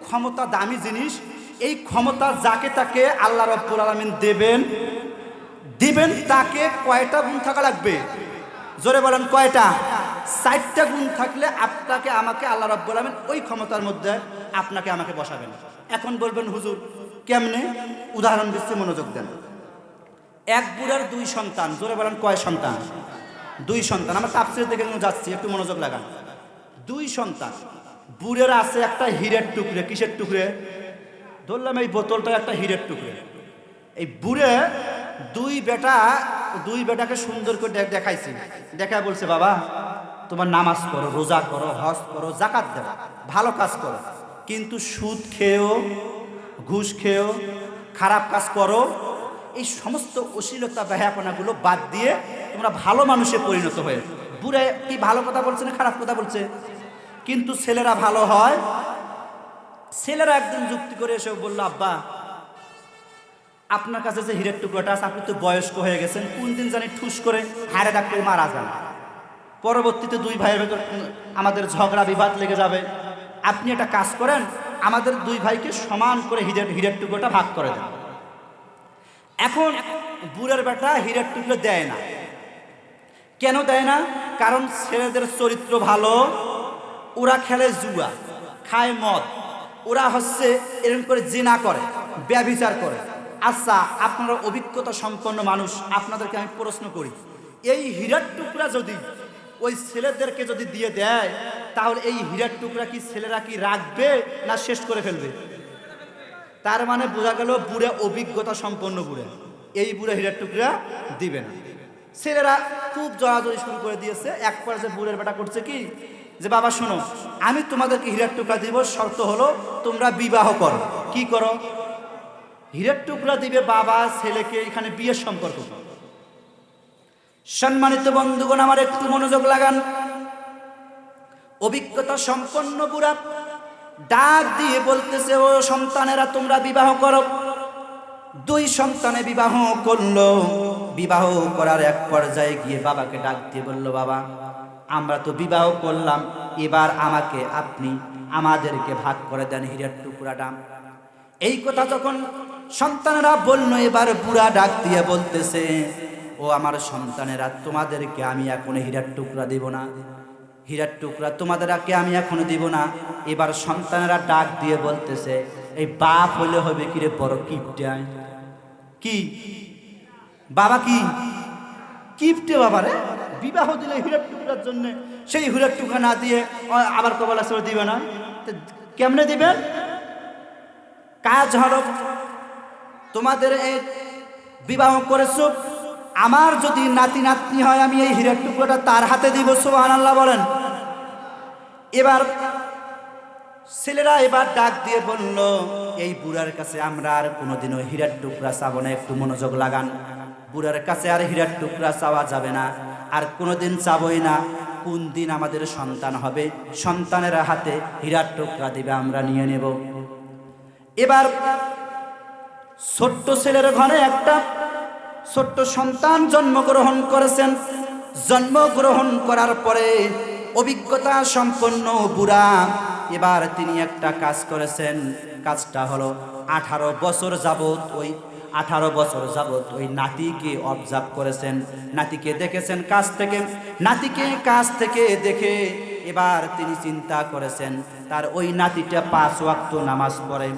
ক্ষমতা দামি জিনিস। এই ক্ষমতা যাকে তাকে আল্লাহ রাব্বুল আলামিন দিবেন। তাকে কয়টা গুণ থাকা লাগবে? জোরে বলেন কয়টা? 4টা গুণ থাকলে আপনাকে আমাকে আল্লাহ রাব্বুল আলামিন ওই ক্ষমতার মধ্যে আপনাকে আমাকে বসাবেন। এখন বলবেন হুজুর কেমনে? উদাহরণ দিচ্ছি, মনোযোগ দেন। এক বুড়ার 2 সন্তান। জোরে বলেন কয় সন্তান? 2 সন্তান। আমরা তাফসীর দেখে যাচ্ছি, একটু মনোযোগ লাগান। 2 সন্তান। বুড়ের আছে একটা হীরের টুকরে। কিসের টুকরে? ধরলাম এই বোতলটা একটা হীরের টুকরে। এই বুড়ে 2 বেটাকে সুন্দর করে দেখাইছি। দেখা বলছে বাবা তোমার নামাজ করো, রোজা করো, হজ করো, যাকাত দাও, ভালো কাজ করো, কিন্তু সুদ খেয়েও, ঘুষ খেয়েও, খারাপ কাজ করো, এই সমস্ত অশ্লীলতা ব্যাহাপনাগুলো বাদ দিয়ে তোমরা ভালো মানুষে পরিণত হয়ে। বুড়ে কি ভালো কথা বলছে না খারাপ কথা বলছে? কিন্তু ছেলেরা ভালো হয়। ছেলেরা একদিন যুক্তি করে এসে বলল আব্বা আপনার কাছে যে হীরের টুকরোটা আছে, আপনি তো বয়স্ক হয়ে গেছেন, কোন দিন জানি ঠুস করে হাড়ে ডাক্তার মারা যান, পরবর্তীতে 2 ভাইয়ের ভেতর আমাদের ঝগড়া বিবাদ লেগে যাবে। আপনি একটা কাজ করেন, আমাদের 2 ভাইকে সমান করে হীরের টুকরোটা ভাগ করে দেন। এখন বুড়ের বেটা হীরের টুকরো দেয় না। কেন দেয় না? কারণ ছেলেদের চরিত্র ভালো, ওরা খেলে জুয়া, খায় মদ, ওরা হচ্ছে এরকম করে জিনা করে, ব্যভিচার করে। আচ্ছা আপনারা অভিজ্ঞতা সম্পন্ন মানুষ, আপনাদেরকে আমি প্রশ্ন করি, এই হীরার টুকরা যদি ওই ছেলেদেরকে যদি দিয়ে দেয়, তাহলে এই হীরার টুকরা কি ছেলেরা কি রাখবে না শেষ করে ফেলবে? তার মানে বোঝা গেল বুড়ে অভিজ্ঞতা সম্পন্ন বুড়ে, এই বুড়ে হীরার টুকরা দিবে না। ছেলেরা খুব জড়াজড়ি শুরু করে দিয়েছে। এক পর্যায়ে বুড়ের বেটা করছে কি, যে বাবা শোনো আমি তোমাদেরকে হীরার টুকরা দিব, শর্ত হলো তোমরা বিবাহ করো। কি করো? হীরার টুকরা দিবে বাবা ছেলেকে, এখানে বিয়ের সম্পর্ক। সম্মানিত বন্ধুগণ আমার একটু মনোযোগ লাগান। অভিজ্ঞতা সম্পন্ন বুড়া ডাক দিয়ে বলতেছে ও সন্তানেরা তোমরা বিবাহ করো। 2 সন্তানে বিবাহ করলো। বিবাহ করার এক পর্যায়ে গিয়ে বাবাকে ডাক দিয়ে বলল বাবা আমরা তো বিবাহ করলাম, এবার আমাকে আপনি আমাদেরকে ভাগ করে দেন হীরার টুকরাটা। এই কথা যখন সন্তানেরা বলল, এবার বুড়া ডাক দিয়ে বলতেছে ও আমার সন্তানেরা তোমাদেরকে আমি এখন হীরার টুকরা দিব না, হীরার টুকরা তোমাদেরকে আমি এখনো দিব না। এবার সন্তানেরা ডাক দিয়ে বলতেছে এই বাপ হলে হবে কি রে বড় কিপটায়? কি বাবা? কি কিপটে বাবা রে? বিবাহ দিলে হীরার টুকরার জন্য, সেই হীরার টুকরা না দিয়ে আবার কবলা সরে দিবে না? কেমনে দিবেন? কাজ হলো তোমাদের এই বিবাহ করেছো, আমার যদি নাতি নাতনি হয় আমি এই হীরার টুকরাটা তার হাতে দিব। সুবহানাল্লাহ বলেন। এবার ছেলেরা এবার ডাক দিয়ে বলল এই বুড়ার কাছে আমরা আর কোনোদিনও হীরার টুকরা চাবো না। একটু মনোযোগ লাগান। বুড়ার কাছে আর হীরার টুকরা চাওয়া যাবে না, আর কোনোদিন চাবই না। কোন দিন আমাদের সন্তান হবে, সন্তানের হাতে হীরার টুকরা দিবে, আমরা নিয়ে নেব। এবার ছোট্ট ছেলের ঘরে একটা ছোট্ট সন্তান জন্মগ্রহণ করেছেন। জন্মগ্রহণ করার পরে অভিজ্ঞতা সম্পন্ন বুড়া এবার তিনি একটা কাজ করেছেন। কাজটা হলো 18 বছর যাবত ওই নাতিকে অবজার্ভ করেছেন, নাতিকে দেখেছেন কাছ থেকে। নাতিকে কাছ থেকে দেখে এবার তিনি চিন্তা করেছেন তার ওই নাতিটা 5 ওয়াক্ত নামাজ পড়ে,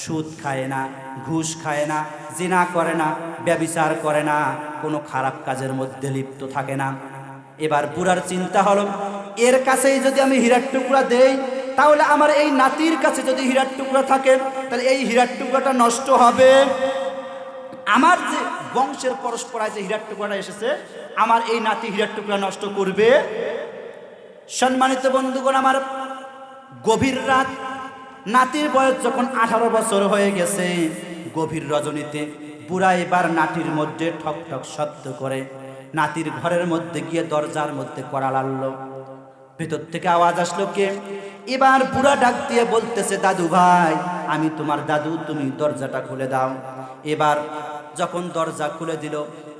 সুদ খায় না, ঘুষ খায় না, জিনা করে না, ব্যভিচার করে না, কোনো খারাপ কাজের মধ্যে লিপ্ত থাকে না। এবার বুড়ার চিন্তা হলো এর কাছেই যদি আমি হীরার টুকরা দেই, তাহলে আমার এই নাতির কাছে যদি হীরার টুকরা থাকে, তাহলে এই হীরার টুকরাটা নষ্ট হবে। আমার যে বংশের পরস্পরায় যে হীরার টুকরাটা এসেছে, আমার এই নাতি হীরার টুকরা নষ্ট করবে। সম্মানিত বন্ধুগণ আমার, গভীর রাত, নাতির বয়স যখন 18 বছর হয়ে গেছে, গভীর রজনীতে বুড়া এবার নাতির মধ্যে ঠক ঠক শব্দ করে নাতির ঘরের মধ্যে গিয়ে দরজার মধ্যে কড়া লাড়ল। ভেতর থেকে আওয়াজ আসলো কে? এবার বুড়া ডাক দিয়ে বলতেছে দাদু ভাই আমি তোমার দাদু, তুমি দরজাটা খুলে দাও। এবার যখন দরজা খুলে দিল,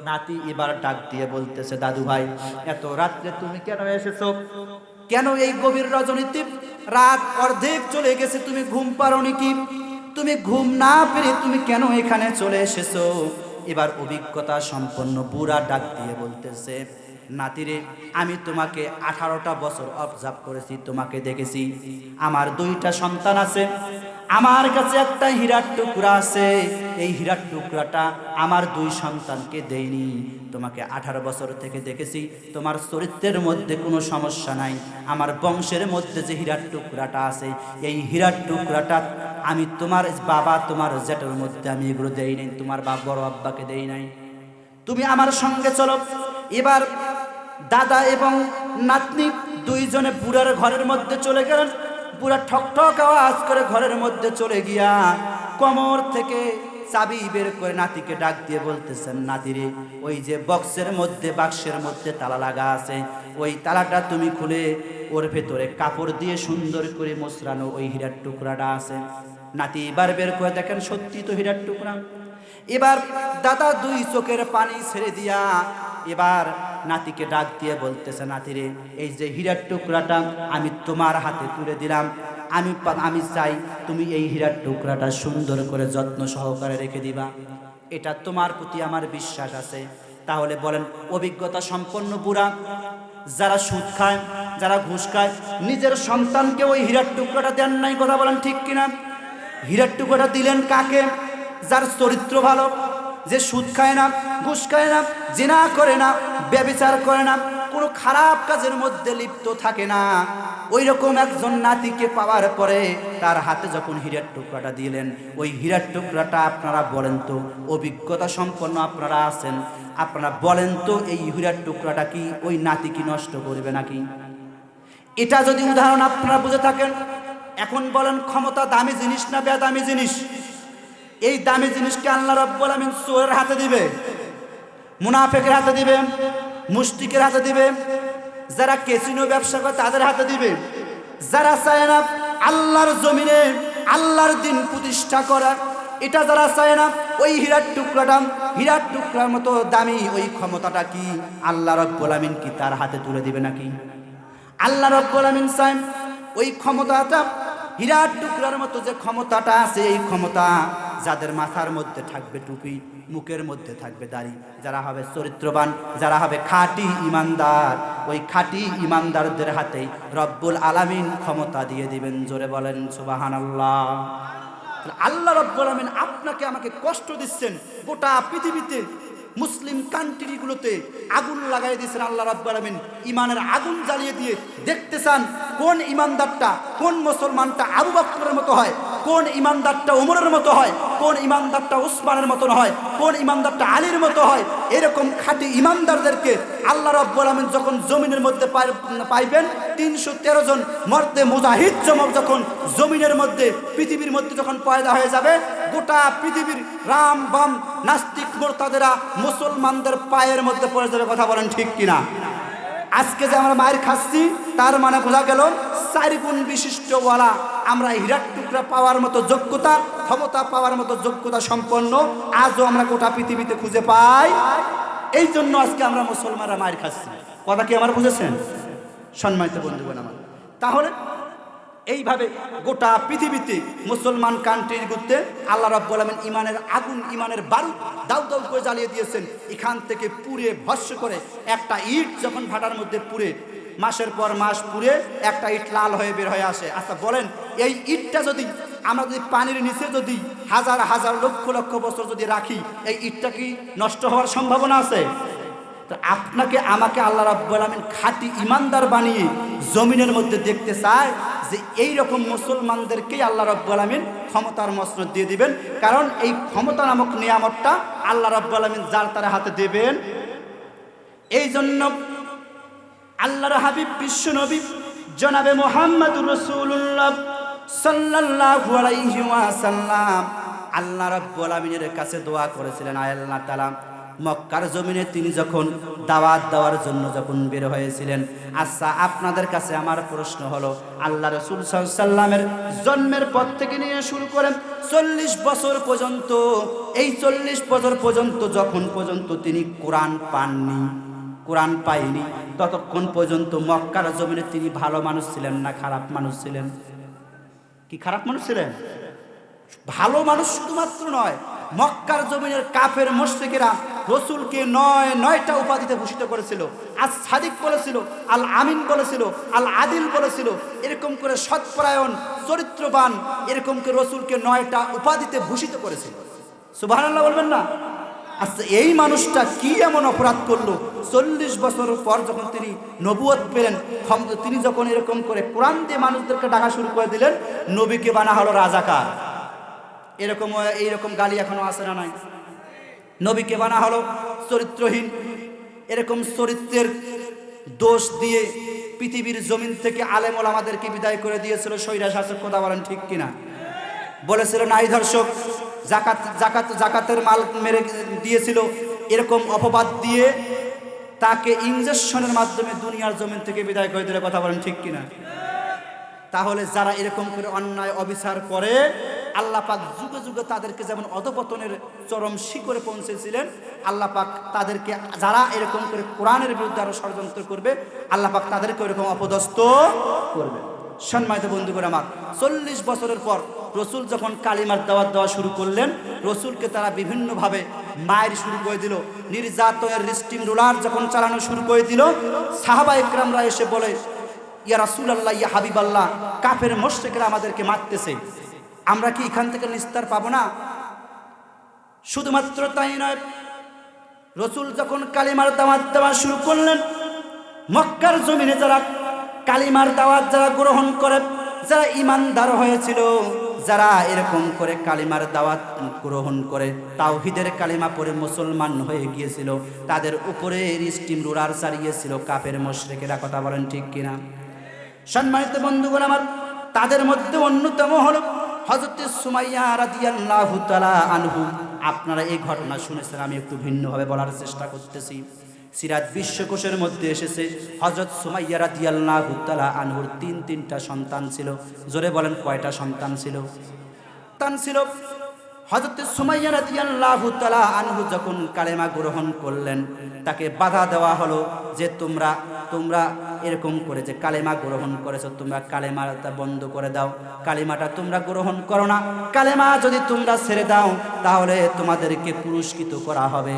নাতি এবার ডাক দিয়ে বলতেছে দাদু ভাই এত রাত্রে তুমি কেন এসেছো? কেন এই গভীর রজনীতে রাত অর্ধেক চলে গেছে, তুমি ঘুম পারোনি কি? তুমি ঘুম না পেরে তুমি কেন এখানে চলে এসেছো? এবার অভিজ্ঞতা সম্পন্ন বুড়া ডাক দিয়ে বলতেছে, নাতিরে, আমি তোমাকে 18টা বছর অবজার্ভ করেছি, তোমাকে দেখেছি। আমার 2টা সন্তান আছে, আমার কাছে একটা হীরার টুকরা আছে। এই হীরার টুকরাটা আমার 2 সন্তানকে দেইনি। তোমাকে 18 বছর থেকে দেখেছি, তোমার চরিত্রের মধ্যে কোনো সমস্যা নাই। আমার বংশের মধ্যে যে হীরার টুকরাটা আছে, এই হীরার টুকরাটা আমি তোমার বাবা, তোমার জেঠের মধ্যে আমি এগুলো দেই নাই, তোমার বড় আব্বাকে দেই নাই। তুমি আমার সঙ্গে চলো। এবার দাদা এবং নাতনি 2 জনে বুড়ার ঘরের মধ্যে চলে গেলেন। বুড়া ঠক ঠক আওয়াজ করে ঘরের মধ্যে চলে গিয়া কোমর থেকে চাবি বের করে নাতিকে ডাক দিয়ে বলতেছেন, নাতিরে, ওই যে বাক্সের মধ্যে তালা লাগা আছে, ওই তালাটা তুমি খুলে ওর ভেতরে কাপড় দিয়ে সুন্দর করে মোছরানো ওই হীরার টুকরাটা আছে। নাতি এবার বের করে দেখেন, সত্যি তো হীরার টুকরা। এবার দাদা 2 চোখের পানি ছেড়ে দিয়া এবার নাতিকে ডাক দিয়ে বলতেছে, নাতিরে, এই যে হীরার টুকরাটা আমি তোমার হাতে তুলে দিলাম, আমি চাই তুমি এই হীরার টুকরাটা সুন্দর করে যত্ন সহকারে রেখে দিবা। এটা তোমার প্রতি আমার বিশ্বাস আছে। তাহলে বলেন, অভিজ্ঞতা সম্পন্ন বুড়া, যারা সুদ খায়, যারা ঘুষ খায়, নিজের সন্তানকে ওই হীরার টুকরাটা দেন নাই, কথা বলেন ঠিক কিনা? হীরার টুকরাটা দিলেন কাকে? যার চরিত্র ভালো, যে সুদ খায় না, ঘুষ খায় না, জিনা করে না, ব্যভিচার করে না, কোনো খারাপ কাজের মধ্যে লিপ্ত থাকে না, ওই রকম একজন নাতিকে পাওয়ার পরে তার হাতে যখন হীরার টুকরাটা দিলেন, ওই হীরার টুকরাটা আপনারা বলেন তো, অভিজ্ঞতা সম্পন্ন আপনারা আছেন, আপনারা বলেন তো, এই হীরার টুকরাটা কি ওই নাতি কি নষ্ট করবে নাকি? এটা যদি উদাহরণ আপনারা বুঝে থাকেন, এখন বলেন, ক্ষমতা দামি জিনিস না বেদামি জিনিস? এই দামি জিনিসকে আল্লাহ রাব্বুল আলামিন চোরের হাতে দিবে, মুনাফিকের হাতে দিবে, মুশরিকের হাতে দিবে, যারা ক্যাসিনো ব্যবসা করে তাদের হাতে দিবে, যারা চায় না আল্লাহর জমিনে আল্লাহর দিন প্রতিষ্ঠা করা, এটা যারা চায় না, ওই হীরার টুকরার মতো দামি ওই ক্ষমতাটা কি আল্লাহ রাব্বুল আলামিন কি তার হাতে তুলে দিবে নাকি? আল্লাহ রাব্বুল আলামিন চান ওই ক্ষমতাটা, হীরার টুকরার মতো যে ক্ষমতাটা আছে, এই ক্ষমতা যাদের মাথার মধ্যে থাকবে টুপি, মুখের মধ্যে থাকবে দাড়ি, যারা হবে চরিত্রবান, যারা হবে খাঁটি ইমানদার, ওই খাঁটি ইমানদারদের হাতেই রব্বুল আলামিন ক্ষমতা দিয়ে দিবেন। জোরে বলেন সুবহানাল্লাহ। আল্লাহ রব্বুল আলামিন আপনাকে আমাকে কষ্ট দিচ্ছেন, গোটা পৃথিবীতে মুসলিম কান্ট্রিগুলোতে আগুন লাগাই দিয়েছেন আল্লাহ রাব্বুল আলামিন, ইমানের আগুন জ্বালিয়ে দিয়ে দেখতে চান কোন ইমানদারটা, কোন মুসলমানটা আবু বকরের মতো হয়, কোন ইমানদারটা ওমরের মতো হয়, কোন ইমানদারটা উসমানের মতো হয়, কোন ইমানদারটা আলীর মতো হয়। এরকম খাঁটি ইমানদারদেরকে আল্লাহ রাব্বুল আলামিন যখন জমিনের মধ্যে পাইবেন, 313 জন মর্দে মুজাহিদ যখন জমিনের মধ্যে পৃথিবীর মধ্যে যখন পয়দা হয়ে যাবে, গোটা পৃথিবীর রাম বাম নাস্তিক মুরতাদেরা মুসলমানদের পায়ের মধ্যে পড়ে যাবে। কথা বলেন ঠিক কিনা? আজকে যে আমরা মায়ের খাচ্ছি, তার মানে বোঝা গেল 4 গুণ বিশিষ্টওয়ালা আমরা হীরার টুকরা পাওয়ার মতো যোগ্যতা, ক্ষমতা পাওয়ার মতো যোগ্যতা সম্পন্ন আজও আমরা গোটা পৃথিবীতে খুঁজে পাই। এই জন্য আজকে আমরা মুসলমানরা মায়ের খাচ্ছি। কথা কি আমার বুঝেছেন সম্মানিত বন্ধুগণ আমার? তাহলে এইভাবে গোটা পৃথিবীতে মুসলমান কান্ট্রির গুতে আল্লাহ রাব্বুল আলামিন ইমানের আগুন, ইমানের বারুদ দাউ দাউ করে জ্বালিয়ে দিয়েছেন। এখান থেকে পুড়ে ভস্ম করে একটা ইট যখন ভাটার মধ্যে পুড়ে মাসের পর মাস পুড়ে একটা ইট লাল হয়ে বের হয়ে আসে। আচ্ছা বলেন, এই ইটটা যদি আমরা যদি পানির নিচে যদি হাজার হাজার লক্ষ লক্ষ বছর যদি রাখি, এই ইটটা কি নষ্ট হওয়ার সম্ভাবনা আছে? তো আপনাকে আমাকে আল্লাহ রাব্বুল আলামিন খাঁটি ইমানদার বানিয়ে জমিনের মধ্যে দেখতে চায় যে এই রকম মুসলমানদেরকেই আল্লাহ রাব্বুল আলামিন ক্ষমতার মসনদ দিয়ে দিবেন। কারণ এই ক্ষমতা নামক নিয়ামতটা আল্লাহ রাব্বুল আলামিন যার তার হাতে দেবেন। এই জন্য আল্লাহর হাবিব বিশ্ব নবী জনাবে মুহাম্মদুর রাসূলুল্লাহ সাল্লাল্লাহু আলাইহি ওয়াসাল্লাম আল্লাহ রাব্বুল আলামিনের কাছে দোয়া করেছিলেন, আয় আল্লাহ তাআলা, মক্কার জমিনে তিনি যখন দাওয়াত দেওয়ার জন্য যখন বের হয়েছিলেন, আচ্ছা আপনাদের কাছে আমার প্রশ্ন হলো, আল্লাহ রাসূল সাল্লাল্লাহু আলাইহি ওয়াসাল্লামের জন্মের পর থেকে নিয়ে শুরু করেন 40 বছর পর্যন্ত, এই 40 বছর পর্যন্ত যখন পর্যন্ত তিনি কোরআন পাননি, কোরআন পায়নি, ততক্ষণ পর্যন্ত মক্কার জমিনে তিনি ভালো মানুষ ছিলেন না খারাপ মানুষ ছিলেন? কি খারাপ মানুষ ছিলেন? ভালো মানুষ শুধুমাত্র নয়, মক্কার জমিনের কাফের মুশরিকেরা রসুলকে নয়টা উপাধিতে ভূষিত করেছিল। আজ সাদিক বলেছিল, আল আমিন বলেছিল, আল আদিল বলেছিল, এরকম করে সৎপরায়ণ, চরিত্রবান, এরকম করে রসুলকে 9টা উপাধিতে ভূষিত করেছিল। সুবহানাল্লাহ বলবেন না? আচ্ছা, এই মানুষটা কি এমন অপরাধ করলো? 40 বছর পর যখন তিনি নবুয়ত পেলেন, তিনি যখন এরকম করে কোরআন দিয়ে মানুষদেরকে ডাকা শুরু করে দিলেন, নবীকে বানা হলো রাজাকার। এইরকম গালি এখনো আছে না নাই? নবীকে বানা হলো চরিত্রহীন। এরকম চরিত্রের দোষ দিয়ে পৃথিবীর জমিন থেকে আলেম ওলামাদেরকে বিদায় করে দিয়েছিল স্বৈরশাসক। কথা বলেন ঠিক কিনা? বলেছিল নারী ধর্ষক, জাকাতের মাল মেরে দিয়েছিল, এরকম অপবাদ দিয়ে তাকে ইনজেকশনের মাধ্যমে দুনিয়ার জমিন থেকে বিদায় করে দিলে। কথা বলেন ঠিক কিনা? তাহলে যারা এরকম করে অন্যায় অবিচার করে, আল্লাহ পাক যুগে যুগে তাদেরকে যেমন অধপতনের চরম শিখরে পৌঁছেছিলেন, আল্লাহ পাক তাদেরকে, যারা এরকম করে কোরআনের বিরুদ্ধে আরো ষড়যন্ত্র করবে, আল্লাহ পাক তাদেরকে এরকম অপদস্থ করবে। সম্মানিত বন্ধুগণ আমার, 40 বছরের পর রসুল যখন কালিমার দাওয়াত দেওয়া শুরু করলেন, রসুলকে তারা বিভিন্নভাবে মায়ের শুরু করে দিল, নির্যাতনের রিস্টিং রুলার যখন চালানো শুরু করে দিল, সাহাবা ইকরামরা এসে বলে, ইয়া রাসূলুল্লাহ, ইয়া হাবিবাল্লাহ, কাফের মুশরিকরা আমাদেরকে মারতেছে, আমরা কি এখান থেকে নিস্তার পাবো না? শুধুমাত্র তাই নয়, রসুল যখন কালিমার দাওয়াত দেওয়া শুরু করলেন, মক্কার জমিনে যারা কালিমার দাওয়াত যারা গ্রহণ করে, যারা ইমানদার হয়েছিল, যারা এরকম করে কালিমার দাওয়াত গ্রহণ করে তাওহীদের কালিমা পড়ে মুসলমান হয়ে গিয়েছিল, তাদের উপরে স্টিম রুলার চালিয়েছিল কাফের মুশরিকেরা। কথা বলেন ঠিক কিনা? সম্মানিত বন্ধুগণ আমার, তাদের মধ্যে অন্যতম হলো হযরত সুমাইয়া রাদিয়াল্লাহু তাআলা আনহু। আপনারা এই ঘটনা শুনেছেন, আমি একটু ভিন্নভাবে বলার চেষ্টা করতেছি। সিরাত বিশ্বকোষের মধ্যে এসেছে, হযরত সুমাইয়া রাদিয়াল্লাহু তাআলা আনহুর তিনটা সন্তান ছিল। জোরে বলেন, কয়টা সন্তান ছিল? হযরত সুমাইয়া রাদিয়াল্লাহু তাআলা আনহু যখন কালেমা গ্রহণ করলেন, তাকে বাধা দেওয়া হলো যে তোমরা এরকম করে যে কালেমা গ্রহণ করেছো, তোমরা কালেমাটা বন্ধ করে দাও, কালেমাটা তোমরা গ্রহণ করো না, কালেমা যদি তোমরা ছেড়ে দাও তাহলে তোমাদেরকে পুরস্কৃত করা হবে।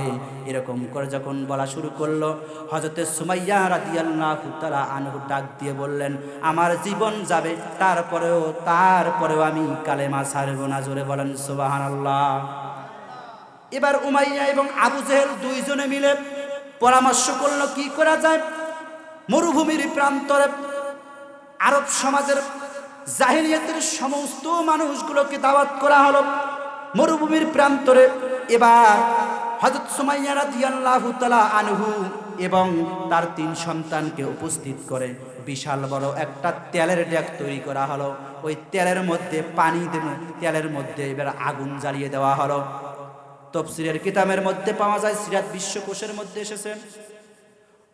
এরকম করে যখন বলা শুরু করলো, হযরত সুমাইয়া রাদিয়াল্লাহু তাআলা আনহু ডাক দিয়ে বললেন, আমার জীবন যাবে, তারপরেও আমি কালেমা ছাড়ব না। জোরে বলেন সুবহানাল্লাহ। এবার উমাইয়া এবং আবু জেহেল দুইজনে মিলে পরামর্শ করলো কি করা যায়। মরুভূমির প্রান্তরে আরব সমাজের জাহিলিয়াতের সমস্ত মানুষগুলোকে দাওয়াত করা হলো মরুভূমির প্রান্তরে। এবার হযরত সুমাইয়া রাদিয়াল্লাহু তাআলা আনহু এবং তার 3 সন্তানকে উপস্থিত করে বিশাল বড় একটা তেলের ডেক তৈরি করা হলো। ওই তেলের মধ্যে পানি দেব, তেলের মধ্যে এবার আগুন জ্বালিয়ে দেওয়া হলো। তাফসীরের কিতাবের মধ্যে পাওয়া যায়, সিরাত বিশ্বকোষের মধ্যে এসেছে,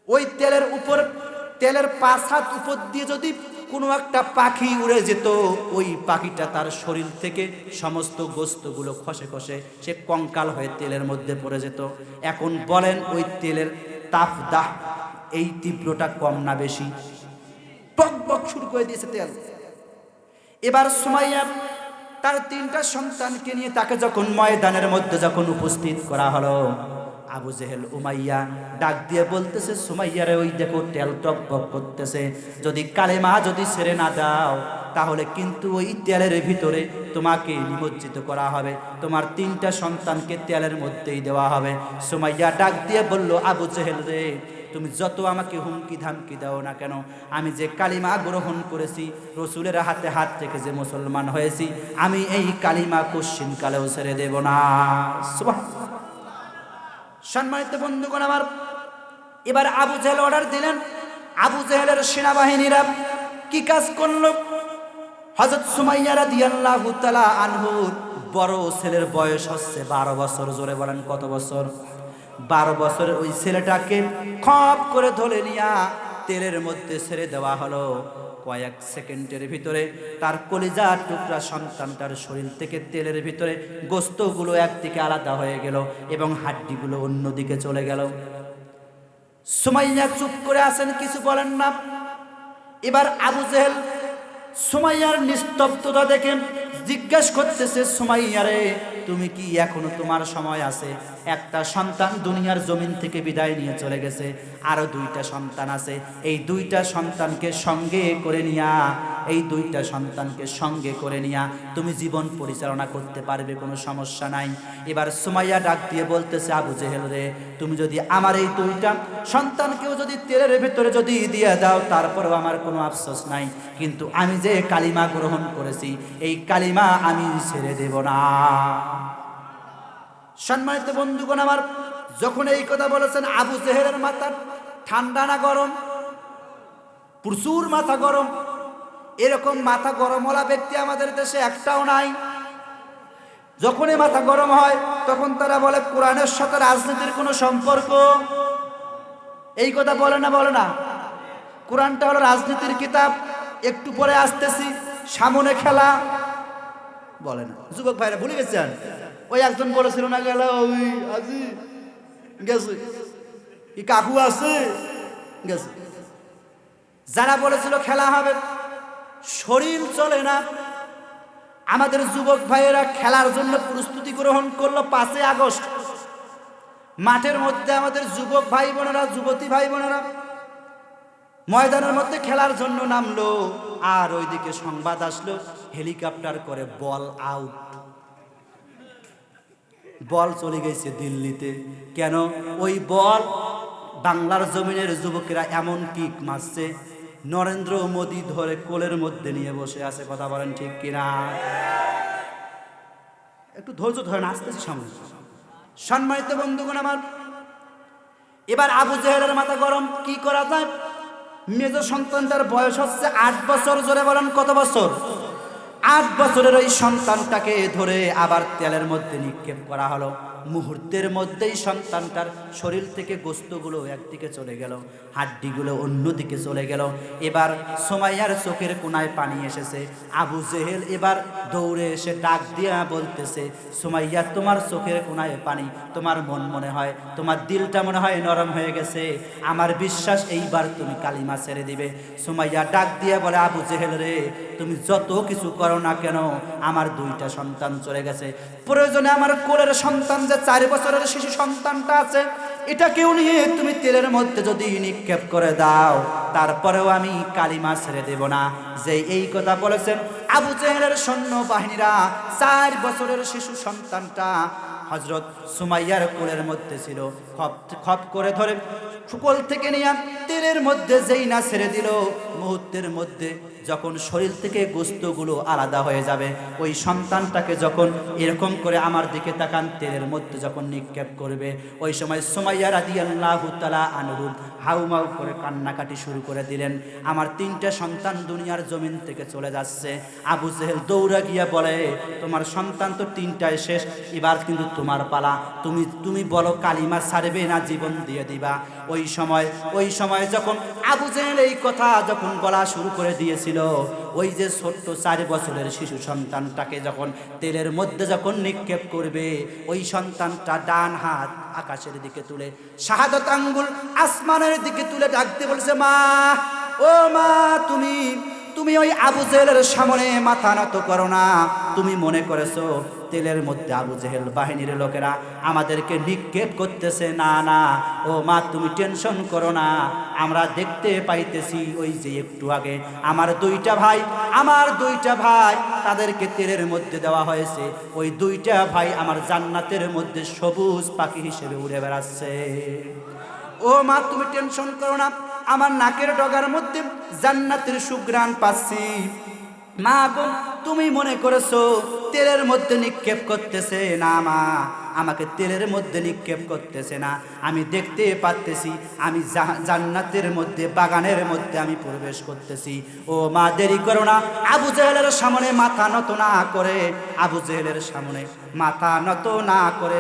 ওই তেলের উপর, তেলের 5 হাত উপর দিয়ে যদি কোনো একটা পাখি উড়ে যেত, ওই পাখিটা তার শরীর থেকে সমস্ত গোস্তগুলো খসে খসে সে কঙ্কাল হয়ে তেলের মধ্যে পড়ে যেত। এখন বলেন, ওই তেলের তাপদাহ, এই তীব্রতা কম না বেশি? টকবক শুরু করে দিয়েছে তেল। এবার সুমাইয়া তার 3টা সন্তানকে নিয়ে তাকে যখন ময়দানের মধ্যে যখন উপস্থিত করা হলো, আবু জেহেল উমাইয়া ডাক দিয়ে বলতেছে, সুমাইয়ারে ওই দেখো তেল টকবক করতেছে, যদি কালেমা যদি ছেড়ে না দাও তাহলে কিন্তু ওই তেলের ভিতরে তোমাকে নিমজ্জিত করা হবে, তোমার 3টা সন্তানকে তেলের মধ্যেই দেওয়া হবে। সুমাইয়া ডাক দিয়ে বলল, আবু জেহেল রে, তুমি যত আমাকে হুমকি ধামকি দাও না কেন, আমি যে কালিমা গ্রহণ করেছি, রসুলের হাতে হাত রেখে যে মুসলমান হয়েছি, আমি এই কালিমা কোশ্চিন কালেও ছেড়ে দেব না। সম্মানিত বন্ধুগণ আমার, এবার আবু জেহেল অর্ডার দিলেন। আবু জেহেলের সেনাবাহিনীরা কি কাজ করলো? হযরত সুমাইয়া রাদিয়াল্লাহু তাআলা আনহুর বড় ছেলের বয়স হচ্ছে 12 বছর। জোরে বলেন কত বছর? 12 বছরের ওই ছেলেটাকে খপ করে ধরে নিয়া তেলের মধ্যে ছেড়ে দেওয়া হলো। কয়েক সেকেন্ডের ভিতরে তার কলিজার টুকরা সন্তানটার শরীর থেকে তেলের ভিতরে গোস্তগুলো একদিকে আলাদা হয়ে গেল এবং হাড্ডিগুলো অন্যদিকে চলে গেল। সুমাইয়া চুপ করে আছেন, কিছু বলেন না। এবার আবু জেহেল সুমাইয়ার নিস্তব্ধতা দেখে জিজ্ঞেস করতেছে, সুমাইয়া রে, তুমি কি এখনো তোমার সময় আছে? একটা সন্তান দুনিয়ার জমিন থেকে বিদায় নিয়ে চলে গেছে, আরো 2টা সন্তান আছে। এই 2টা সন্তানকে সঙ্গে করে নিয়া, এই 2টা সন্তানকে সঙ্গে করে নিয়া তুমি জীবন পরিচালনা করতে পারবে, কোনো সমস্যা নাই। এবার সুমাইয়া ডাক দিয়ে বলতেছে, আবু জেহেল রে, তুমি যদি আমার এই 2টা সন্তানকেও যদি তেলের ভেতরে যদি দিয়ে দাও, তারপরেও আমার কোনো আফসোস নাই, কিন্তু আমি যে কালিমা গ্রহণ করেছি এই কালিমা আমি ছেড়ে দেব না। সম্মানিত বন্ধুগণ আমার, যখন এই কথা বলেছেন, আবু জেহেলের মাথা ঠান্ডা না গরম? প্রচুর মাথা গরম। এরকম মাথা গরমওয়ালা ব্যক্তি আমাদের দেশে একটাও নাই। যখনই মাথা গরম হয় তখন তারা বলে কোরআনের সাথে রাজনীতির কোনো সম্পর্ক। এই কথা বলে না, বলে না? কোরআনটা হলো রাজনীতির কিতাব, একটু পরে আসতেছি, সামনে খেলা। বলে না যুবক ভাইরা, ভুলে গেছেন? ওই একজন বলেছিল না, গেল ওই আজি গেছে, কি কাকু আছে গেছে। যারা বলেছিল খেলা হবে, শরীর চলে না। আমাদের যুবক ভাইয়েরা খেলার জন্য প্রস্তুতি গ্রহণ করলো 5 আগস্ট। মাঠের মধ্যে আমাদের যুবক ভাই বোনেরা, যুবতী ভাই বোনেরা ময়দানের মধ্যে খেলার জন্য নামলো, আর ওইদিকে সংবাদ আসলো হেলিকপ্টার করে বল আউট, বল চলে গেছে দিল্লিতে। কেন? ওই বল বাংলার জমিনের যুবকেরা এমন কিক মারছে, নরেন্দ্র মোদী ধরে কোলের মধ্যে নিয়ে বসে আছে। কথা বলেন ঠিক কিনা? একটু ধৈর্য ধরেন, আসতেছি সামনে। সম্মানিত বন্ধুগণ আমার, এবার আবু জেহেলের মাথা গরম। কি করা যায়? মেজ সন্তানটার বয়স হচ্ছে 8 বছর। জোরে বলেন কত বছর? 8 বছরের ওই সন্তানটাকে ধরে আবার তেলের মধ্যে নিক্ষেপ করা হলো। মুহূর্তের মধ্যেই সন্তানটার শরীর থেকে গোস্তগুলো একদিকে চলে গেল, হাড্ডিগুলো অন্যদিকে চলে গেল। এবার সুমাইয়ার চোখের কোণায় পানি এসেছে। আবু জেহেল এবার দৌড়ে এসে ডাক দিয়া বলতেছে, সুমাইয়া, তোমার চোখের কোণায় পানি, তোমার মন মনে হয়, তোমার দিলটা মনে হয় নরম হয়ে গেছে, আমার বিশ্বাস এইবার তুমি কালিমা ছেড়ে দিবে। সুমাইয়া ডাক দিয়া বলে, আবু জেহেল রে, তুমি যত কিছু করো না কেন, আমার 2টা সন্তান চলে গেছে, প্রয়োজনে আমার কোলের সন্তান যে 4 বছরের শিশু সন্তানটা আছে, এটাকেও নিয়ে তুমি তেলের মধ্যে যদি নিক্ষেপ করে দাও, তারপরেও আমি কালিমা ছেড়ে দেব না। যে এই কথা বলেছেন, আবু জেহেলের সৈন্য বাহিনীরা 4 বছরের শিশু সন্তানটা হযরত সুমাইয়ার কোলের মধ্যে ছিল, খপ করে ধরে কোল থেকে নিয়ে তেলের মধ্যে যেই না ছেড়ে দিল, মুহূর্তের মধ্যে যখন শরীর থেকে গোস্তগুলো আলাদা হয়ে যাবে, ওই সন্তানটাকে যখন এরকম করে আমার দিকে তাকান তেলের মধ্যে যখন নিক্ষেপ করবে, ওই সময় সুমাইয়া রাদিয়াল্লাহু তাআলা আনহু হাউমাউ করে কান্নাকাটি শুরু করে দিলেন। আমার 3টা সন্তান দুনিয়ার জমিন থেকে চলে যাচ্ছে। আবু জেহেল দৌড়া গিয়া বলে, তোমার সন্তান তো 3টায় শেষ, এবার কিন্তু তোমার পালা, তুমি বলো কালিমা ছাড়বে না জীবন দিয়ে দিবা। ওই সময় যখন আবু জেহেল এই কথা যখন বলা শুরু করে দিয়েছিল, ওই যে ছোট্ট 4 বছরের শিশু সন্তানটাকে যখন তেলের মধ্যে যখন নিক্ষেপ করবে, ওই সন্তানটা ডান হাত আকাশের দিকে তুলে, শাহাদাত আঙ্গুল আসমানের দিকে তুলে ডাকতে বলছে, মা, ও মা, তুমি ওই আবু জেহেলের সামনে মাথা নত করো না। তুমি মনে করেছো তেলের মধ্যে আবু জেহেল বাহিনীর লোকেরা আমাদেরকে নিক্ষেপ করতেছে? না না, ও মা, তুমি টেনশন করো না, আমরা দেখতে পাইতেছি ওই যে একটু আগে আমার 2টা ভাই তাদেরকে তেলের মধ্যে দেওয়া হয়েছে। ওই 2টা ভাই আমার জান্নাতের মধ্যে সবুজ পাখি হিসেবে উড়ে বেড়াচ্ছে। ও মা, তুমি টেনশন করো না, আমার নাকের ডগার মধ্যে জান্নাতের সুঘ্রাণ পাচ্ছি। মা গো, তুমি মনে করেছো তেলের মধ্যে নিক্ষেপ করতেছে? না মা, আমাকে তেলের মধ্যে নিক্ষেপ করতেছে না, আমি দেখতে পাচ্তেছি আমি জান্নাতের মধ্যে, বাগানের মধ্যে আমি প্রবেশ করতেছি। ও মা, দেরি করো না, আবু জেহেলের সামনে মাথা নত না করে, আবু জেহেলের সামনে মাথা নত না করে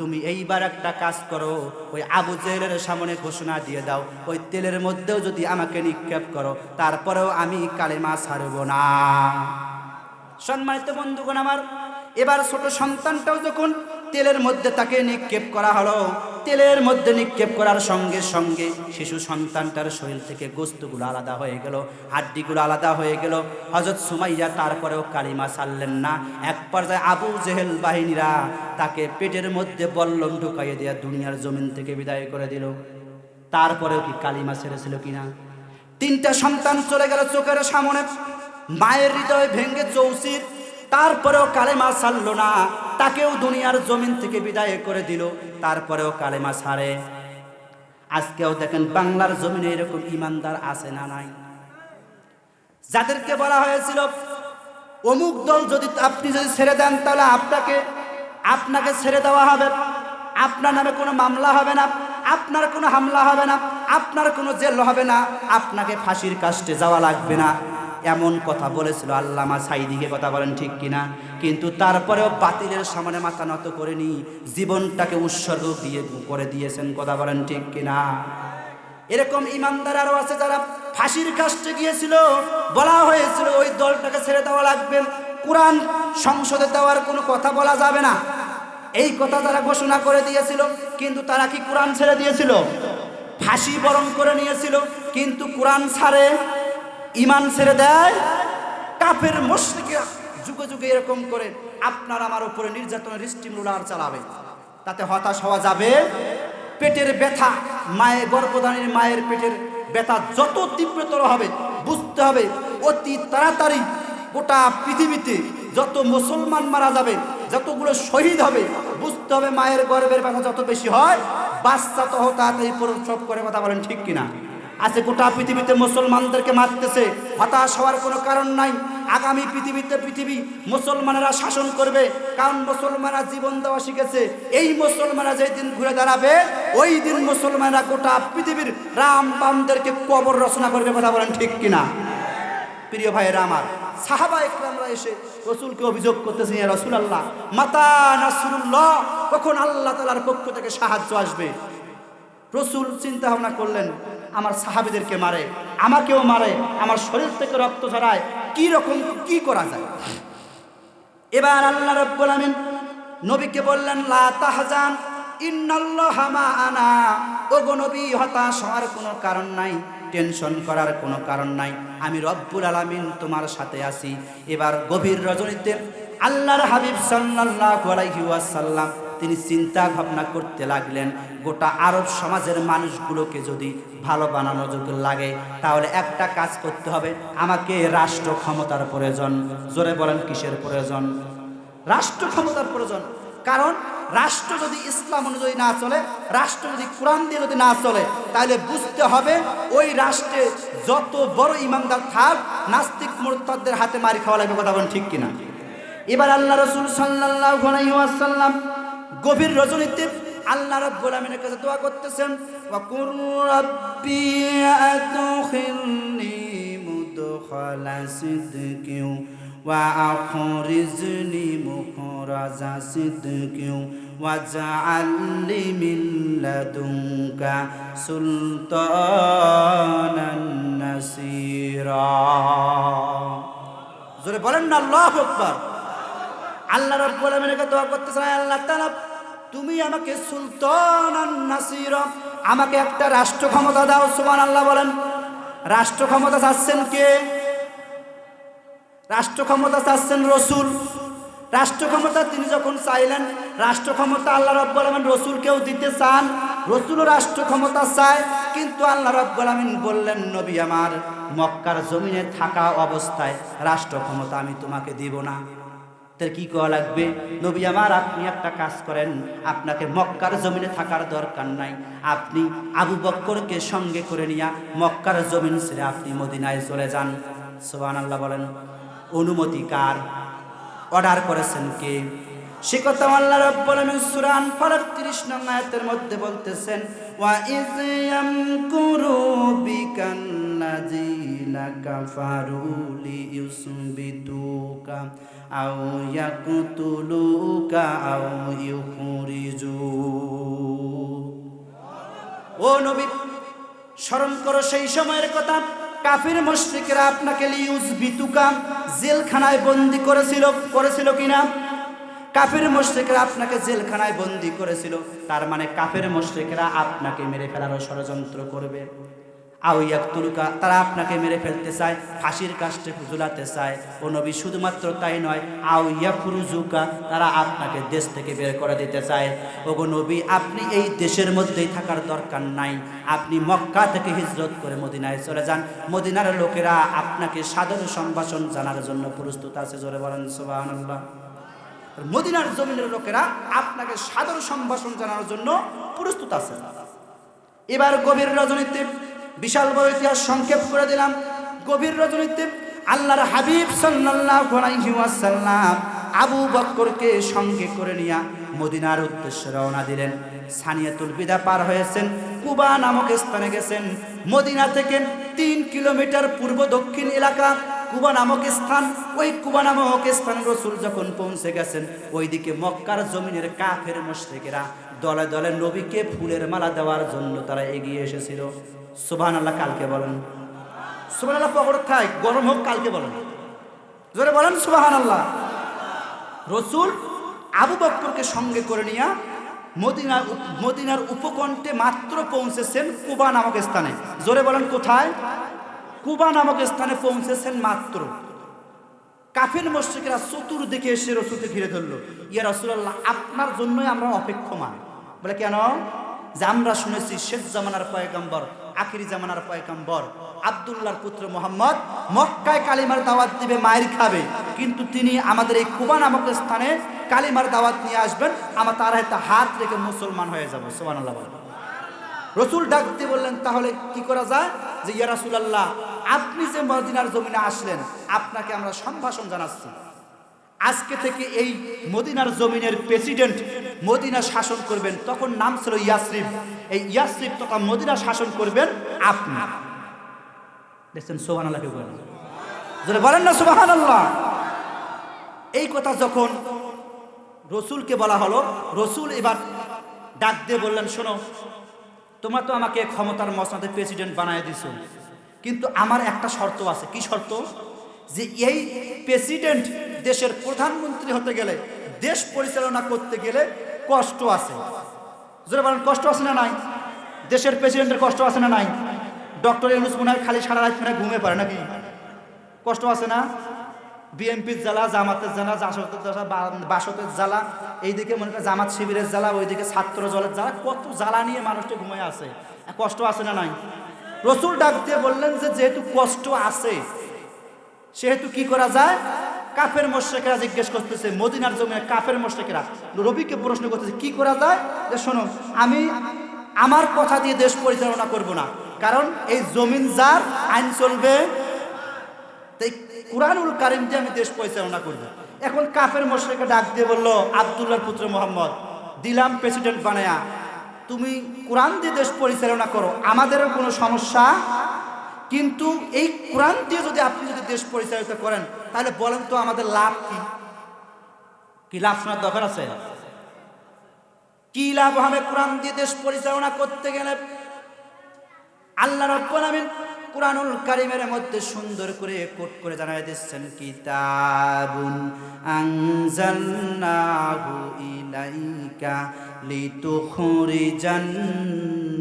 তুমি এইবার একটা কাজ করো, ওই আবু জেহেলের সামনে ঘোষণা দিয়ে দাও, ওই তেলের মধ্যেও যদি আমাকে নিক্ষেপ করো, তারপরেও আমি কালেমা ছাড়ব না। সম্মানিত বন্ধুগণ আমার, এবার ছোট সন্তানটাও যখন তেলের মধ্যে তাকে নিক্ষেপ করা হলো, তেলের মধ্যে নিক্ষেপ করার সঙ্গে সঙ্গে শিশু সন্তানটার শরীর থেকে গোস্তগুলো আলাদা হয়ে গেল, হাড্ডিগুলো আলাদা হয়ে গেল। হযরত সুমাইয়া তারপরেও কালিমা ছাড়লেন না। এক পর্যায়ে আবু জেহেল বাহিনীরা তাকে পেটের মধ্যে বল্লম ঢুকাইয়ে দেয়া দুনিয়ার জমিন থেকে বিদায় করে দিল। তারপরেও কি কালিমা ছেড়েছিল কিনা? 3টা সন্তান চলে গেল চোখের সামনে, মায়ের হৃদয় ভেঙে চৌচির, তারপরেও কালেমা ছাড়ল না। তাকেও দুনিয়ার জমিন থেকে বিদায় করে দিল, তারপরেও কালেমা ছাড়ে। আজকেও দেখেন বাংলার জমিনে এরকম ইমানদার আছে না নাই? যাদেরকে বলা হয়েছিল অমুক দল যদি আপনি ছেড়ে দেন তাহলে আপনাকে ছেড়ে দেওয়া হবে, আপনার নামে কোনো মামলা হবে না, আপনার কোনো হামলা হবে না, আপনার কোনো জেল হবে না, আপনাকে ফাঁসির কাস্টে যাওয়া লাগবে না, এমন কথা বলেছিল আল্লামা সাঈদীকে। কথা বলেন ঠিক কিনা? কিন্তু তারপরেও বাতিলের সামনে মাথা নত করেনি, জীবনটাকে উৎসর্গ করে দিয়েছেন। কথা বলেন ঠিক কিনা? এরকম ইমানদার আরও আছে যারা ফাঁসির কাস্টে গিয়েছিল, বলা হয়েছিল ওই দলটাকে ছেড়ে দেওয়া লাগবে, কোরআন সংসদে দেওয়ার কোনো কথা বলা যাবে না, এই কথা তারা ঘোষণা করে দিয়েছিল। কিন্তু তারা কি কোরআন ছেড়ে দিয়েছিল? ফাঁসি বরণ করে নিয়েছিল, কিন্তু কোরআন ছাড়ে, ইমান ছেড়ে দেয়। কাফের মুশরিকরা যুগে যুগে এরকম করে আপনার আমার উপরে নির্যাতনের স্টিমুলার চালাবে, তাতে হতাশ হওয়া যাবে। পেটের ব্যথা, মায়ের গর্ভধারীর মায়ের পেটের ব্যথা যত তীব্রতর হবে বুঝতে হবে অতি তাড়াতাড়ি গোটা পৃথিবীতে যত মুসলমান মারা যাবে, যতগুলো শহীদ হবে, বুঝতে হবে মায়ের গর্ভের ব্যথা যত বেশি হয় বাচ্চা তত তাড়াতাড়ি প্রসব করে। কথা বলেন ঠিক কিনা? আজকে গোটা পৃথিবীতে মুসলমানদেরকে মারতেছে, হতাশ হওয়ার কোনো কারণ নাই। আগামী পৃথিবী মুসলমানেরা শাসন করবে, কারণ মুসলমানরা জীবন দেওয়া শিখেছে। এই মুসলমানরা যেই দিন ঘুরে দাঁড়াবে ওই দিন মুসলমানরা গোটা পৃথিবীর রাম বামদেরকে কবর রচনা করবে। কথা বলেন ঠিক কিনা? প্রিয় ভাইয়েরা আমার, সাহাবা ইকরামরা এসে রসুলকে অভিযোগ করতেছেন, ইয়া রাসূলুল্লাহ মাতা নাসরুল্লাহ, কখন আল্লাহ তাআলার পক্ষ থেকে সাহায্য আসবে? রসুল চিন্তা ভাবনা করলেন, আমার সাহাবীদেরকে মারে, আমাকেও মারে, আমার শরীর থেকে রক্ত ঝরায়, কি করা যায়? এবার আল্লাহ রাব্বুল আমিন নবীকে বললেন, লা তাহজান ইন্নাল্লাহা মা'ানা। ওগো নবী, হতাশ হওয়ার কোনো কারণ নাই, টেনশন করার কোনো কারণ নাই, আমি রব্বুল আলামিন তোমার সাথে আছি। এবার গভীর রজনীতে আল্লাহর হাবিব সাল্লাল্লাহু আলাইহি ওয়াসাল্লাম তিনি চিন্তা ভাবনা করতে লাগলেন, গোটা আরব সমাজের মানুষগুলোকে যদি ভালো বানানো যদি লাগে তাহলে একটা কাজ করতে হবে, আমাকে রাষ্ট্র ক্ষমতার প্রয়োজন। জোরে বলেন কিসের প্রয়োজন? রাষ্ট্র ক্ষমতার প্রয়োজন। কারণ রাষ্ট্র যদি ইসলাম অনুযায়ী না চলে, রাষ্ট্র যদি কোরআন দিয়ে যদি না চলে, তাহলে বুঝতে হবে ওই রাষ্ট্রে যত বড় ইমানদার থাক, নাস্তিক মুরতাদদের হাতে মারি খাওয়া লাগবে। কথা বলেন ঠিক কিনা? এবার আল্লাহ রাসূল সাল্লাল্লাহু আলাইহি ওয়াসাল্লাম গভীর রজনীতে আল্লাহ রাব্বুল আমিনের কাছে দোয়া করতেছেন, ওয়া কুর রাব্বি আদখিলনি মুদখালা সিদকিন ওয়া আখরিজনি মুখরাজা সিদকিন ওয়াজআলনি মিন লাদুনকা সুলতানান নাসীরা। জোরে বলেন না আল্লাহু আকবার। আল্লাহ রাব্বুল আমিনের কাছে দোয়া করতেছেন, আল্লাহ তাআলা তুমি আমাকে সুলতানান নাসীরা, আমাকে একটা রাষ্ট্র ক্ষমতা দাও। সুবহানাল্লাহ বলেন। রাষ্ট্র ক্ষমতা চাচ্ছেন কে? রাষ্ট্র ক্ষমতা চাচ্ছেন রসুল। রাষ্ট্র ক্ষমতা তিনি যখন চাইলেন, রাষ্ট্র ক্ষমতা আল্লাহ রাব্বুল আমিন রসুলকেও দিতে চান, রসুলও রাষ্ট্র ক্ষমতা চায়। কিন্তু আল্লাহ রাব্বুল আমিন বললেন, নবী আমার, মক্কার জমিনে থাকা অবস্থায় রাষ্ট্র ক্ষমতা আমি তোমাকে দিব না। কি করা লাগবে? নবী আমার, আপনি একটা কাজ করেন, আপনাকে মক্কার জমিনে থাকার দরকার নাই, আপনি আবু বকরকে সঙ্গে করে নিয়ে মক্কার জমিন ছেড়ে আপনি মদিনায় চলে যান। সুবহানাল্লাহ বলেন। অনুমতি কার? অর্ডার করেছেন কে? সে কথা আল্লাহ রাব্বুল আমিন সূরা আনফালের 30 নং আয়াতের মধ্যে বলতেছেন, ওয়া ইয ইয়ামকুরু বিকাল্লাযীনা কাফারু লিইউসবিতুকা আও ইয়াকতুলুকা আও ইউখরিজুক। ও নবী, স্মরণ করো সেই সময়ের কথা, কাফির মুশরিকরা আপনাকে লিউসবিতুকা জেলখানায় বন্দী করেছিল কিনা? কাফের মুশরিকরা আপনাকে জেলখানায় বন্দী করেছিল, তার মানে কাফের মুশরিকরা আপনাকে মেরে ফেলার ষড়যন্ত্র করবে। আও ইয়াকতুলুকা, তারা আপনাকে মেরে ফেলতে চায়, ফাঁসির কাস্টে ঝুলাতে চায়। ও নবী শুধুমাত্র তাই নয়, আও ইয়াখরুজুকা, তারা আপনাকে দেশ থেকে বের করে দিতে চায়। ওগো নবী, আপনি এই দেশের মধ্যেই থাকার দরকার নাই, আপনি মক্কা থেকে হিজরত করে মদিনায় চলে যান। মদিনার লোকেরা আপনাকে সাদর সম্ভাষণ জানার জন্য প্রস্তুত আছে। জোরে বলেন সুবহানাল্লাহ। মদিনার জমিনের লোকেরা আপনাকে সাদর সম্ভাষণ জানানোর জন্য প্রস্তুত আছে। এবার গভীর রজনীতে, বিশাল বড় ইতিহাস সংক্ষেপ করে দিলাম। গভীর রজনীতে আল্লাহর হাবিব সাল্লাল্লাহু আলাইহি ওয়াসাল্লাম আবু বকরকে সঙ্গে করে নিয়ে মদিনার উদ্দেশ্যে রওনা দিলেন। সানিয়াতুল বিদা পার হয়েছেন, কুবা নামক স্থানে গেছেন। মদিনা থেকে 3 কিলোমিটার পূর্ব দক্ষিণ এলাকা কুবা নামক স্থান। ওই কুবা নামক স্থান রাসূল যখন পৌঁছে গেছেন, ওইদিকে মক্কার জমিনের কাফের মুশরিকেরা দলে দলে নবীকে ফুলের মালা দেওয়ার জন্য তারা এগিয়ে এসেছিল। সুবহানাল্লাহ। কালকে বলেন সুবহানাল্লাহ। পকড় থাক, গরম হোক, কালকে বলেন, জোরে বলেন সুবহানাল্লাহ। রাসূল আবু বকরকে সঙ্গে করে নিয়ে মদিনার উপকণ্ঠে মাত্র পৌঁছেছেন কুবা নামক স্থানে। জোরে বলেন কোথায়? কুবা নামক স্থানে পৌঁছেছেন মাত্র। কাফের মুশরিকরা চতুর্দিকে এসে রাসূলকে ঘিরে ধরল। ইয়া রাসূলুল্লাহ, আপনার জন্যই আমরা অপেক্ষমান। বলে কেন? যে আমরা শুনেছি শেষ জামানার পয়গম্বর, আখিরি জামানার পয়গম্বর আব্দুল্লাহর পুত্র মুহাম্মদ মক্কায় কালিমার দাওয়াত দিবে, মায়ের খাবে, কিন্তু তিনি আমাদের এই কুবা নামক স্থানে কালিমার দাওয়াত নিয়ে আসবেন, আমরা তার হাতে হাত রেখে মুসলমান হয়ে যাব। সুবহানাল্লাহ। রাসূল ডাক দিয়ে বললেন, তাহলে কি করা যায়? যে ইয়া রাসূলুল্লাহ, আপনি যে মদিনার জমিনে আসলেন, আপনাকে আমরা সম্ভাষণ জানাচ্ছি। আজকে থেকে এই মদিনার জমিনের প্রেসিডেন্ট মদিনা শাসন করবেন। তখন নাম ছিল ইয়াসরিব। এই ইয়াসরিব তথা মদিনা শাসন করবেন আপনি। দেখছেন? সুবহানাল্লাহ। কেউ বলেন, যদি বলেন না সুবহানাল্লাহ। এই কথা যখন রাসূলকে বলা হলো, রাসূল এবার ডাক দিয়ে বললেন, শোনো, তোমরা তো আমাকে ক্ষমতার মসনদে প্রেসিডেন্ট বানায় দিছো, কিন্তু আমার একটা শর্ত আছে। কি শর্ত? যে এই প্রেসিডেন্ট দেশের প্রধানমন্ত্রী হতে গেলে, দেশ পরিচালনা করতে গেলে কষ্ট আছে। যারা বলেন কষ্ট আছে না নাই? দেশের প্রেসিডেন্টের কষ্ট আছে না নাই? ডক্টর ইউনূস মনে হয় খালি সারা রাত মনে ঘুমিয়ে পারে নাকি? কষ্ট আছে না? বিএনপির জ্বালা, জামাতের জ্বালা, বাসতের জ্বালা, এইদিকে মনে করেন জামাত শিবিরের জ্বালা, ওইদিকে ছাত্র জলের জ্বালা, কত জ্বালা নিয়ে মানুষটা ঘুমিয়ে আছে। কষ্ট আছে না নাই? রাসূল ডাক দিয়ে বললেন যে যেহেতু কষ্ট আছে, সেহেতু কি করা যায়? কাফের মুশরিকরা জিজ্ঞেস করতেছে, মদিনার জমিনে কাফের মুশরিকরা নবীকে প্রশ্ন করতেছে কি করা যায়। যে শোনো, আমি আমার কথা দিয়ে দেশ পরিচালনা করব না, কারণ এই জমিন যার, আইন চলবে, তাই কুরআনুল কারীম দিয়ে আমি দেশ পরিচালনা করব। এখন কাফের মুশরিকরা ডাক দিয়ে বলল, আব্দুল্লাহর পুত্র মুহাম্মদ, দিলাম প্রেসিডেন্ট বানায়া, তুমি কোরআন দিয়ে দেশ পরিচালনা করো, আমাদেরও কোনো সমস্যা, কিন্তু এই কোরআন দিয়ে যদি আপনি যদি দেশ পরিচালিত করেন, তাহলে বলেন তো আমাদের লাভ কি? কি লাভ শোনার দরকার আছে? কি লাভ হবে কোরআন দিয়ে দেশ পরিচালনা করতে গেলে? আল্লাহ রাব্বুল আলামিন কুরআনুল কারীমের মধ্যে সুন্দর করে কোট করে জানায় দিচ্ছেন, কিতাবুন আনজালনাহু ইলাইকা লিতুখরিজান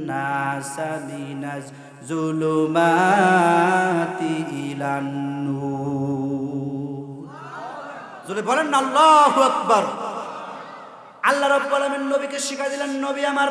নাসা মিনাজ যুলুমাতি ইলান নূর। জোরে বলেন না আল্লাহু আকবার। আল্লাহ রাব্বুল আলামিন নবীকে শিখিয়ে দিলেন, নবী আমার,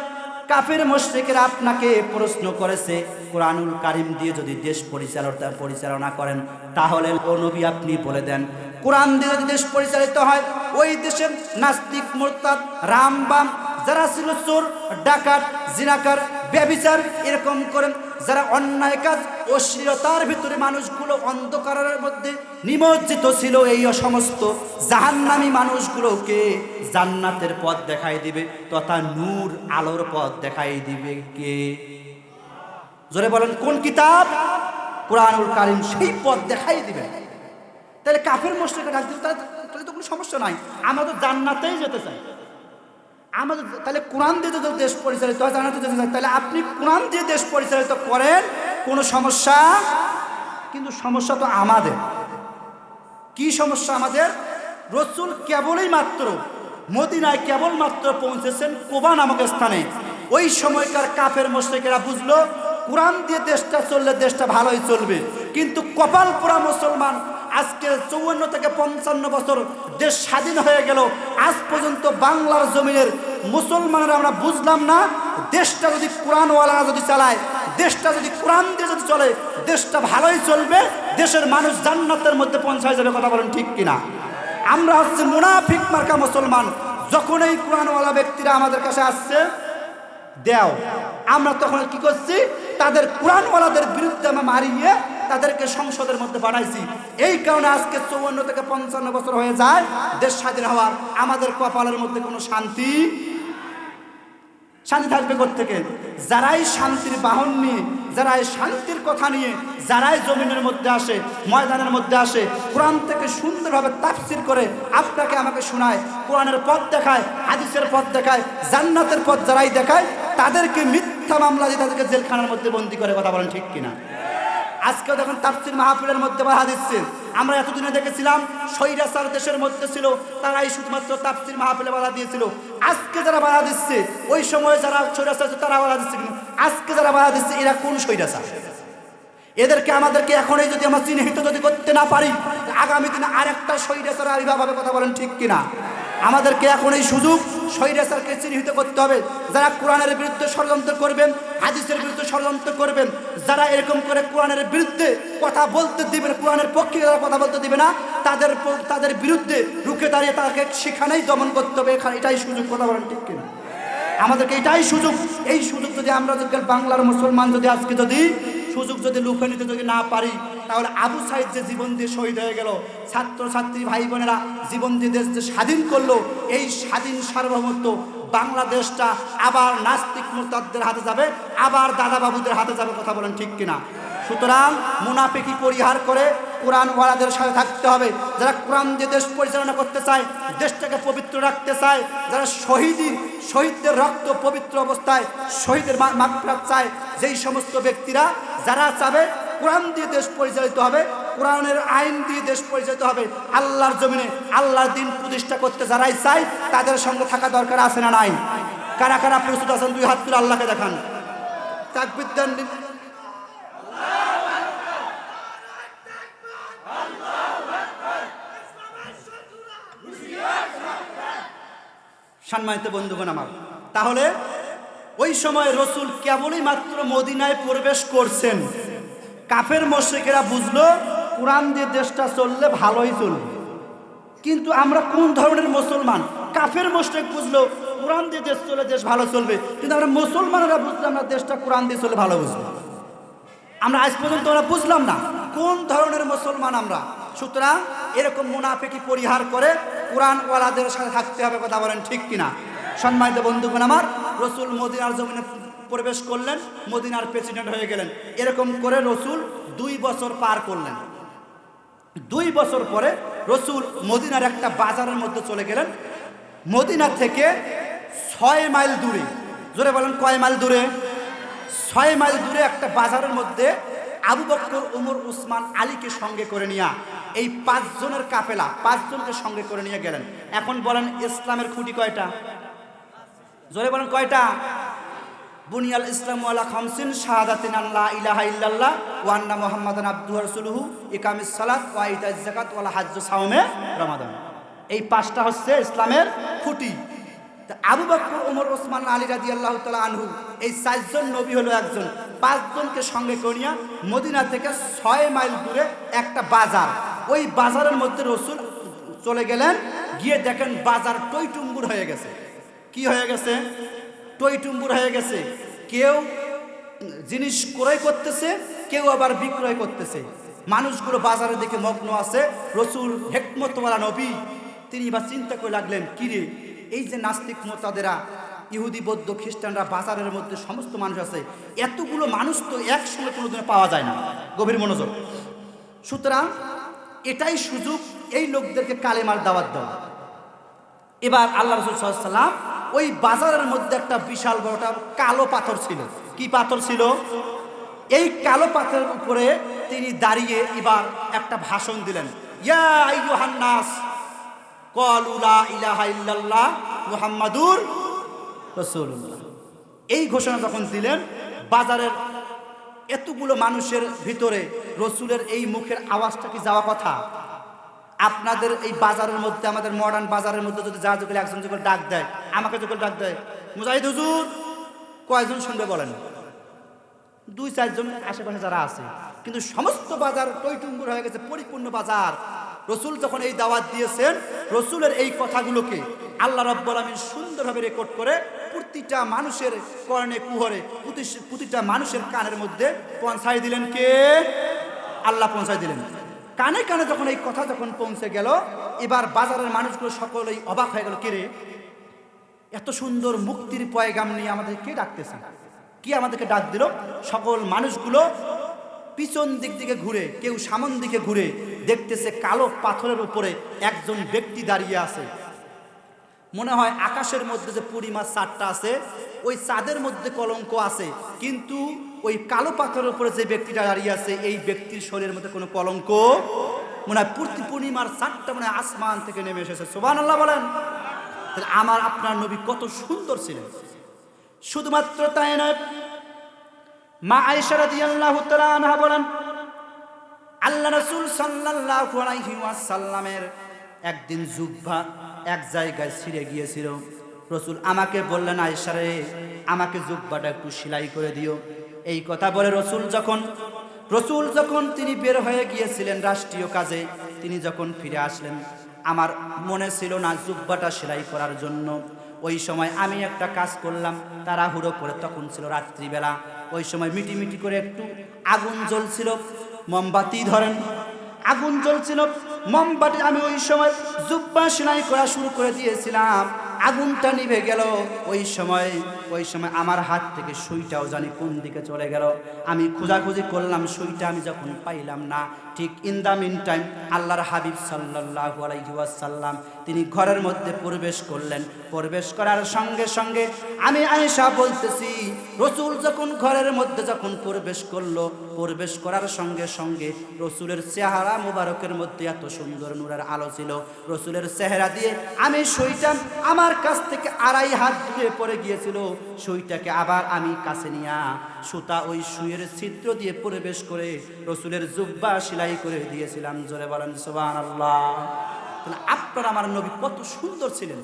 কাফের মুশরিকরা আপনাকে প্রশ্ন করেছে, কুরআনুল কারীম দিয়ে যদি দেশ পরিচালনা করেন, তাহলে ও নবী আপনি বলে দেন, কোরআন দিয়ে যদি দেশ পরিচালিত হয়, ওই দেশের নাস্তিক, মুরতাদ, রামবাম যারা ছিল, চোর, ডাকাত, জিনাকার, ব্যভিচার, এরকম করেন যারা অন্যায় কাজ, অশ্লীলতার ভিতরে মানুষগুলো অন্ধকারের মধ্যে নিমজ্জিত ছিল, এই সমস্ত জাহান্নামী মানুষগুলোকে জান্নাতের পথ দেখাই দিবে, তথা নূর, আলোর পথ দেখাই দিবে কে? জোরে বলেন কোন কিতাব? কুরআনুল কারীম সেই পথ দেখাই দিবে। তাহলে কাফের মুশরিকরা ডাক দিবে, তাহলে তো কোনো সমস্যা নাই, আমরা তো জান্নাতেই যেতে চাই। আমাদের তাহলে কোরআন দিয়ে যদি দেশ পরিচালিত হয়, জান্নাতে যেতে চাই, তাহলে আপনি কোরআন দিয়ে দেশ পরিচালিত করেন, কোনো সমস্যা। কিন্তু সমস্যা তো আমাদের। কি সমস্যা আমাদের? রাসূল কেবলই মাত্র মদিনায় কেবলমাত্র পৌঁছেছেন কুবা নামক স্থানে। ওই সময়কার কাফের মুশরিকেরা বুঝলো কোরআন দিয়ে দেশটা চললে দেশটা ভালোই চলবে, কিন্তু কপাল পোড়া মুসলমান আজকে 54 থেকে 55 বছর দেশ স্বাধীন হয়ে গেল, আজ পর্যন্ত বাংলার জমিনের মুসলমানরা আমরা বুঝলাম না দেশটা যদি কোরআনওয়ালারা যদি চালায়, দেশটা যদি কোরআন দিয়ে যদি চলে, দেশটা ভালোই চলবে, দেশের মানুষ জান্নাতের মধ্যে পৌঁছায় যাবে। কথা বলেন ঠিক কিনা? আমরা হচ্ছে মুনাফিক মার্কা মুসলমান। যখন এই কোরআনওয়ালা ব্যক্তিরা আমাদের কাছে আসছে দেও, আমরা তখন কি করছি? তাদের কোরআনওয়ালাদের বিরুদ্ধে আমরা মারিয়ে তাদেরকে সংসদের মধ্যে বানাইছি। এই কারণে আজকে 54 থেকে 55 বছর হয়ে যায় দেশ স্বাধীন হওয়ার, আমাদের কপালের মধ্যে কোনো শান্তি থাকবে কোত্থেকে? যারাই শান্তির বাহন নিয়ে, যারাই শান্তির কথা নিয়ে, যারাই জমিনের মধ্যে আসে, ময়দানের মধ্যে আসে, কোরআন থেকে সুন্দরভাবে তাফসির করে আপনাকে আমাকে শোনায়, কোরআনের পথ দেখায়, হাদিসের পথ দেখায়, জান্নাতের পথ যারাই দেখায়, তাদেরকে মিথ্যা মামলা দিয়ে তাদেরকে জেলখানার মধ্যে বন্দী করে। কথা বলেন ঠিক কিনা? আজকেও দেখুন তাফসির মাহফিলের মধ্যে বাধা দিচ্ছে। আমরা এতদিনে দেখেছিলাম স্বৈরাচার দেশের মধ্যে ছিল, তারাই শুধুমাত্র তাফসির মাহফিলে বাধা দিয়েছিল। আজকে যারা বাধা দিচ্ছে, ওই সময় যারা স্বৈরাচার তারা বাধা দিচ্ছে, কিন্তু আজকে যারা বাধা দিচ্ছে এরা কোন স্বৈরাচার? এদেরকে আমাদেরকে এখনই যদি আমরা চিহ্নিত যদি করতে না পারি, আগামী দিনে আরেকটা স্বৈরাচার আবির্ভাব হবে। কথা বলেন ঠিক কিনা? আমাদেরকে এখন এই সুযোগ স্বৈরাচারকে চিহ্নিত করতে হবে। যারা কোরআনের বিরুদ্ধে ষড়যন্ত্র করবেন, হাদিসের বিরুদ্ধে ষড়যন্ত্র করবেন, যারা এরকম করে কোরআনের বিরুদ্ধে কথা বলতে দিবে না, কোরআনের পক্ষে যারা কথা বলতে দিবে না, তাদের বিরুদ্ধে রুখে দাঁড়িয়ে তাকে সেখানেই দমন করতে হবে। এটাই সুযোগ। কথা বলেন ঠিক কিনা? আমাদেরকে এটাই সুযোগ। এই সুযোগ যদি আমরা যদি বাংলার মুসলমান যদি আজকে যদি সুযোগ যদি লুফে নিতে যদি না পারি, তাহলে আবু সাইদ যে জীবন দিয়ে শহীদ হয়ে গেল, ছাত্র ছাত্রী ভাই বোনেরা জীবন দিয়ে দেশ যে স্বাধীন করলো, এই স্বাধীন সার্বভৌমত্ব বাংলাদেশটা আবার নাস্তিক মুরতাদদের হাতে যাবে, আবার দাদা বাবুদের হাতে যাবে। কথা বলেন ঠিক কিনা? সুতরাং মুনাফিকি পরিহার করে কোরআনওয়ালাদের সাথে থাকতে হবে। যারা কোরআন দিয়ে দেশ পরিচালনা করতে চায়, দেশটাকে পবিত্র রাখতে চায়, যারা শহীদদের রক্ত পবিত্র অবস্থায় শহীদের মাগফিরাত চায়, যেই সমস্ত ব্যক্তিরা যারা চাবে কোরআন দিয়ে দেশ পরিচালিত হবে, কোরআনের আইন দিয়ে দেশ পরিচালিত হবে, আল্লাহর জমিনে আল্লাহর দিন প্রতিষ্ঠা করতে যারাই চায়, তাদের সঙ্গে থাকা দরকার আছে না নাই? কারা কারা প্রস্তুত আছেন? 2 হাত তুলে আল্লাহকে দেখান। তাকবীর দেন। সম্মানিত বন্ধুগণ আমার, তাহলে ওই সময় রসুল কেবলই মাত্র মদিনায় প্রবেশ করছেন, কাফের মুশরিকেরা বুঝলো কোরআন দিয়ে দেশটা চললে ভালোই চলবে। কিন্তু আমরা কোন ধরনের মুসলমান? কাফের মুশরিক বুঝলো কোরআন দিয়ে দেশ চলে দেশ ভালো চলবে, কিন্তু আমরা মুসলমানেরা বুঝলাম না দেশটা কোরআন দিয়ে চলে ভালো বুঝবো। আমরা আজ পর্যন্ত আমরা বুঝলাম না কোন ধরনের মুসলমান আমরা। সুতরাং এরকম মুনাফিকি পরিহার করে কোরআনওয়ালাদের সাথে থাকতে হবে। কথা বলেন ঠিক কিনা? সম্মানিত বন্ধুগণ আমার, রসুল মদিনার জমিনে প্রবেশ করলেন, মদিনার প্রেসিডেন্ট হয়ে গেলেন। এরকম করে রসুল 2 বছর পার করলেন। 2 বছর পরে রসুল মদিনার একটা বাজারের মধ্যে চলে গেলেন। মদিনা থেকে 6 মাইল দূরে, জোরে বলেন কয় মাইল দূরে? 6 মাইল দূরে একটা বাজারের মধ্যে আবু বকর, ওমর, উসমান, আলীকে সঙ্গে করে নিয়ে এই 5 জনের কাফেলা, 5 জনকে সঙ্গে করে নিয়ে গেলেন। এখন বলেন ইসলামের খুঁটি কয়টা? জোরে বলেন কয়টা? বুনিয়াল ইসলামু আলা খামসিন, শাহাদাতিন আল্লা ইলাহা ইল্লাল্লাহ ওয়া আন্না মুহাম্মাদান আবদুহু ওয়া রাসূলুহু, ইকামিস সালাত ওয়া ইতাজ যাকাত ওয়া হজ্জ সাওমে রমাদান। এই 5টা হচ্ছে ইসলামের খুঁটি। আবু বকর, ওমর, ওসমান, আলী রাদিয়াল্লাহু তাআলা আনহু, এই 4 জন নবী হলো একজন, 5 জনকে সঙ্গে করিয়া মদিনা থেকে 6 মাইল দূরে একটা বাজার, ওই বাজারের মধ্যে রসুল চলে গেলেন। গিয়ে দেখেন বাজার টইটুম্বুর হয়ে গেছে। কি হয়ে গেছে? টইটুম্বুর হয়ে গেছে। কেউ জিনিস ক্রয় করতেছে, কেউ আবার বিক্রয় করতেছে। মানুষগুলো বাজারের দিকে মগ্ন আছে। রসুল হিকমতওয়ালা নবী, তিনি এবার চিন্তা করে লাগলেন, কিরে এই যে নাস্তিক মুরতাদেরা, ইহুদি, বৌদ্ধ, খ্রিস্টানরা বাজারের মধ্যে সমস্ত মানুষ আছে, এতগুলো মানুষ তো একসঙ্গে কোনোদিন পাওয়া যায় না। গভীর মনোযোগ। সুতরাং এটাই সুযোগ এই লোকদেরকে কালেমার দাওয়াত দেওয়া। এবার আল্লাহ রাসূল সাল্লাল্লাহু আলাইহি ওয়াসাল্লাম ওই বাজারের মধ্যে একটা বিশাল বড়টা কালো পাথর ছিল। কি পাথর ছিল? এই কালো পাথরের উপরে তিনি দাঁড়িয়ে এবার একটা ভাষণ দিলেন। ইয়া আইয়ুহান নাস, ক্বালু লা ইলাহা ইল্লাল্লাহ মুহাম্মাদুর রাসূলুল্লাহ। এই ঘোষণা যখন দিলেন, বাজারের এতগুলো মানুষের ভিতরে রসুলের এই মুখের আওয়াজটা কি যাওয়া কথা? আপনাদের এই বাজারের মধ্যে, আমাদের মডার্ন বাজারের মধ্যে যদি যা যখন একজন যখন ডাক দেয়, আমাকে যখন ডাক দেয় মুজাহিদ হুজুর, কয়জন শুনবে বলেন? 2-4 জন আশেপাশে যারা আছে। কিন্তু সমস্ত বাজার টইটুম্বুর হয়ে গেছে, পরিপূর্ণ বাজার। রসুল যখন এই দাওয়াত দিয়েছেন, রসুলের এই কথাগুলোকে আল্লাহ রাব্বুল আমিন সুন্দরভাবে রেকর্ড করে প্রতিটা মানুষের কর্ণে কুহরে, প্রতিটা মানুষের কানের মধ্যে পৌঁছায় দিলেন। কে? আল্লাহ পৌঁছায় দিলেন। কানে কানে যখন এই কথা যখন পৌঁছে গেল, এবার বাজারের মানুষগুলো সকলেই অবাক হয়ে গেল, কে রে, এত সুন্দর মুক্তির পয়গাম নিয়ে আমাদের কে ডাকতেছে, কি আমাদেরকে ডাক দিল? সকল মানুষগুলো পিছন দিক দিকে ঘুরে, কেউ সামন দিকে ঘুরে দেখতেছে কালো পাথরের উপরে একজন ব্যক্তি দাঁড়িয়ে আছে। মনে হয় আকাশের মধ্যে যে পূর্ণিমার চাঁদটা আছে, ওই চাঁদের মধ্যে কলঙ্ক আছে, কিন্তু ওই কালো পাথরের উপরে যে ব্যক্তিটা দাঁড়িয়ে আছে, এই ব্যক্তির শরীরের মধ্যে কোনো কলঙ্ক মনে হয় পূর্ণিমার চাঁদটা মনে হয় আসমান থেকে নেমে এসেছে। সুবহানাল্লাহ বলেন। তাহলে আমার আপনার নবী কত সুন্দর ছিলেন। শুধুমাত্র তাই নয়, মা আয়েশা রাদিয়াল্লাহু তাআলা আনহা বলেন, আল্লাহ রাসূল সাল্লাল্লাহু আলাইহি ওয়াসাল্লামের একদিন জুব্বা এক জায়গায় ছিঁড়ে গিয়েছিল। রসুল আমাকে বললেন, আয়েশা রে, আমাকে জুব্বাটা একটু সেলাই করে দিও। এই কথা বলে রসুল যখন তিনি বের হয়ে গিয়েছিলেন রাষ্ট্রীয় কাজে, তিনি যখন ফিরে আসলেন, আমার মনে ছিল না জুব্বাটা সেলাই করার জন্য। ওই সময় আমি একটা কাজ করলাম তাড়াহুড়ো করে, তখন ছিল রাত্রিবেলা। ওই সময় মিটিমিটি করে একটু আগুন জ্বলছিল, মোমবাতি ধরেন, আগুন জ্বলছিল, মোমবাতি আমি ওই সময় জুব্বা সেলাই করা শুরু করে দিয়েছিলাম। আগুনটা নিভে গেল। ওই সময় আমার হাত থেকে সুইটাও জানি কোন দিকে চলে গেল। আমি খোঁজাখুঁজি করলাম, সুইটা আমি যখন পাইলাম না, ঠিক ইন দ্য মিন টাইম আল্লাহর হাবিব সাল্লাল্লাহু আলাইহি ওয়াসাল্লাম তিনি ঘরের মধ্যে প্রবেশ করলেন। প্রবেশ করার সঙ্গে সঙ্গে আমি আয়েশা বলতেছি, রসুল যখন ঘরের মধ্যে যখন প্রবেশ করলো, প্রবেশ করার সঙ্গে সঙ্গে রসুলের চেহারা মুবারকের মধ্যে এত সুন্দর নূরের আলো ছিল। রসুলের চেহারা দিয়ে আমি সুইটা আমার কাছ থেকে 2.5 হাত দূরে পড়ে গিয়েছিল। সুইটাকে আবার আমি কাছে নিয়ে সুতা ওই সুইয়ের ছিদ্র দিয়ে প্রবেশ করে রসুলের জুব্বা সেলাই করে দিয়েছিলাম। জোরে বলেন সুবহানাল্লাহ। তাহলে আপনার আমার নবী কত সুন্দর ছিলেন।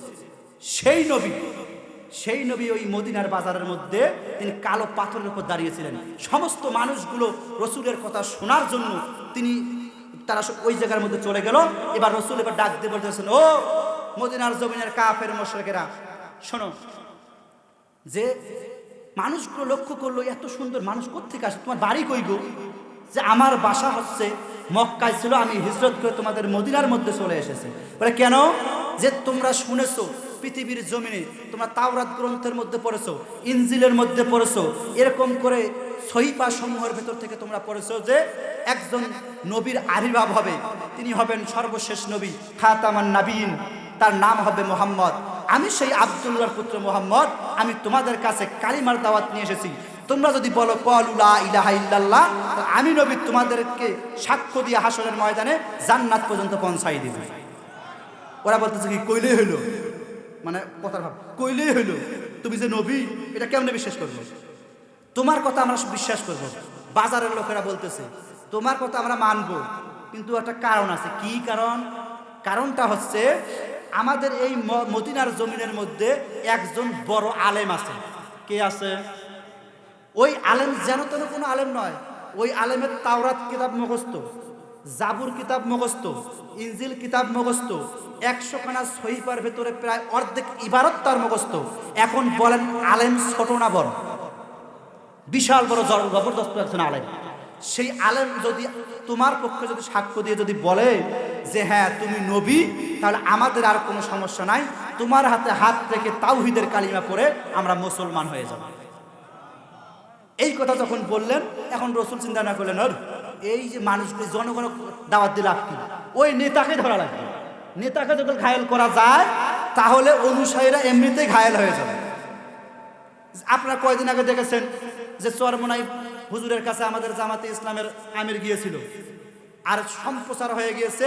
সেই নবী ওই মদিনার বাজারের মধ্যে তিনি কালো পাথরের উপর দাঁড়িয়েছিলেন। সমস্ত মানুষগুলো রসুলের কথা শোনার জন্য তারা ওই জায়গার মধ্যে চলে গেল। এবার রসুল এবার ডাক দিয়ে বলতেছেন, ও মদিনার জমিনের কাফের মুশরিকেরা, শোনো, যে মানুষগুলো লক্ষ্য করলো এত সুন্দর মানুষ কোত্থেকে আসে, তোমার বাড়ি কই গো? যে আমার বাসা হচ্ছে মক্কায় ছিল, আমি হিজরত করে তোমাদের মদিনার মধ্যে চলে এসেছি। বলে কেন? যে তোমরা শুনেছো পৃথিবীর জমিনে, তোমরা তাওরাত গ্রন্থের মধ্যে পড়েছো, ইনজিলের মধ্যে পড়েছো, এরকম করে সহিফা সমূহের ভেতর থেকে তোমরা পড়েছো যে একজন নবীর আবির্ভাব হবে, তিনি হবেন সর্বশেষ নবী, খাতামান নাবিয়িন, তার নাম হবে মুহাম্মদ। আমি সেই আব্দুল্লাহর পুত্র মুহাম্মদ, আমি তোমাদের কাছে কালিমার দাওয়াত নিয়ে এসেছি। তোমরা যদি বলো ক্বালু লা ইলাহা ইল্লাল্লাহ, আমি নবী তোমাদেরকে সাক্ষ্য দিয়ে হাসরের ময়দানে জান্নাত পর্যন্ত পৌঁছাই দেব। ওরা বলতেছে কি কইলেই হইলো, মানে কথার ভাব, কইলেই হইলো, তুমি যে নবী এটা কেমনে বিশ্বাস করবো? তোমার কথা আমরা বিশ্বাস করব। বাজারের লোকেরা বলতেছে তোমার কথা আমরা মানব, কিন্তু একটা কারণ আছে। কি কারণ? কারণটা হচ্ছে আমাদের এই মদিনার জমিনের মধ্যে একজন বড় আলেম আছে। কে আছে? ওই আলেম যেন তেন কোনো আলেম নয়। ওই আলেমের তাওরাত কিতাব মুখস্থ, জাবুর কিতাব মুখস্থ, ইনজিল কিতাব মুখস্থ, 100 খানা সহিফার ভেতরে প্রায় অর্ধেক ইবারত তার মুখস্থ। এখন বলেন আলেম ছোট না বড়? বিশাল বড় জবরদস্ত একজন আলেম। সেই আলেম যদি তোমার পক্ষে যদি সাক্ষ্য দিয়ে যদি বলে যে হ্যাঁ তুমি নবী, তাহলে আমাদের আর কোনো সমস্যা নাই, তোমার হাতে হাত রেখে তাওহীদের কালিমা পড়ে আমরা মুসলমান হয়ে যাব। এই কথা যখন বললেন, এখন রসুল চিন্তা না করলেন, এই যে মানুষগুলি জনগণ দাওয়াত দিল, আপনি ওই নেতাকে ধরা লাগবে। নেতাকে যখন ঘায়েল করা যায়, তাহলে অনুসারীরা এমনিতেই ঘায়েল হয়ে যাবে। আপনারা কয়দিন আগে দেখেছেন যে চরমনাই হুজুরের কাছে আমাদের জামাতে ইসলামের আমির গিয়েছিল, আর সম্প্রচার হয়ে গিয়েছে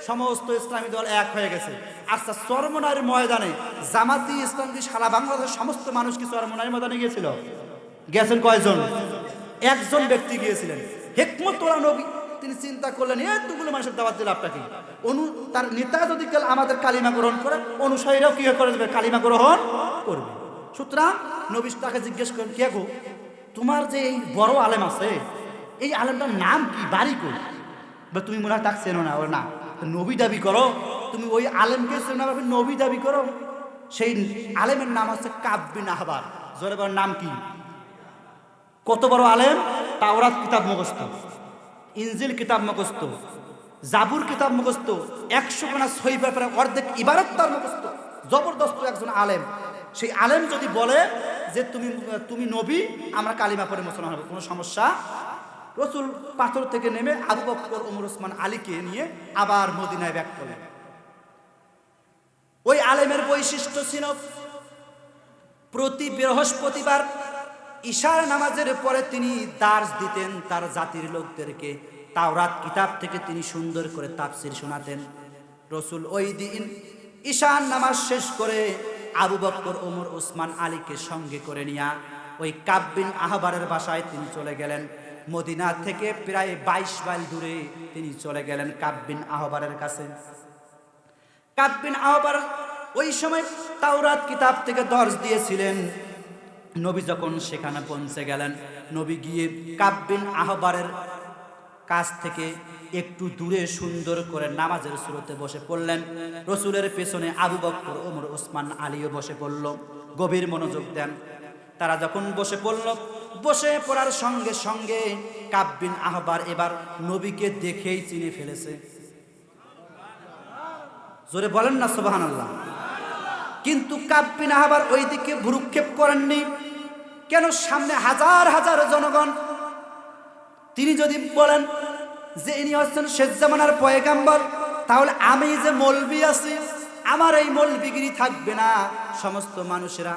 সমস্ত ইসলামী দল এক হয়ে গেছে। আচ্ছা, চরমনাইয়ের ময়দানে জামাতি ইসলাম কি সারা বাংলাদেশের সমস্ত মানুষ কি চরমনাইয়ের ময়দানে গিয়েছিল? গেছেন কয়জন? একজন ব্যক্তি গিয়েছিলেন, হিকমতুল্লাহ নবী। তিনি চিন্তা করলেন, এতগুলো মানুষের দাওয়াত দিল আপনাকে, তার নেতা যদি আমাদের কালিমা গ্রহণ করে, অনুসারীরাও কি করে দেবে? কালিমা গ্রহণ করবে। সুতরাং নবী তাকে জিজ্ঞেস করেন, কে গো, তোমার যে এই বড় আলেম আছে, এই আলেমটার নাম কি, বাড়ি কই? বা তুমি মনে হয় তাকে চেনো না? ওর না, নবী দাবি করো, তুমি ওই আলেমকে চেনো না, নবী দাবি করো। সেই আলেমের নাম হচ্ছে কাব বিন আহবার। জোরে বলেন, নাম কি? কত বড় আলেম! তাওরাত কিতাব মুখস্থ, ইনজিল কিতাব মুখস্থ, জাবুর কিতাব মুখস্থ, 100 খানা সহিফা প্রায় অর্ধেক ইবারত তার মুখস্থ। জবরদস্ত একজন আলেম। সেই আলেম যদি বলে যে তুমি নবী, আমরা কালিমা পড়ে মুসলমান হবে, কোনো সমস্যা। রসুল পাথর থেকে নেমে আবু বকর, ওমর, ওসমান, আলীকে নিয়ে আবার মদিনায় ব্যাক করলেন। ওই আলেমের বৈশিষ্ট্য ছিল প্রতি বৃহস্পতিবার ঈশার নামাজের পরে তিনি দার্স দিতেন তার জাতির লোকদেরকে। তাওরাত কিতাব থেকে তিনি সুন্দর করে তাফসির শোনাতেন। রসুল ওই দিন ঈশার নামাজ শেষ করে আবু বকর, ওমর, ওসমান, আলীকে সঙ্গে করে নিয়ে ওই কাব বিন আহবারের বাসায় তিনি চলে গেলেন। মদিনা থেকে প্রায় 22 মাইল দূরে তিনি চলে গেলেন কাব বিন আহবারের কাছে। কাব বিন আহবার ওই সময় তাওরাত কিতাব থেকে দর্শ দিয়েছিলেন। নবী যখন সেখানে পৌঁছে গেলেন, নবী গিয়ে কাব বিন আহবারের কাছ থেকে একটু দূরে সুন্দর করে নামাজের সুরতে বসে পড়লেন। রসুলের পেছনে আবু বকর, ওমর, ওসমান, আলীও বসে পড়ল। গভীর মনোযোগ দেন। তারা যখন বসে পড়ল, বসে পড়ার সঙ্গে সঙ্গে কাব বিন আহবার এবার নবীকে দেখেই চিনে ফেলেছে। জোরে বলেন না সুবহানাল্লাহ। কিন্তু কাব বিন আহবার ওই দিকে ভ্রুক্ষেপ করেননি। কেন? সামনে হাজার হাজার জনগণ। তিনি যদি বলেন যে ইনি হচ্ছেন শেষ জামানার পয়গাম্বর, তাহলে আমি যে মৌলবি আছি, আমার এই মৌলবিগিরি থাকবে না। সমস্ত মানুষেরা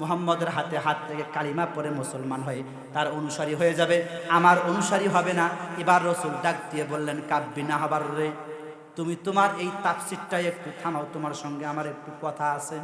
মুহাম্মদের হাতে হাত থেকে কালিমা পড়ে মুসলমান হয়ে তার অনুসারী হয়ে যাবে, আমার অনুসারী হবে না। এবার রসুল ডাক দিয়ে বললেন, কাব বিন আহবার রে, তুমি তোমার এই তাফসীরটাই একটু থামাও, তোমার সঙ্গে আমার একটু কথা আছে।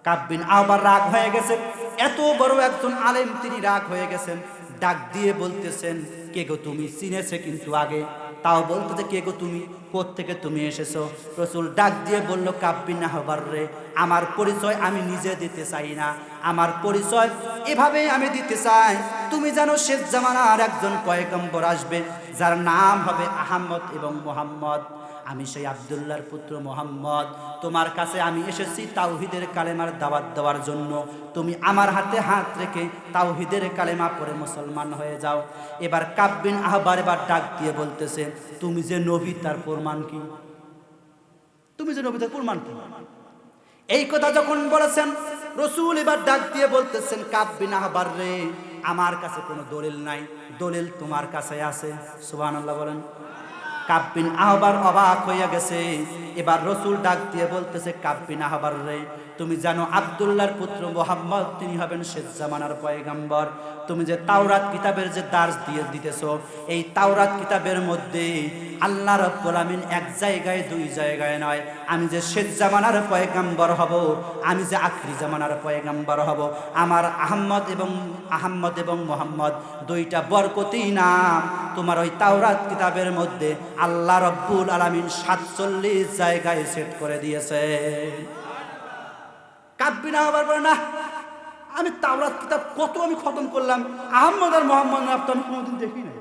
কাব বিন আহবার রাগ হয়ে গেছেন। এত বড় একজন আলেম, তিনি রাগ হয়ে গেছেন। ডাক দিয়ে বলতেছেন, কে গো তুমি? চিনেছে কিন্তু আগে, তাও বলতেছে কে গো তুমি, কোত্থেকে তুমি এসেছো? রসুল ডাক দিয়ে বলল, কাব বিন আহবার রে, আমার পরিচয় আমি নিজে দিতে চাই না, আমার পরিচয় এভাবেই আমি দিতে চাই। তুমি জানো শেষ জামানার একজন পয়গম্বর আসবে, যার নাম হবে আহমদ এবং মুহাম্মদ। আমি সেই আব্দুল্লাহর পুত্র মুহাম্মদ। তোমার কাছে আমি এসেছি তাওহীদের কালেমার দাওয়াত দেওয়ার জন্য। তুমি আমার হাতে হাত রেখে তাওহীদের কালেমা পড়ে মুসলমান হয়ে যাও। এবার কাব বিন আহবার এবার ডাক দিয়ে বলতেছে, তুমি যে নবী তার প্রমাণ কি? তুমি যে নবী তার প্রমাণ কি? এই কথা যখন বলেছেন, রসুল এবার ডাক দিয়ে বলতেছেন, কাব বিন আহবার রে, আমার কাছে কোনো দলিল নাই, দলিল তোমার কাছে আছে। সুবহানাল্লাহ বলেন। কাব বিন আহবার অবাক হইয়া গেছে। এবার রসুল ডাক দিয়ে বলতেছে, কাব বিন আহবার রে, তুমি জানো আব্দুল্লাহর পুত্র মুহাম্মদ তিনি হবেন শেষ জামানার পয়গম্বর। তুমি যে তাওরাত কিতাবের যে দার্স দিয়ে দিতেছো, এই তাওরাত কিতাবের মধ্যে আল্লাহ রাব্বুল আমিন এক জায়গায় দুই জায়গায় নয়, আমি যে শেষ জামানার পয়গম্বর হব, আমি যে আখরি জামানার পয়গম্বর হব, আমার আহম্মদ এবং মুহাম্মদ দুইটা বরকতি নাম তোমার ওই তাওরাত কিতাবের মধ্যে আল্লাহ রাব্বুল আলামিন 47 জায়গায় সেট করে দিয়েছে। কাব বিন আহবার বলে, না, আমি তাওরাত কিতাব কত আমি খতম করলাম, আহম্মদ আর মুহাম্মদ নাম তো আমি কোনোদিন দেখি নাই।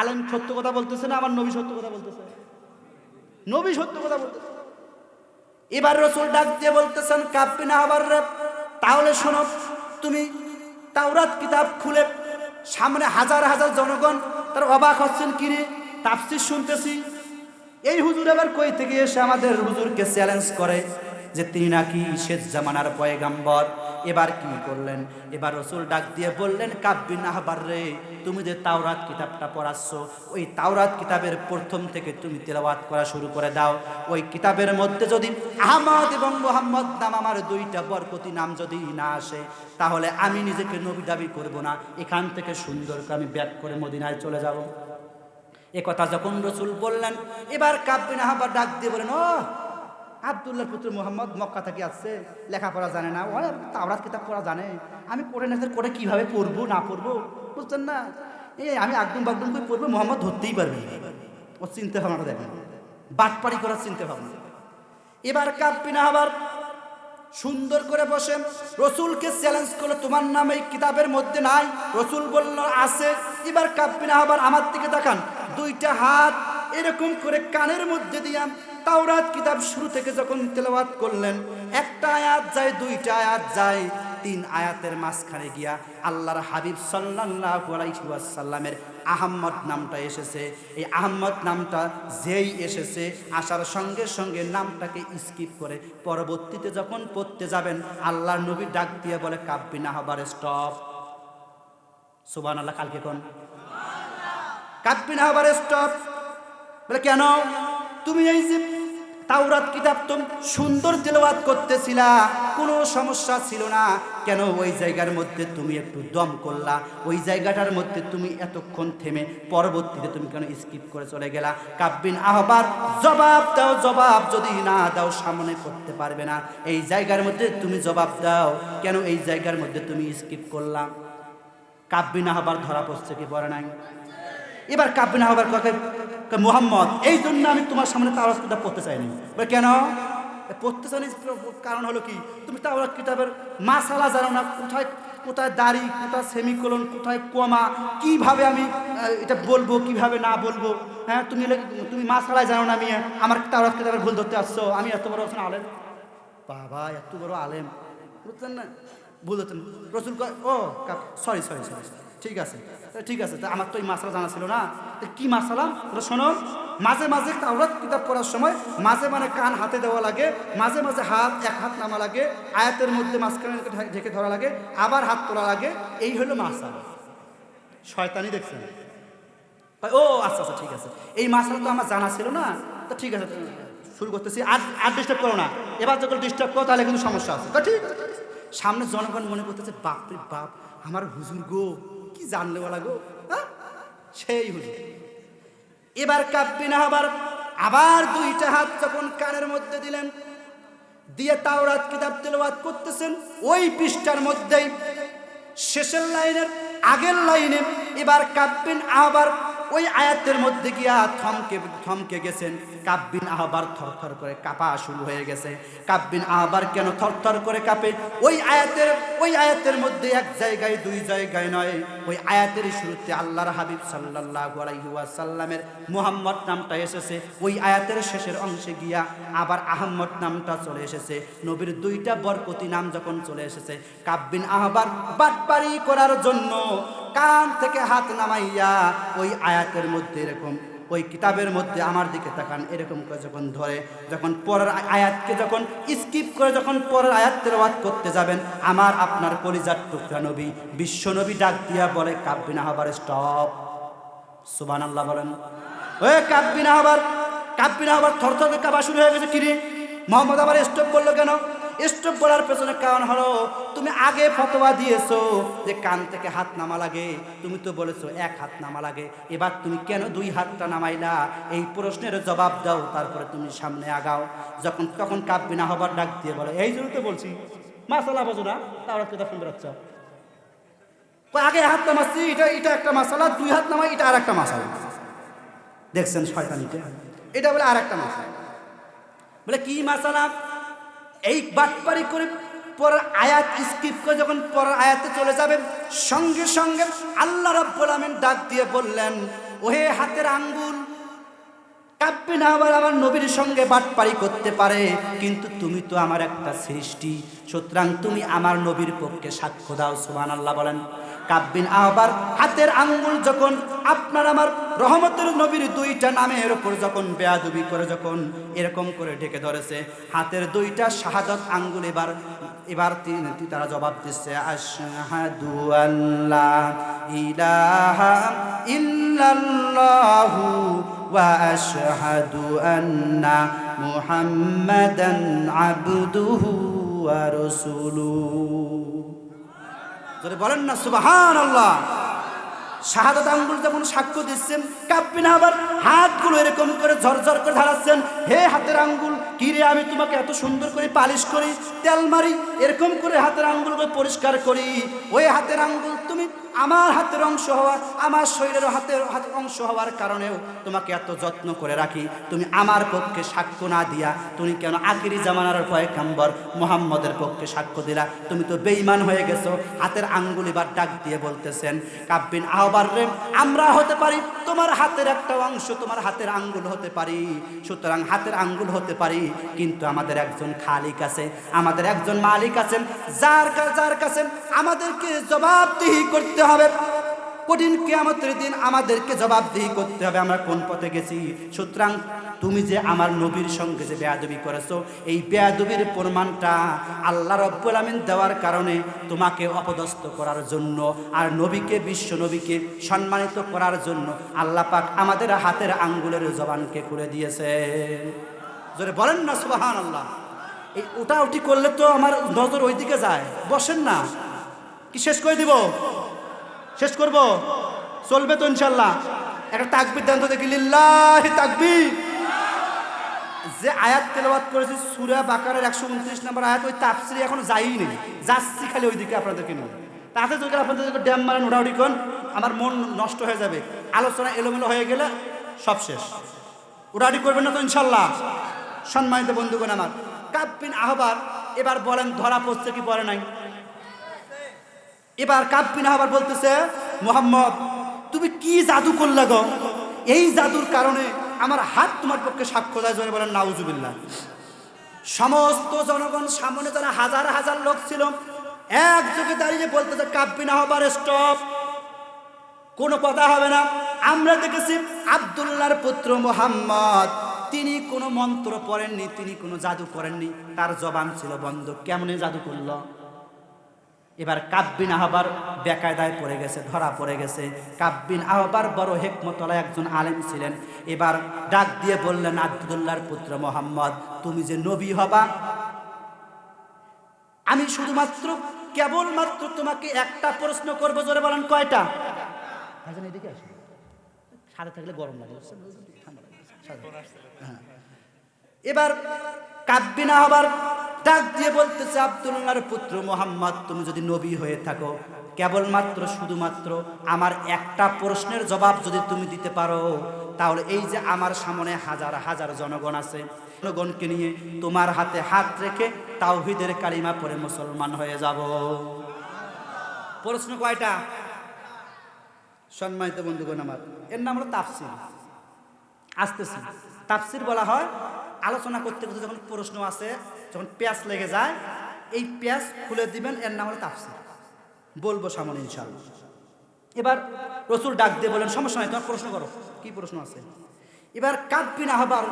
আলেম সত্য কথা বলতেছে না, আমার নবী সত্য কথা বলতেছে? নবী সত্য কথা বলতেছে। এবার রসুল ডাক দিয়ে বলতেছেন, কাব বিন আহবার রে, তাহলে শোনো, তুমি তাওরাত কিতাব খুলে সামনে হাজার হাজার জনগণ তার অবাক হচ্ছেন, কিরে তাফসীর শুনতেছি, এই হুজুর এবার কই থেকে এসে আমাদের হুজুরকে চ্যালেঞ্জ করে যে তিনি নাকি শেষ জামানার পয়গম্বর। এবার কি করলেন? এবার রসুল ডাক দিয়ে বললেন, কাব বিন আহবার রে, তুমি যে তাওরাত কিতাবটা পড়াচ্ছ, ওই তাওরাত কিতাবের প্রথম থেকে তুমি তেলাওয়াত করা শুরু করে দাও। ওই কিতাবের মধ্যে যদি আহমদ এবং মুহাম্মদ নাম, আমার দুইটা বরকতি নাম যদি না আসে, তাহলে আমি নিজেকে নবী দাবি করব না, এখান থেকে সুন্দর করে আমি ব্যাক করে মদিনায় চলে যাব। এ কথা যখন রসুল বললেন, এবার কাব বিন আহবার ডাক দিয়ে বলেন, ও আব্দুল্লাহর পুত্র মুহাম্মদ মক্কা থেকে আসছে, লেখাপড়া জানে না, ও তাওরাত কিতাব পড়া জানে, আমি পড়ে না করে কীভাবে পড়বো না পড়বো, বুঝছেন না, আমি একদম বাগদম করে পড়বো, মোহাম্মদ ধরতেই পারবে। ও চিন্তা ভাবনাটা দেখেন, বাটপাড়ি করার চিন্তা ভাবনা। এবার কাব বিন আহবার সুন্দর করে বসে রসুলকে চ্যালেঞ্জ করলো, তোমার নাম এই কিতাবের মধ্যে নাই? রসুল বলল আছে। এবার কাব বিন আহবার আমার দিকে তাকান, দুইটা হাত এরকম করে কানের মধ্যে দিয়া তাওরাত কিতাব শুরু থেকে যখন তেলাওয়াত করলেন, একটা আয়াত যায়, দুইটা আয়াত যায়, 3 আয়াতের মাঝখানে গিয়া আল্লাহর হাবিব সাল্লাল্লাহু আলাইহি ওয়াসাল্লামের আহম্মদ নামটা এসেছে। এই আহম্মদ নামটা যেই এসেছে, আসার সঙ্গে সঙ্গে নামটাকে স্কিপ করে পরবর্তীতে যখন পড়তে যাবেন, আল্লাহর নবী ডাক দিয়ে বলে, কাব বিন আহবার স্টপ। সুবহানাল্লাহ, কালকে কোন কাব বিন আহবার স্টপ বলে, কেন? তুমি এই যে তাওরাত কিতাব তুমি সুন্দর তেলাওয়াত করতেছিলা, কোনো সমস্যা ছিল না, কেন ওই জায়গার মধ্যে তুমি একটু দম করলা? ওই জায়গাটার মধ্যে তুমি এতক্ষণ থেমে পরবর্তীতে তুমি কেন স্কিপ করে চলে গেলা? কাব বিন আহবার জবাব দাও, জবাব যদি না দাও সামনে করতে পারবে না। এই জায়গার মধ্যে তুমি জবাব দাও, কেন এই জায়গার মধ্যে তুমি স্কিপ করলা? কাব বিন আহবার ধরা পড়ছে কি পড়ে নাই? এবার কাব বিন আহবার কথা, মুহাম্মদ এই জন্য আমি তোমার সামনে তাওরাত কিতাব পড়তে চাইনি। কেন পড়তে চাইনি? কারণ হলো কি, তুমি তাওরাত কিতাবের মাসালা জানো না, কোথায় কোথায় দাড়ি, কোথায় সেমিকোলন, কোথায় কমা, কিভাবে আমি এটা বলবো, কিভাবে না বলবো। হ্যাঁ, তুমি মাসালায় জানো না, আমি আমার তাওরাত কিতাবের ভুল ধরতে আসছো। আমি এত বড় আলেম, বাবা এত বড় আলেম, বুঝছেন না, ভুল হতেন। রসুল ও সরি সরি সরি, ঠিক আছে ঠিক আছে, তা আমার তো এই মাসালা জানা ছিল না। কি মাসালা? শোনো, মাঝে মাঝে তাওরাত কিতাব পড়ার সময় মাঝে মানে কান হাতে দেওয়া লাগে, মাঝে মাঝে এক হাত নামা লাগে, আয়াতের মধ্যে মাঝখানে ঢেকে ধরা লাগে, আবার হাত তোলা লাগে, এই হলো মাসালা। শয়তানি দেখছেন? ও আচ্ছা আচ্ছা, ঠিক আছে, এই মাসালা তো আমার জানা ছিল না, তো ঠিক আছে শুরু করতেছি, আর ডিস্টার্ব করো না। এবার যখন ডিস্টার্ব করো তাহলে কিন্তু সমস্যা আছে। ঠিক আছে, সামনে জনগণ মনে করতেছে, বাপরে বাপ, আমার হুজুর গো, কি জানলে বলা গো, হ্যাঁ সেই হুজুর। এবার কাব বিন আহবার আবার দুইটা হাত যখন কানের মধ্যে দিলেন, দিয়ে তাওরাত কিতাব তেলাওয়াত করতেছেন, ওই পৃষ্ঠার মধ্যেই শেষের লাইনের আগের লাইনে এবার কাব বিন আহবার ওই আয়াতের মধ্যে গিয়া থমকে গেছেন। কাব বিন আহবার থরথর করে কাঁপা শুরু হয়ে গেছে। কাব বিন আহবার কেন থরথর করে কাঁপে? ওই আয়াতের মধ্যে এক জায়গায় দুই জায়গায় নয়, ওই আয়াতের শুরুতে আল্লাহর হাবিব সাল্লাল্লাহু আলাইহি ওয়াসাল্লামের মুহাম্মদ নামটা এসেছে, ওই আয়াতের শেষের অংশে গিয়া আবার আহমদ নামটা চলে এসেছে। নবীর দুইটা বরকতি নাম যখন চলে এসেছে, কাব বিন আহবার বাটপাড়ি করার জন্য কান থেকে হাত নামাইয়া ওই আয়াতের মধ্যে এরকম, ওই কিতাবের মধ্যে আমার দিকে তাকান, এরকম করে যখন ধরে, যখন পরের আয়াতকে যখন স্কিপ করে যখন পরের আয়াত তেলাওয়াত করতে যাবেন, আমার আপনার কলিজার টুকরা নবী বিশ্ব নবী ডাক দিয়া বলে, কাব বিন আহবার স্টপ। সুবহানাল্লাহ বলেন। ওই কাব বিন আহবার থরথর করে কাঁপা শুরু হয়ে গেছে। কিরে মোহাম্মদ আবার স্টপ বললো কেন? স্টপ বলার পেছনে কারণ হলো, তুমি আগে ফতোয়া দিয়েছো যে কান থেকে হাত নামা লাগে, তুমি তো বলেছো এক হাত নামা লাগে, এবার তুমি কেন দুই হাতটা নামাইলা? এই প্রশ্নের জবাব দাও, তারপরে তুমি সামনে আগাও। তখন কাব বিন আহবার ডাক দিয়ে বলে, এই জন্য তো বলছি মাসালা বোঝো না, তাওরাত কিতাব শুনতে পাচ্ছ, আগে হাত নামাচ্ছি, এটা একটা মাসালা, দুই হাত নামাই এটা আর একটা মাসালা। দেখছেন শয়তানিটা? এটা বলে আর একটা মাসালা। বলে কি মাসালা? এই বাটপারি করে পরের আয়াত স্কিপ করে যখন পরের আয়াতে চলে যাবেন, সঙ্গে সঙ্গে আল্লাহ রাব্বুল আমিন ডাক দিয়ে বললেন, ওহে হাতের আঙ্গুল, কাব বিন আহবার আমার নবীর সঙ্গে বাটপারি করতে পারে, কিন্তু তুমি তো আমার একটা সৃষ্টি, সুতরাং তুমি আমার নবীর পক্ষে সাক্ষ্য দাও। সুবহানাল্লাহ বলেন। কাব বিন আহবার হাতের আঙ্গুল যখন আপনার আমার রহমতের নবীর দুইটা নামের উপর যখন বেয়াদবি করে যখন এরকম করে ঢেকে ধরেছে, হাতের দুইটা শাহাদাত আঙ্গুল এবার তারা জবাব দিচ্ছে, আশহাদু আল্লা ইলাহা ইল্লাল্লাহু ওয়া আশহাদু আন্না মুহাম্মাদান আবদুহু ওয়া রাসূলুহু। যদি বলেন না সুবহানাল্লাহ। শাহাদাত আঙ্গুল যখন সাক্ষ্য দিচ্ছেন, কাব বিন আহবার হাতগুলো এরকম করে ঝরঝর করে ধারাচ্ছেন, হে হাতের আঙ্গুল, কি রে আমি তোমাকে এত সুন্দর করে পালিশ করি, তেল মারি, এরকম করে হাতের আঙ্গুলকে পরিষ্কার করি, ওই হাতের আঙ্গুল তুমি আমার হাতের অংশ হওয়া, আমার শরীরের হাতের অংশ হওয়ার কারণেও তোমাকে এত যত্ন করে রাখি, তুমি আমার পক্ষে সাক্ষ্য না দিয়া তুমি কেন আখিরি জামানার পয়গম্বর মুহাম্মদের পক্ষে সাক্ষ্য দিলা? তুমি তো বেঈমান হয়ে গেছো। হাতের আঙ্গুল এবার ডাক দিয়ে বলতেছেন, কাব বিন আহবার রে, আমরা হতে পারি তোমার হাতের একটা অংশ, তোমার হাতের আঙ্গুল হতে পারি, সুতরাং হাতের আঙ্গুল হতে পারি, কিন্তু আমাদের একজন খালিক আছে, আমাদের একজন মালিক আছেন, যার কাছে আমাদেরকে জবাবদিহি করতে হবে। কঠিন কিয়ামতের দিন আমাদেরকে জবাবদিহি করতে হবে আমরা কোন পথে গেছি। সুতরাং তুমি যে আমার নবীর সঙ্গে যে বেয়াদবি করেছো, এই বেয়াদবির প্রমাণটা আল্লাহ রাব্বুল আমিন দেওয়ার কারণে তোমাকে অপদস্থ করার জন্য আর নবীকে, বিশ্ব নবীকে সম্মানিত করার জন্য আল্লাহ পাক আমাদের হাতের আঙ্গুলের জবানকে খুলে দিয়েছে। জোরে বলেন না সুবহানাল্লাহ। এই উঠাউঠি করলে তো আমার নজর ওইদিকে যায়। বসেন না, কি শেষ করে দিব? শেষ করব? চলবে তো ইনশাল্লাহ? একটা তাকবীর দেন তো দেখি, লিল্লাহি তাকবীর। যে আয়াত তেলাওয়াত করেছি সূরা বাকারার 129 নম্বর আয়াত, ওই তাফসিরে এখনো যাইনি, যাচ্ছি খালি ওইদিকে আপনাদেরকে নিয়ে। তাতে যদি আপনাদেরকে ড্যাম মারেন, উড়াউড়ি করেন, আমার মন নষ্ট হয়ে যাবে, আলোচনা এলোমেলো হয়ে গেলে সব শেষ। উড়াউড়ি করবেন না তো ইনশাল্লাহ? সম্মানিত বন্ধুগণ আমার, কাব বিন আহবার এবার বলেন ধরা পড়ছে কি পড়ে নাই? এবার কাব বিন আহবার বলতেছে, মুহাম্মদ তুমি কি জাদু করলে গো? এই জাদুর কারণে আমার হাত তোমার পক্ষে সাক্ষ্য দেয়। জোরে বলেন নাউজুবিল্লাহ। সমস্ত জনগণ সামনে যারা হাজার হাজার লোক ছিল একযোগে দাঁড়িয়ে বলতেছে, কাব বিন আহবার স্টপ, কোনো কথা হবে না। আমরা দেখেছি আব্দুল্লাহর পুত্র মুহাম্মদ, তিনি কোনো মন্ত্র পড়েননি, তিনি কোনো জাদু করেননি, তার জবান ছিল বন্ধ, কেমনে জাদু করলো? এবার কাব বিন আহবার বেকায়দায় পড়ে গেছে, ধরা পড়ে গেছে। কাব বিন আহবার বড় হিকমতওয়ালা একজন আলেম ছিলেন। এবার ডাক দিয়ে বললেন, আব্দুল্লাহর পুত্র মুহাম্মদ, তুমি যে নবী হবা, আমি শুধুমাত্র কেবলমাত্র তোমাকে একটা প্রশ্ন করবো। জোরে বলেন কয়টা? এদিকে আসুন, সাথে থাকলে গরম লাগে। এবার কাব বিন আহবার ডাক দিয়ে বলতেছে, আব্দুল্লাহর পুত্র মুহাম্মদ, তুমি যদি নবী হয়ে থাকো, কেবলমাত্র শুধুমাত্র আমার একটা প্রশ্নের জবাব যদি তুমি দিতে পারো, তাহলে এই যে আমার সামনে হাজার হাজার জনগণ আছে, জনগণকে নিয়ে তোমার হাতে হাত রেখে তাওহীদের কালিমা পড়ে মুসলমান হয়ে যাব। প্রশ্ন কয়টা? সম্মানিত বন্ধুগণ আমার, এর নাম হলো তাফসীর। আসতেছি, তাফসীর বলা হয় আলোচনা করতে করতে যখন প্রশ্ন আছে, যখন প্যাঁচ লেগে যায়, এই প্যাঁচ খুলে দিবেন, এর নাম হলো তাফসীর। বলবো সামনে ইনশাআল্লাহ। এবার রাসূল ডাক দিয়ে বলেন, সমস্যা নাই, তোমার প্রশ্ন করো, কি প্রশ্ন আছে? এবার কাব বিন আহবার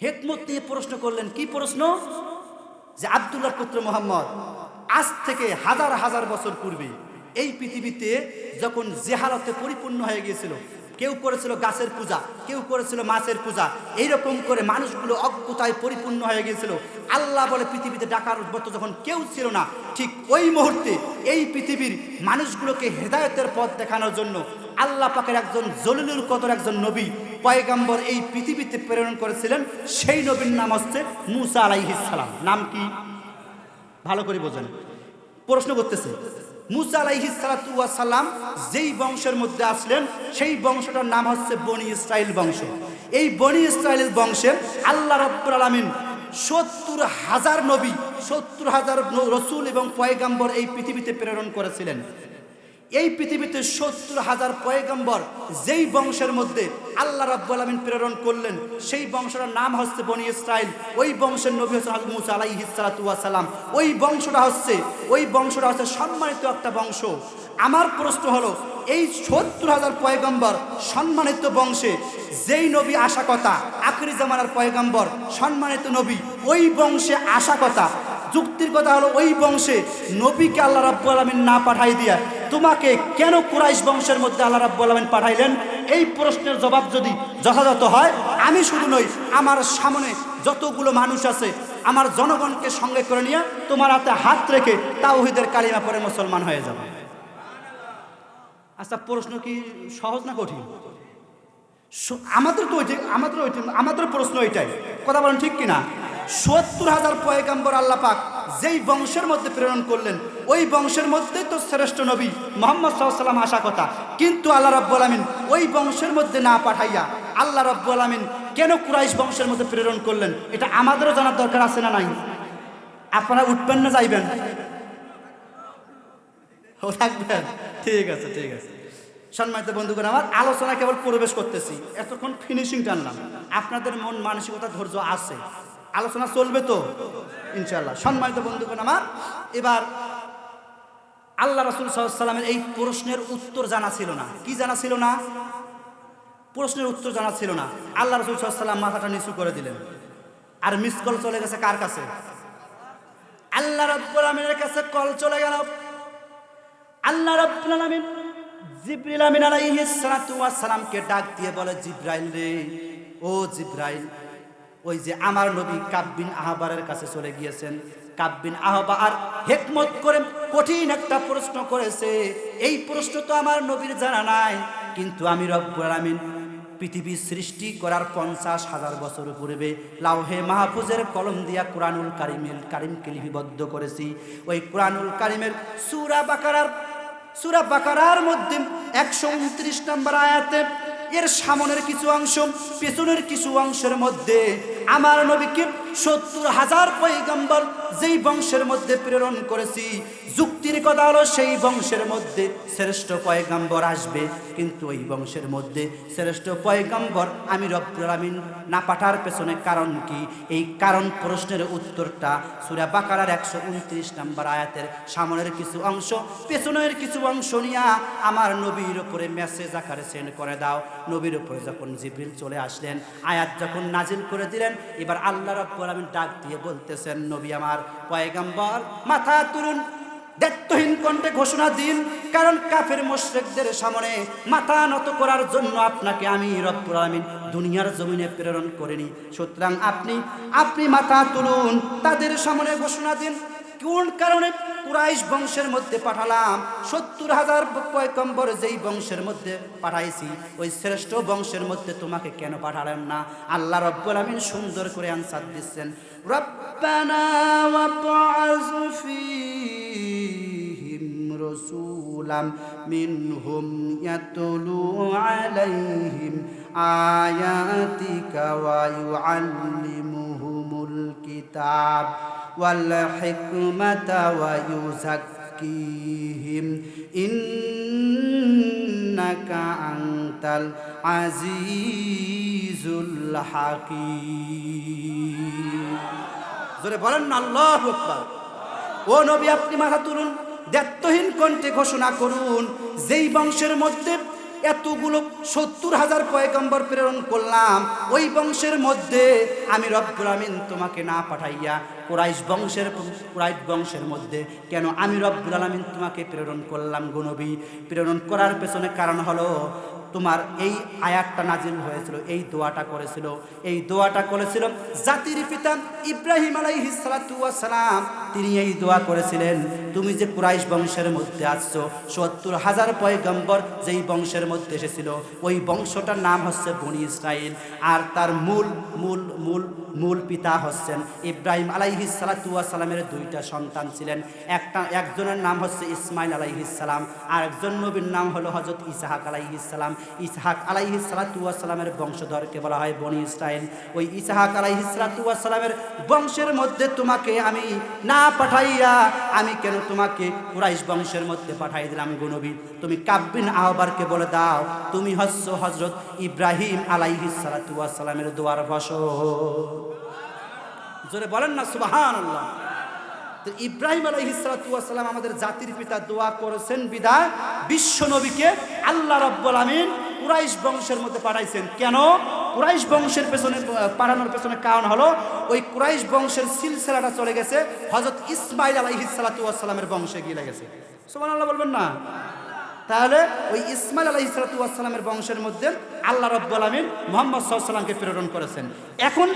হিকমত নিয়ে প্রশ্ন করলেন। কি প্রশ্ন? যে আব্দুল্লাহর পুত্র মুহাম্মদ, আজ থেকে হাজার হাজার বছর পূর্বে এই পৃথিবীতে যখন জেহালতে পরিপূর্ণ হয়ে গিয়েছিল, কেউ করেছিল গাছের পূজা, কেউ করেছিল মাছের পূজা, এইরকম করে মানুষগুলো অজ্ঞতায় পরিপূর্ণ হয়ে গিয়েছিল। আল্লাহ বলে পৃথিবীতে ডাকার মতো যখন কেউ ছিল না, ঠিক ওই মুহূর্তে এই পৃথিবীর মানুষগুলোকে হেদায়েতের পথ দেখানোর জন্য আল্লাহ পাকের একজন জলিলুল কদর একজন নবী পয়গম্বর এই পৃথিবীতে প্রেরণ করেছিলেন। সেই নবীর নাম হচ্ছে মুসা আলাইহিস সালাম। নাম কি? ভালো করে বোঝেন, প্রশ্ন করতেছে। মুসা আলাইহিস সালাতু ওয়াস সালাম যেই বংশের মধ্যে আসলেন, সেই বংশটার নাম হচ্ছে বনি ইসরাইল বংশ। এই বনি ইসরাইলের বংশের আল্লাহ রাব্বুল আলামিন ৭০,০০০ নবী, ৭০,০০০ রসুল এবং পয়গম্বর এই পৃথিবীতে প্রেরণ করেছিলেন। এই পৃথিবীতে ৭০,০০০ পয়গম্বর যেই বংশের মধ্যে আল্লাহ রাব্বুল আলামিন প্রেরণ করলেন, সেই বংশটার নাম হচ্ছে বনি ইসরাইল। ওই বংশের নবী হচ্ছে হযরত মুসা আলাইহিস সালাতু ওয়াস সালাম। ওই বংশটা হচ্ছে সম্মানিত একটা বংশ। আমার প্রশ্ন হলো, এই ৭০,০০০ পয়গম্বর সম্মানিত বংশে যেই নবী আসা কথা, আখিরি জামানার পয়গম্বর সম্মানিত নবী, ওই বংশে আসা কথা, যুক্তির কথা হলো ওই বংশে নবীকে আল্লাহ রাব্বুল আলামিন না পাঠাই দিয়া তোমাকে কেন কুরাইশ বংশের মধ্যে আল্লাহ রাব্বুল আলামিন পাঠাইলেন? এই প্রশ্নের জবাব যদি যথাযথ হয়, আমি শুধু নই, আমার সামনে যতগুলো মানুষ আছে, আমার জনগণকে সঙ্গে করে নিয়ে তোমার হাতে হাত রেখে তাওহীদের কালিমা পড়ে মুসলমান হয়ে যাবে। আচ্ছা, প্রশ্ন কি সহজ না কঠিন? আমাদের প্রশ্ন এটাই, কথা বলেন ঠিক কিনা? ৭০,০০০ পয়গাম্বর আল্লাহ পাক যেই বংশের মধ্যে প্রেরণ করলেন, ওই বংশের মধ্যে তো শ্রেষ্ঠ নবী মুহাম্মদ সাল্লাল্লাহু আলাইহি ওয়াসাল্লাম আসা কথা। কিন্তু আল্লাহ রাব্বুল আলামিন ওই বংশের মধ্যে না পাঠাইয়া আল্লাহ রাব্বুল আলামিন কেন কুরাইশ বংশের মধ্যে প্রেরণ করলেন, এটা আমাদেরও জানার দরকার আছে না নাই? আপনারা উঠবেন না যাইবেন? ও থাকবেন? ঠিক আছে, ঠিক আছে। সম্মানিত বন্ধুগণ, আমার আলোচনা কেবল প্রবেশ করতেছি, এতক্ষণ ফিনিশিং টানলাম। আপনাদের মন মানসিকতা ধৈর্য আছে, আলোচনা চলবে তো ইনশাআল্লাহ। সম্মানিত বন্ধুগণ আমার, এবার আল্লাহ রাসূল সাল্লাল্লাহু আলাইহি ওয়াসাল্লামের এই প্রশ্নের উত্তর জানা ছিল না। কি জানা ছিল না? প্রশ্নের উত্তর জানা ছিল না। আল্লাহ রাসূল সাল্লাল্লাহু আলাইহি ওয়াসাল্লাম মাথাটা নিচু করে দিলেন, আর মিস কল চলে গেছে কার কাছে? আল্লাহ রাব্বুল আলামিনের কাছে কল চলে গেল। আল্লাহ রাব্বুল আলামিন জিবরিল আমিন আলাইহিস সালাতু ওয়াস সালামকে ডাক দিয়ে বলে, জিবরাইল রে, ও জিবরাইল, ওই যে আমার নবী কাব বিন আহবারের কাছে চলে গিয়েছেন। কাব বিন আহবার হিকমত করে কঠিন একটা প্রশ্ন করেছে। এই প্রশ্ন তো আমার নবীর জানা নাই, কিন্তু আমি রব্বুল আলামিন পৃথিবী সৃষ্টি করার ৫০,০০০ বছর পূর্বে লাউহে মাহফুজের কলম দিয়া কুরআনুল কারীমকে লিপিবদ্ধ করেছি। ওই কুরআনুল কারীমের সূরা বাকারার মধ্যে ১২৯ নম্বর আয়াতে এর সামনের কিছু অংশ, পেছনের কিছু অংশের মধ্যে আমার নবীকে ৭০,০০০ পয়গম্বর যেই বংশের মধ্যে প্রেরণ করেছি, যুক্তির কথা হলো সেই বংশের মধ্যে শ্রেষ্ঠ পয়গম্বর আসবে, কিন্তু ওই বংশের মধ্যে শ্রেষ্ঠ পয়গম্বর আমি রব্বুল আলামিন না পাঠার পেছনে কারণ কি? এই কারণ প্রশ্নের উত্তরটা সূরা বাকারার ১২৯ নম্বর আয়াতের সামনের কিছু অংশ, পেছনের কিছু অংশ নিয়ে আমার নবীর উপরে মেসেজ আকারে সেন্ড করে দাও। নবীর উপরে যখন জিবরিল চলে আসলেন, আয়াত যখন নাজিল করে দিলেন, এবার আল্লাহ রাব্বুল আলামিন ডাক দিয়ে বলতেছেন, নবী আমার, পয়গম্বর, মাথা তুলুন, দায়িত্বহীন কণ্ঠে ঘোষণা দিন, কারণ কাফের মুশরিকদের সামনে মাথা নত করার জন্য আপনাকে আমি রব্বুল আলামিন দুনিয়ার জমিনে প্রেরণ করিনি। সুতরাং আপনি মাথা তুলুন, তাদের সামনে ঘোষণা দিন, কোন কারণে কুরাইশ বংশের মধ্যে পাঠালাম। ৭০,০০০ পয়গম্বর যেই বংশের মধ্যে পাঠাইছি, ওই শ্রেষ্ঠ বংশের মধ্যে তোমাকে কেন পাঠালাম না? আল্লাহ রাব্বুল আলামিন সুন্দর করে আনসার দিচ্ছেন, রব্বানা ওয়াবআস ফীহিম রাসূলাম মিনহুম ইয়াতলু আলাইহিম আয়াতিকা ওয়া ইউআল্লিমুহুমুল কিতাব ওয়াল হিকমাতা ওয়া ইউযাক্কিহিম ইন্নাকা আনতাল আজিজুল হাকীম। জোরে বলেন না আল্লাহু আকবার। ও নবী, আপনি মাথা তুলুন, দায়িত্বহীন কণ্ঠে ঘোষণা করুন, যেই বংশের মধ্যে এতগুলো ৭০,০০০ পয়গম্বর প্রেরণ করলাম, ওই বংশের মধ্যে আমি রব্বুল আমিন তোমাকে না পাঠাইয়া কুরাইশ বংশের মধ্যে কেন আমি রব্বুল আলামিন তোমাকে প্রেরণ করলাম গো নবী? প্রেরণ করার পেছনে কারণ হলো, তোমার এই আয়াতটা নাজিল হয়েছিল, এই দোয়াটা করেছিল জাতির পিতা ইব্রাহিম আলাইহিস সালাতু ওয়াস সালাম। তিনি এই দোয়া করেছিলেন, তুমি যে কুরাইশ বংশের মধ্যে আসছো, ৭০,০০০ পয়গম্বর যেই বংশের মধ্যে এসেছিল, ওই বংশটার নাম হচ্ছে বনি ইসরাইল, আর তার মূল পিতা হচ্ছেন ইব্রাহিম আলাইহিস সালাতু ওয়াস সালামের 2টা সন্তান ছিলেন। একজনের নাম হচ্ছে ইসমাইল আলাইহিস সালাম, আর একজন নবীর নাম হলো হযরত ইসহাক আলাইহিস সালাম। ইসহাক আলাইহিস সালাতু ওয়াস সালামের বংশধরকে বলা হয় বনি ইসরাইল। ওই ইসহাক আলাইহিস সালাতু ওয়াস সালামের বংশের মধ্যে তোমাকে আমি না পাঠাইয়া আমি কেন তোমাকে কুরাইশ বংশের মধ্যে পাঠাই দিলাম গো নবী? তুমি কাব বিন আহবারকে বলে দাও, তুমি হচ্ছ হযরত ইব্রাহিম আলাইহিস সালাতু ওয়াস সালামের দোয়ার ফসল। জোরে বলেন না সুবহানাল্লাহ। তো ইব্রাহিম আলাইহিস সালাতু ওয়াস সালাম আমাদের জাতির পিতা, দোয়া করেছেন বিদায় বিশ্ব নবীকে আল্লাহ রাব্বুল আমিন কুরাইশ বংশের মধ্যে পাঠাইছেন। কেন কুরাইশ বংশের পেছনে পাঠানোর পেছনে কারণ হলো, ওই কুরাইশ বংশের সিলসিলাটা চলে গেছে হযরত ইসমাইল আলাইহিস সালাতু ওয়াস সালামের বংশে গিয়ে গেছে। সুবহানাল্লাহ বলবেন না? তাহলে ওই ইসমাইল আলাইহিস সালাতু ওয়াস সালামের বংশের মধ্যে আল্লাহ রাব্বুল আমিন মুহাম্মদ সাল্লাল্লাহু আলাইহি ওয়াসাল্লামকে প্রেরণ করেছেন। এখন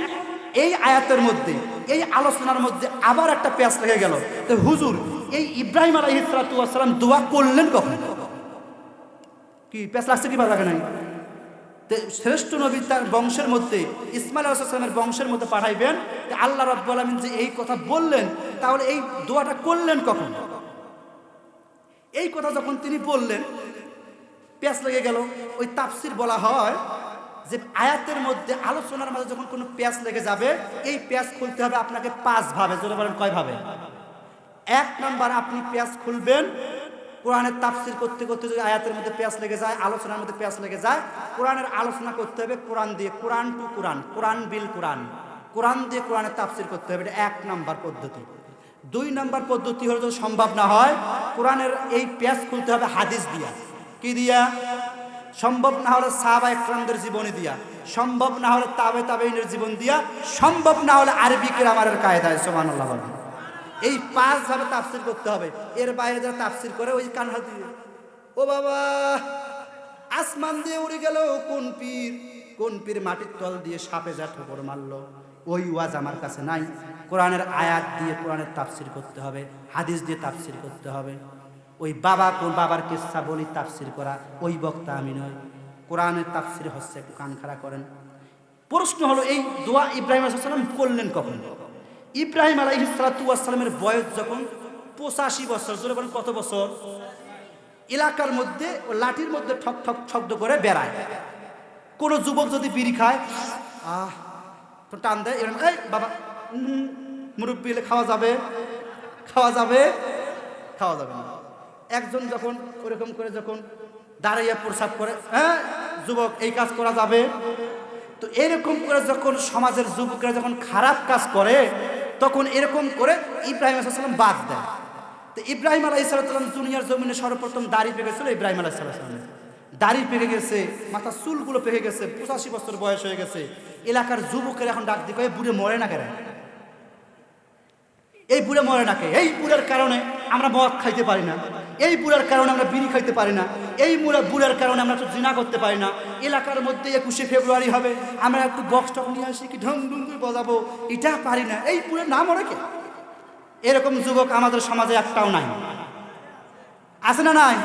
এই আয়াতের মধ্যে, এই আলোচনার মধ্যে আবার একটা পেঁচ লেগে গেল, তো হুজুর এই ইব্রাহিম আলাইহিস সালাতু ওয়াস সালাম দোয়া করলেন কখন? কি পেঁচ লাগছে কি ভালো লাগে নাই? শ্রেষ্ঠ নবী তার বংশের মধ্যে ইসমাইল আলাইহিস সালামের বংশের মধ্যে পাঠাইবেন, আল্লাহ রাব্বুল আলামিন যে এই কথা বললেন, তাহলে এই দোয়াটা করলেন কখন? এই কথা যখন তিনি বললেন পেঁচ লেগে গেল। ওই তাফসির বলা হয় যে আয়াতের মধ্যে আলোচনার মাঝে যখন কোনো পেঁচ লেগে যাবে, এই পেঁচ খুলতে হবে আপনাকে 5 ভাবে। জোরে বলেন কয় ভাবে? 1 নাম্বার, আপনি পেঁচ খুলবেন কোরআনের তাফসির করতে করতে। যদি আয়াতের মধ্যে পেঁচ লেগে যায়, আলোচনার মধ্যে পেঁচ লেগে যায়, কোরআনের আলোচনা করতে হবে কোরআন দিয়ে, কোরআন টু কোরআন, কোরআন বিল কোরআন, কোরআন দিয়ে কোরআনের তাফসির করতে হবে। এটা 1 নাম্বার পদ্ধতি। 2 নাম্বার পদ্ধতি হলো, যদি সম্ভব না হয়, কোরআনের এই পেঁচ খুলতে হবে হাদিস দিয়া। কি দিয়া? সম্ভব না হলে সাহাবায়ে কেরামদের জীবনী দিয়া, সম্ভব না হলে তাবেঈনের জীবন দিয়া, সম্ভব না হলে আরবি গ্রামারের কায়দায়। সুবহানাল্লাহ বলেন। এই 5 ভাবে তাফসির করতে হবে। এর বাইরে যারা তাফসির করে ওই কান হাত দিয়ে, ও বাবা আসমান দিয়ে উড়ে গেল কোন পীর মাটির তল দিয়ে সাপে যা ঠোকর মারলো, ওই ওয়াজ আমার কাছে নাই। কোরআনের আয়াত দিয়ে কোরআনের তাফসির করতে হবে, হাদিস দিয়ে তাফসির করতে হবে। ওই কোন বাবার কিসসা বলি তাফসির করা, ওই বক্তা আমি নয়। কোরআনের তাফসির হচ্ছে, একটু কান খাড়া করেন। প্রশ্ন হলো, এই দোয়া ইব্রাহিম আলাইহিস সালাম করলেন কখন? ইব্রাহিম আলাইহিস সালামের বয়স যখন 85 বছর। জোরে বলেন কত বছর? এলাকার মধ্যে লাঠির মধ্যে ঠক ঠক শব্দ করে বেড়ায়। কোন যুবক যদি বিড়ি খায়, তো টান দেয়, এরকম, এই বাবা মুরব্বি এলে খাওয়া যাবে? খাওয়া যাবে? খাওয়া যাবে না। একজন যখন ওরকম করে যখন দাঁড়াইয়া প্রসাব করে, হ্যাঁ যুবক এই কাজ করা যাবে? তো এরকম করে যখন সমাজের যুবকরা যখন খারাপ কাজ করে, তখন এরকম করে ইব্রাহিম আলাইহিস সালাম বাদ দেয়। তো ইব্রাহিম আলাইহিস সালাম দুনিয়ার জমিনে সর্বপ্রথম দাড়ি পেকেছিল। ইব্রাহিম আলাইহিস সালাম দাড়ি পেকে গেছে, মাথার চুলগুলো পেকে গেছে, 85 বছর বয়স হয়ে গেছে। এলাকার যুবকের এখন ডাক দিয়ে, বুড়ে মরে না কেন? এই বুড়ে মরে না কে? এই বুড়ার কারণে আমরা মদ খাইতে পারি না, এই বুড়ার কারণে আমরা বিড়ি খাইতে পারি না, এই বুড়ার কারণে আমরা একটু জিনা করতে পারি না। এলাকার মধ্যে 21শে ফেব্রুয়ারি হবে, আমরা একটু বক্স টক নিয়ে আসি, কি ঢং ঢং করে বজাবো, এটা পারি না। এই বুড়ে না মরে কে? এরকম যুবক আমাদের সমাজে একটাও নাই। আছে না নাই?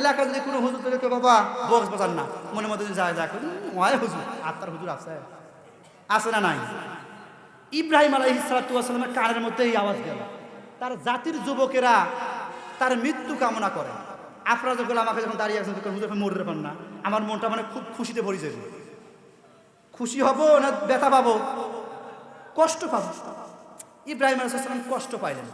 এলাকার যদি কোনো হুজুর থেকে, বাবা বক্স বাজান না, মনে মধ্যে যায় হুজুর, আত্মার হুজুর আছে না নাই? ইব্রাহিম আলাইহিস সালামের কানের মধ্যে এই আওয়াজ গেল। তার জাতির যুবকেরা তার মৃত্যু কামনা করে। আপনারা যখন আমাকে যখন দাঁড়িয়ে আছেন, হুজুর মরে পান না, আমার মনটা মানে খুব খুশিতে ভরে যাবে। খুশি হব না ব্যথা পাবো? কষ্ট পাবো। ইব্রাহিম আলাইহিস সালাম কষ্ট পাইলেন।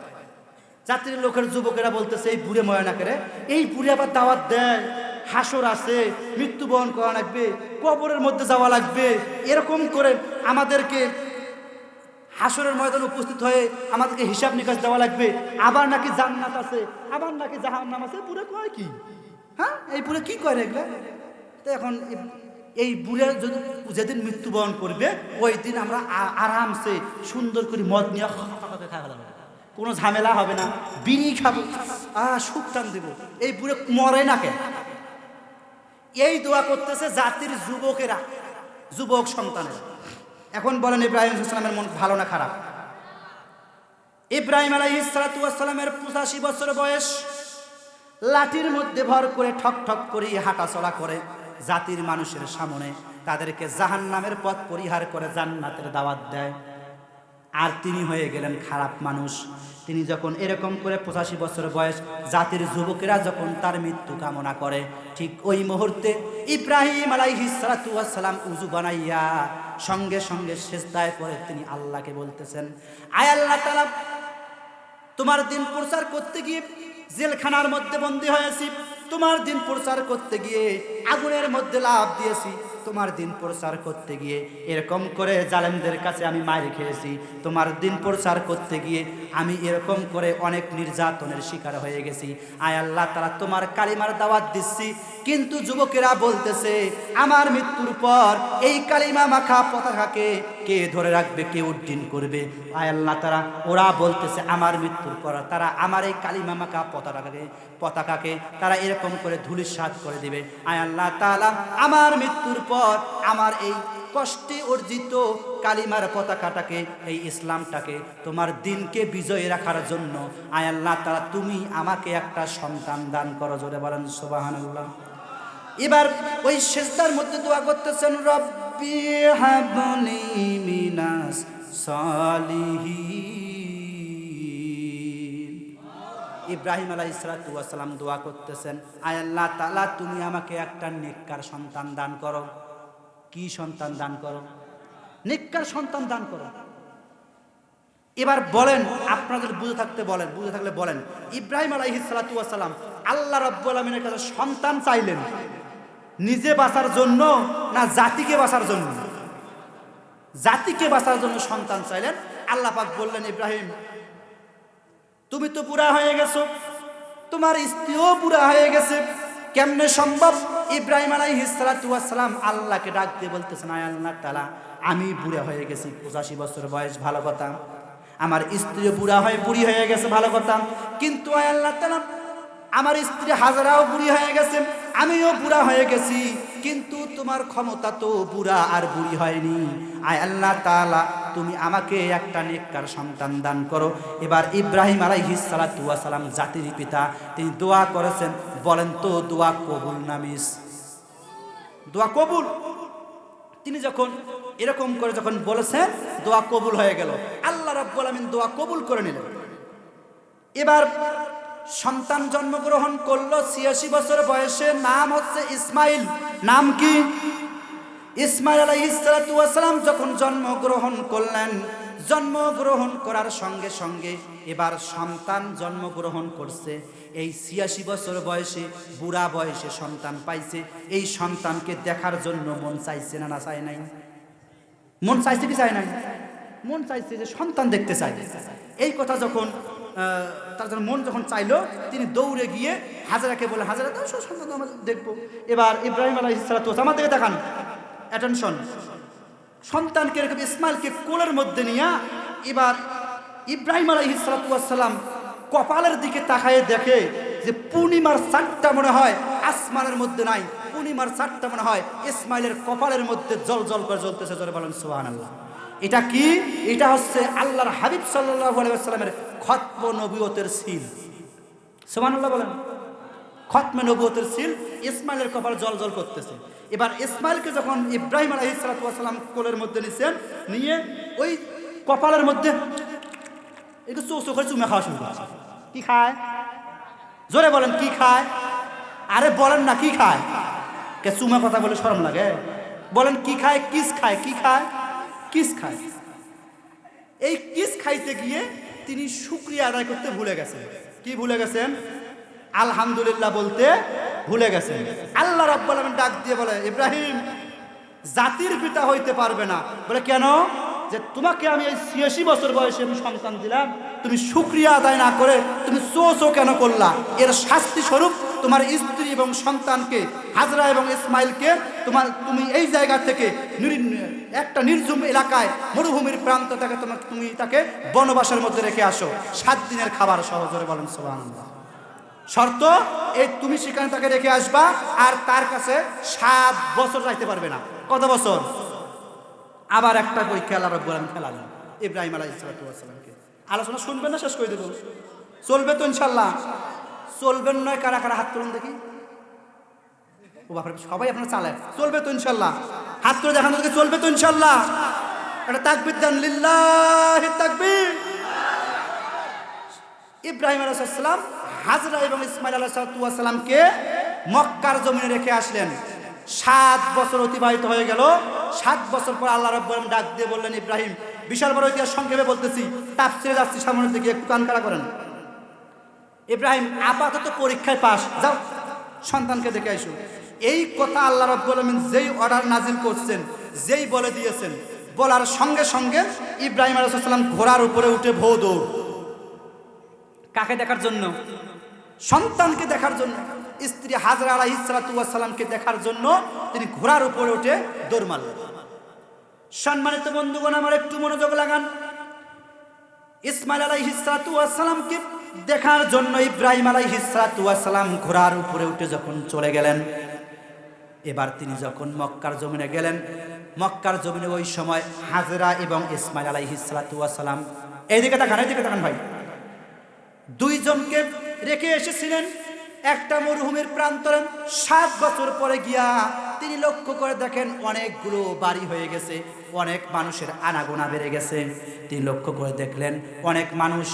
জাতির লোকের যুবকেরা বলতেছে, এই বুড়ে মরে না করে, এই বুড়ে আবার দাওয়াত দেয়, হাসর আছে, মৃত্যুবরণ করা লাগবে, কবরের মধ্যে যাওয়া লাগবে, এরকম করে আমাদেরকে হাসরের ময়দানে উপস্থিত হয়ে আমাদেরকে হিসাব নিকাশ দেওয়া লাগবে। আবার নাকি জান্নাত আছে, আবার নাকি জাহান্নাম আছে। বুড়ে কয় কি? হ্যাঁ, এই বুড়ে কি করে এগুলো? তো এখন এই বুড়ে যদি যেদিন মৃত্যুবরণ করবে, ওই দিন আমরা আরামসে সুন্দর করে মদ নিয়ে খাওয়া যাবে, কোনো ঝামেলা হবে না, বিড়ি খাবো, সুখ টান দেবো। এই বুড়ে মরে না কেন? এই দোয়া করতেছে জাতির যুবকেরা, যুবক সন্তানেরা। এখন বলেন, ইব্রাহিম আলাইহিস সালামের মন ভালো না খারাপ? ইব্রাহিম আলাইহিস সালামের 85 বছর বয়স, লাঠির মধ্যে ভর করে ঠক ঠক করে হাঁটা চলা করে জাতির মানুষের সামনে, তাদেরকে জাহান্নামের পথ পরিহার করে জান্নাতের দাওয়াত দেয়। আর তিনি হয়ে গেলেন খারাপ মানুষ। তিনি যখন এরকম করে 85 বছর বয়স, জাতির যুবকেরা যখন তার মৃত্যু কামনা করে, ঠিক ওই মুহূর্তে ইব্রাহিম আলাইহিস সালাম উযু বানাইয়া সঙ্গে সঙ্গে সিজদায় পড়ে তিনি আল্লাহকে বলতেছেন, আয় আল্লাহ তাআলা, তোমার দিন প্রচার করতে গিয়ে জেলখানার মধ্যে বন্দী হয়েছি, তোমার দিন প্রচার করতে গিয়ে আগুনের মধ্যে লাফ দিয়েছি, তোমার দিন প্রচার করতে গিয়ে এরকম করে জালেমদের কাছে আমি মার খেয়েছি, তোমার দিন প্রচার করতে গিয়ে আমি এরকম করে অনেক নির্যাতনের শিকার হয়ে গেছি। আয় আল্লাহ তাআলা, তোমার কালিমার দাওয়াত দিচ্ছি, কিন্তু যুবকেরা বলতেছে আমার মৃত্যুর পর এই কালিমা মাখা পতাকাকে কে ধরে রাখবে, কে উড্ডীন করবে? আয় আল্লাহ তাআলা, ওরা বলতেছে আমার মৃত্যুর পর তারা আমার এই কালিমা মাখা পতাকাকে তারা এরকম করে ধূলিসাৎ করে দিবে। আয় আল্লাহ তাআলা, আমার মৃত্যুর পর আমার এই কষ্টে অর্জিত কালিমার পতাকাটাকে, এই ইসলামটাকে, তোমার দিনকে বিজয় রাখার জন্য আয় আল্লাহ তাআলা তুমি আমাকে একটা সন্তান দান করো। জোরে বলেন সুবহানাল্লাহ। এবার ওই সেজদার মধ্যে দোয়া করতেছেন, রব্বি হাবলি মিনাস সালিহিন। ইব্রাহিম আলাইহিস সালাতু ওয়াস সালাম দোয়া করতেছেন, আয় আল্লাহ তাআলা তুমি আমাকে একটা নেককার সন্তান দান করো। কি সন্তান দান করো? নেককার সন্তান দান করো। এবার বলেন, আপনাদের বুঝে থাকলে বলেন, ইব্রাহিম আলাইহিস সালাতু ওয়াস সালাম আল্লাহ রাব্বুল আলামিনের কাছে সন্তান চাইলেন নিজে বাঁচার জন্য না জাতিকে বাঁচার জন্য? জাতিকে বাঁচার জন্য সন্তান চাইলেন। আল্লাহ পাক বললেন, ইব্রাহিম তুমি তো বুড়া হয়ে গেছো, তোমার স্ত্রীও বুড়া হয়ে গেছে, কেমনে সম্ভব? ইব্রাহিম আলাইহিস সালাতু ওয়াস সালাম আল্লাহকে ডাক দিয়ে বলতেছেন, আয় আল্লাহ তাআলা আমি বুড়া হয়ে গেছি, 85 বছর বয়স, ভালো কথা। আমার স্ত্রীও বুড়ি হয়ে গেছে, ভালো কথা। কিন্তু আয় আল্লাহ তাআলা আমার স্ত্রী হাজারাও বুড়ি হয়ে গেছে, আমিও বুড়া হয়ে গেছি, কিন্তু তোমার ক্ষমতা তো বুড়া আর বুড়ি হয়নি। আয় আল্লাহ তাআলা তুমি আমাকে একটা নেককার সন্তান দান করো। এবার ইব্রাহিম আলাইহিস সালাতু ওয়াস সালাম জাতির পিতা, তিনি দোয়া করেছেন। বলেন তো দোয়া কবুল না মিস? দোয়া কবুল। তিনি যখন এরকম করে যখন বলেছেন, দোয়া কবুল হয়ে গেল। আল্লাহ রাব্বুল আমিন দোয়া কবুল করে নিলেন। এবার সন্তান জন্মগ্রহণ করলো 86 বছর বয়সে, নাম হচ্ছে ইসমাইল। নাম কি? ইসমাইল আলাইহিস সালাতু ওয়াস সালাম যখন জন্মগ্রহণ করলেন, জন্মগ্রহণ করার সঙ্গে সঙ্গে এবার সন্তান জন্মগ্রহণ করছে। এই 86 বছর বয়সে, বুড়া বয়সে সন্তান পাইছে। এই সন্তানকে দেখার জন্য মন চাইছে না না চায় নাই? মন চাইছে কি চায় নাই? মন চাইছে যে সন্তান দেখতে চাই। এই কথা যখন তার জন্য মন যখন চাইলো, তিনি দৌড়ে গিয়ে হাজেরাকে বলে, হাজেরা দাও সন্তান আমরা দেখবো। এবার ইব্রাহিম আলাইহিস সালাতু ওয়াস সালাম, আমার দিকে দেখান, অ্যাটেনশন। সন্তানকে এরকম ইসমাইলকে কোলের মধ্যে নিয়ে এবার ইব্রাহিম আলাইহিস সালাতু ওয়াস সালাম কপালের দিকে তাকায়ে দেখে যে পূর্ণিমার চাঁদটা মনে হয় আসমানের মধ্যে নাই, পূর্ণিমার চাঁদটা মনে হয় ইসমাইলের কপালের মধ্যে জল জল করে জ্বলতেছে। জোরে বলেন সুবহানাল্লাহ। এটা কি? এটা হচ্ছে আল্লাহর হাবিব সাল্লাল্লাহু আলাইহি ওয়াসাল্লামের খতম নবুয়তের সিল। সুবহানাল্লাহ বলেন। খতমে নবুয়তের সিল, ইসমাইলের কপাল জল জল করতেছে। এবার ইসমাইলকে যখন ইব্রাহিম আলাইহিস সালাতু ওয়াস সালাম কোলের মধ্যে নিছেন, নিয়ে ওই কপালের মধ্যে একটু চোখ করে চুমা খাওয়া শুরু করছে। কি খায়? জোরে বলেন, কি খায়? আরে বলেন না, কি খায়? কে চুমা কথা বলে শরম লাগে? বলেন কি খায়? কিস খায়। কি খায়? কিস খায়। এই কিস খাইতে গিয়ে তিনি শুকরিয়া আদায় করতে ভুলে গেছেন। কি ভুলে গেছেন? আলহামদুলিল্লাহ বলতে ভুলে গেছেন। আল্লাহ রাব্বুল আলামিন ডাক দিয়ে বলে, ইব্রাহিম জাতির পিতা হইতে পারবে না। বলে কেন? যে তোমাকে আমি এই 86 বছর বয়সে আমি সন্তান দিলাম, তুমি শুকরিয়া আদায় না করে তুমি চো কেন করলা? এর শাস্তি স্বরূপ তোমার স্ত্রী এবং সন্তানকে, হাজরা এবং ইসমাইলকে তুমি এই জায়গা থেকে একটা নির্জুম এলাকায়, মরুভূমির প্রান্ত থেকে তুমি তাকে বনবাসের মধ্যে রেখে আসো, 7 দিনের খাবার সহ। জোরে বলেন সুবহানাল্লাহ। শর্ত এই, তুমি সেখানে তাকে রেখে আসবা, আর তার কাছে 7 বছর যাইতে পারবে না। কত বছর? আবার একটা পরীক্ষা আল্লাহ রাব্বুল আলামিন ফেলালেন ইব্রাহিম আলাইহিস সালাতু ওয়াস সালামকে। আলোচনা শুনবেন না শেষ করে দেব? চলবে তো ইনশাআল্লাহ? চলবেন নয় কারা কারা হাত তুলুন দেখি। ও বাপরে, সবাই আপনারা চালান। চলবে তো ইনশাআল্লাহ? হাত তুলে দেখান তো, চলবে তো ইনশাআল্লাহ? একটা তাকবীর দেন, লিল্লাহি তাকবীর। ইব্রাহিম আলাইহিস সালাম হাজরা এবং ইসমাইল আলাইহিস সালামকে মক্কার জমিনে রেখে আসলেন। 7 বছর অতিবাহিত হয়ে গেল। 7 বছর পর আল্লাহ রাব্বুল আলামিন ডাক দিয়ে বললেন, ইব্রাহিম, বিশাল বড় ইতিহাস সংক্ষেপে বলতেছি, তাফসীরে যাচ্ছি, সামনের দিকে একটু কান খাড়া করেন। ইব্রাহিম আপাতত পরীক্ষায় পাস, যাও সন্তানকে দেখে আইসো। এই কথা আল্লাহ রাব্বুল আলামিন যেই অর্ডার নাজিল করছেন, যেই বলে দিয়েছেন, বলার সঙ্গে সঙ্গে ইব্রাহিম আলাইহিস সালাম ঘোড়ার উপরে উঠে ভৌ দৌড়। কাকে দেখার জন্য? সন্তানকে দেখার জন্য। স্ত্রী হাজরা আলাইহিস সালাতু ওয়াস সালামকে দেখার জন্য তিনি ঘোড়ার উপরে উঠে দৌড় মারলেন। সম্মানিত বন্ধুগণ, আমার একটু মনোযোগ লাগান। ইসমাইল আলাইহিস সালাতু ওয়াস সালামকে দেখার জন্য ইব্রাহিম আলাইহিস সালাতু ওয়াস সালাম ঘোড়ার উপরে উঠে যখন চলে গেলেন, এবার তিনি যখন মক্কার জমিনে গেলেন, মক্কার জমিনে ওই সময় হাজরা এবং ইসমাইল আলাইহিস সালাতু ওয়াস সালাম, এইদিকে তাকান ভাই, দুইজনকে রেখে এসেছিলেন। একটা মরুভূমির প্রান্তরে 7 বছর পরে গিয়া তিনি লক্ষ্য করে দেখেন অনেকগুলো বাড়ি হয়ে গেছে, অনেক মানুষের আনাগোনা বেড়ে গেছে। তিনি লক্ষ্য করে দেখলেন অনেক মানুষ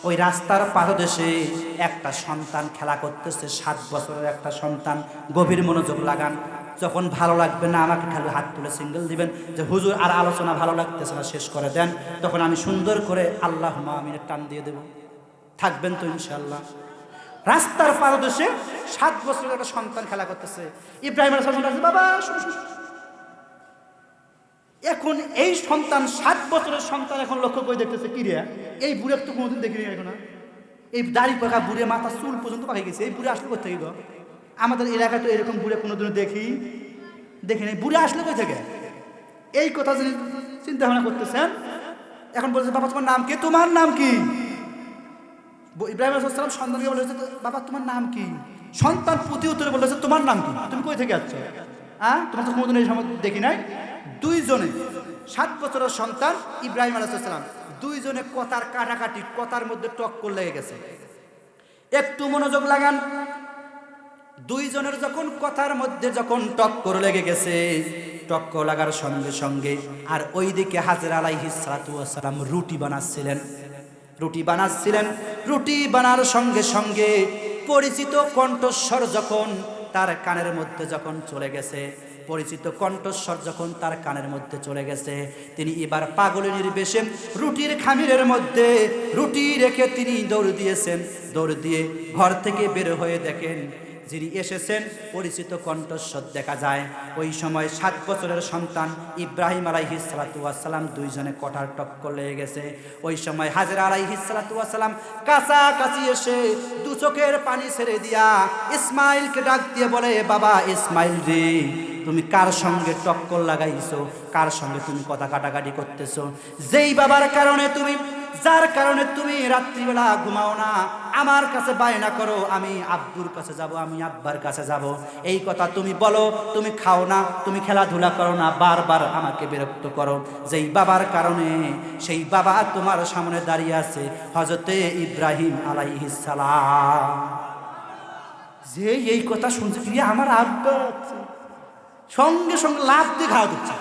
ওই রাস্তার পাদদেশে একটা সন্তান খেলা করতেছে, 7 বছরের একটা সন্তান। গভীর মনোযোগ লাগান, যখন ভালো লাগবে না আমাকে খালি হাত তুলে সিঙ্গেল দিবেন যে হুজুর আর আলোচনা ভালো লাগতেছে না, শেষ করে দেন, তখন আমি সুন্দর করে আল্লাহুম্মা আমিনের টান দিয়ে দেব। থাকবেন তো ইনশাআল্লাহ। রাস্তার পাদদেশে 7 বছরের একটা সন্তান খেলা করতেছে। ইব্রাহিম আলাইহিস সালাম বাবা শুনো শুনো। এখন এই সন্তান 7 বছরের সন্তান এখন লক্ষ্য করে দেখতেছে কি রে, এই বুড়ে তো কোনোদিন দেখিনি এখন, এই দাড়ি পাকা বুড়ে, মাথা চুল পর্যন্ত পাকে গেছে, এই বুড়ে আসলে কোথা থেকে গো? আমাদের এলাকায় তো এরকম বুড়ে কোনোদিনও দেখিনি। বুড়ে আসলে কই থেকে? এই কথা যিনি চিন্তা ভাবনা করতেছেন, এখন বলছে বাবা তোমার নাম কি? তোমার নাম কি? ইব্রাহিম আলাইহিস সালাম সন্তানকে বলেছে বাবা তোমার নাম কি? সন্তান প্রতি উত্তরে বলেছে তোমার নাম কি? তুমি কই থেকে আসছো? তোমার তো কোনোদিন এই সময় দেখি নাই। দুইজনে 7 বছরের সন্তান ইব্রাহিম আলাইহিস সালাম, দুইজনে কথার কাটাকাটি, কথার মধ্যে টক্কর লেগে গেছে। একটু মনোযোগ লাগান। দুইজনের যখন কথার মধ্যে যখন টক্কর লেগে গেছে, টক্কর লাগার সঙ্গে সঙ্গে আর ওইদিকে হাজরা আলাইহিস সালাতু ওয়াস সালাম রুটি বানাচ্ছিলেন। রুটি বানার সঙ্গে সঙ্গে পরিচিত কণ্ঠস্বর যখন তার কানের মধ্যে যখন চলে গেছে, তিনি এবার পাগলের বেশে রুটির খামিরের মধ্যে রুটি রেখে তিনি দৌড় দিয়ে ঘর থেকে বের হয়ে দেখেন যিনি এসেছেন পরিচিত কণ্ঠস্বর দেখা যায়। ওই সময় 7 বছরের সন্তান ইব্রাহিম আলাইহিস সালাতু ওয়াস সালাম, দুইজনে কটার টক্কর লেগে গেছে। ওই সময় হাজরা আলাইহিস সালাতু ওয়াস সালাম কাছাকাছি এসে দু চোখের পানি ছেড়ে দিয়া ইসমাইলকে ডাক দিয়ে বলে বাবা ইসমাইল রে, তুমি কার সঙ্গে টক্কর লাগাইছো? কার সঙ্গে তুমি কথা কাটাকাটি করতেছো? যেই বাবার কারণে যার কারণে তুমি রাত্রিবেলা ঘুমাও না, আমার কাছে বায়না করো আমি আব্বুর কাছে যাব, আমি আব্বার কাছে যাব, এই কথা তুমি বলো, তুমি খাও না, তুমি খেলাধুলা করো না, বারবার আমাকে বিরক্ত করো। যেই বাবার কারণে সেই বাবা তোমার সামনে দাঁড়িয়ে আছে হযরতে ইব্রাহিম আলাইহিস সালাম। যে এই কথা শুনছে কি আমার আব্বা সঙ্গে সঙ্গে লাফ দিয়ে ঘাড় উঠছে।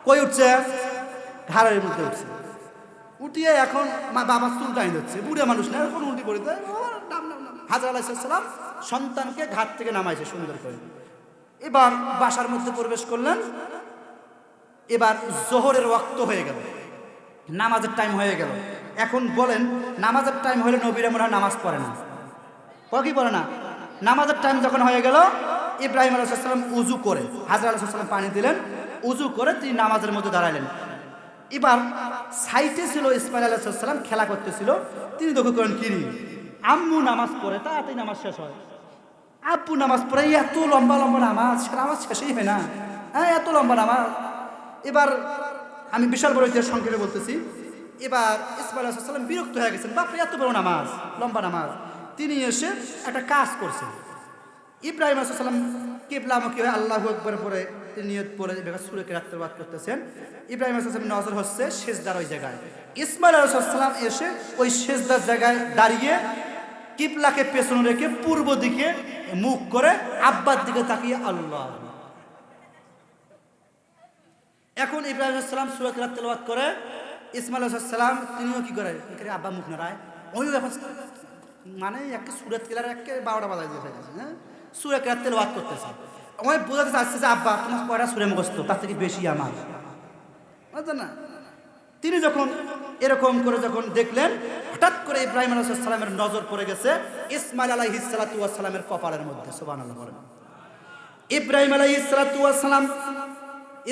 কই উঠছে? ঘাড়ের মধ্যে উঠছে। উঠিয়ে এখন বাবা চুল টাইন হচ্ছে, বুড়ে মানুষ না, এখন উল্টি করে দেয়। হাজরা আলাইহিস সালাম সন্তানকে ঘাট থেকে নামাইছে সুন্দর করে। এবার বাসার মধ্যে প্রবেশ করলেন। এবার জোহরের ওয়াক্ত হয়ে গেল, নামাজের টাইম হয়ে গেল। এখন বলেন নামাজের টাইম হলে নবীরা মনে হয় নামাজ পড়ে না, কি পড়ে না? নামাজের টাইম যখন হয়ে গেল, ইব্রাহিম আলাইহিস সালাম উজু করে, হাজরা আলাইহিস সালাম পানি দিলেন, উজু করে তিনি নামাজের মধ্যে দাঁড়ালেন। এবার সাইটে ছিল ইসমাইল আলাইহিস সালাম, খেলা করতেছিল। তিনি লক্ষ্য করেন কি আম্মু নামাজ পড়ে, তাড়াতাড়ি নামাজ শেষ হয়। আব্বু নামাজ পড়ে, এত লম্বা লম্বা নামাজ শেষই হয় না, এত লম্বা নামাজ। এবার আমি বিশাল বড় ইতিহাস সংক্ষেপে বলতেছি। এবার ইসমাইল আলাইহিস সালাম বিরক্ত হয়ে গেছেন, বাপরে এত বড় নামাজ, লম্বা নামাজ। তিনি এসে একটা কাজ করছেন। ইব্রাহিম আলাইহিস সালাম কিবলামুখী হয়ে আল্লাহু আকবার পড়ে নিয়ত পড়ে সূরা কিরাত তেলাওয়াত করতেছেন। ইব্রাহিম আলাইহিস সালামের নজর হচ্ছে সিজদার ওই জায়গায়। ইসমাইল আলাইহিস সালাম এসে ওই সিজদার জায়গায় দাঁড়িয়ে কিবলাকে পেছনে রেখে পূর্ব দিকে মুখ করে আব্বার দিকে তাকিয়ে আল্লাহ। এখন ইব্রাহিম আলাইহিস সালাম সূরা কিরাত তেলাওয়াত করে, ইসমাইল আলাইহিস সালাম তিনিও কি করে আব্বা মুখ নাড়ায়। ওইও এখন মানে একটা সূরা কিরাত একে 12টা বাজায় দিয়ে ফেলেছে। হ্যাঁ, সূরা কিরাত তেলাওয়াত করতেছে। আমার বোঝাতে চাচ্ছে যে আব্বা তোমার কয়টা সূরা মুখস্থ, তার থেকে বেশি আমার, বুঝলেন না? তিনি যখন এরকম করে যখন দেখলেন, হঠাৎ করে ইব্রাহিম আলাইহিস সালামের নজর পড়ে গেছে ইসমাইল আলাইহিস সালাতু ওয়াস সালামের কপালের মধ্যে। সুবহানাল্লাহ বলেন। ইব্রাহিম আলাইহিস সালাতু ওয়াস সালাম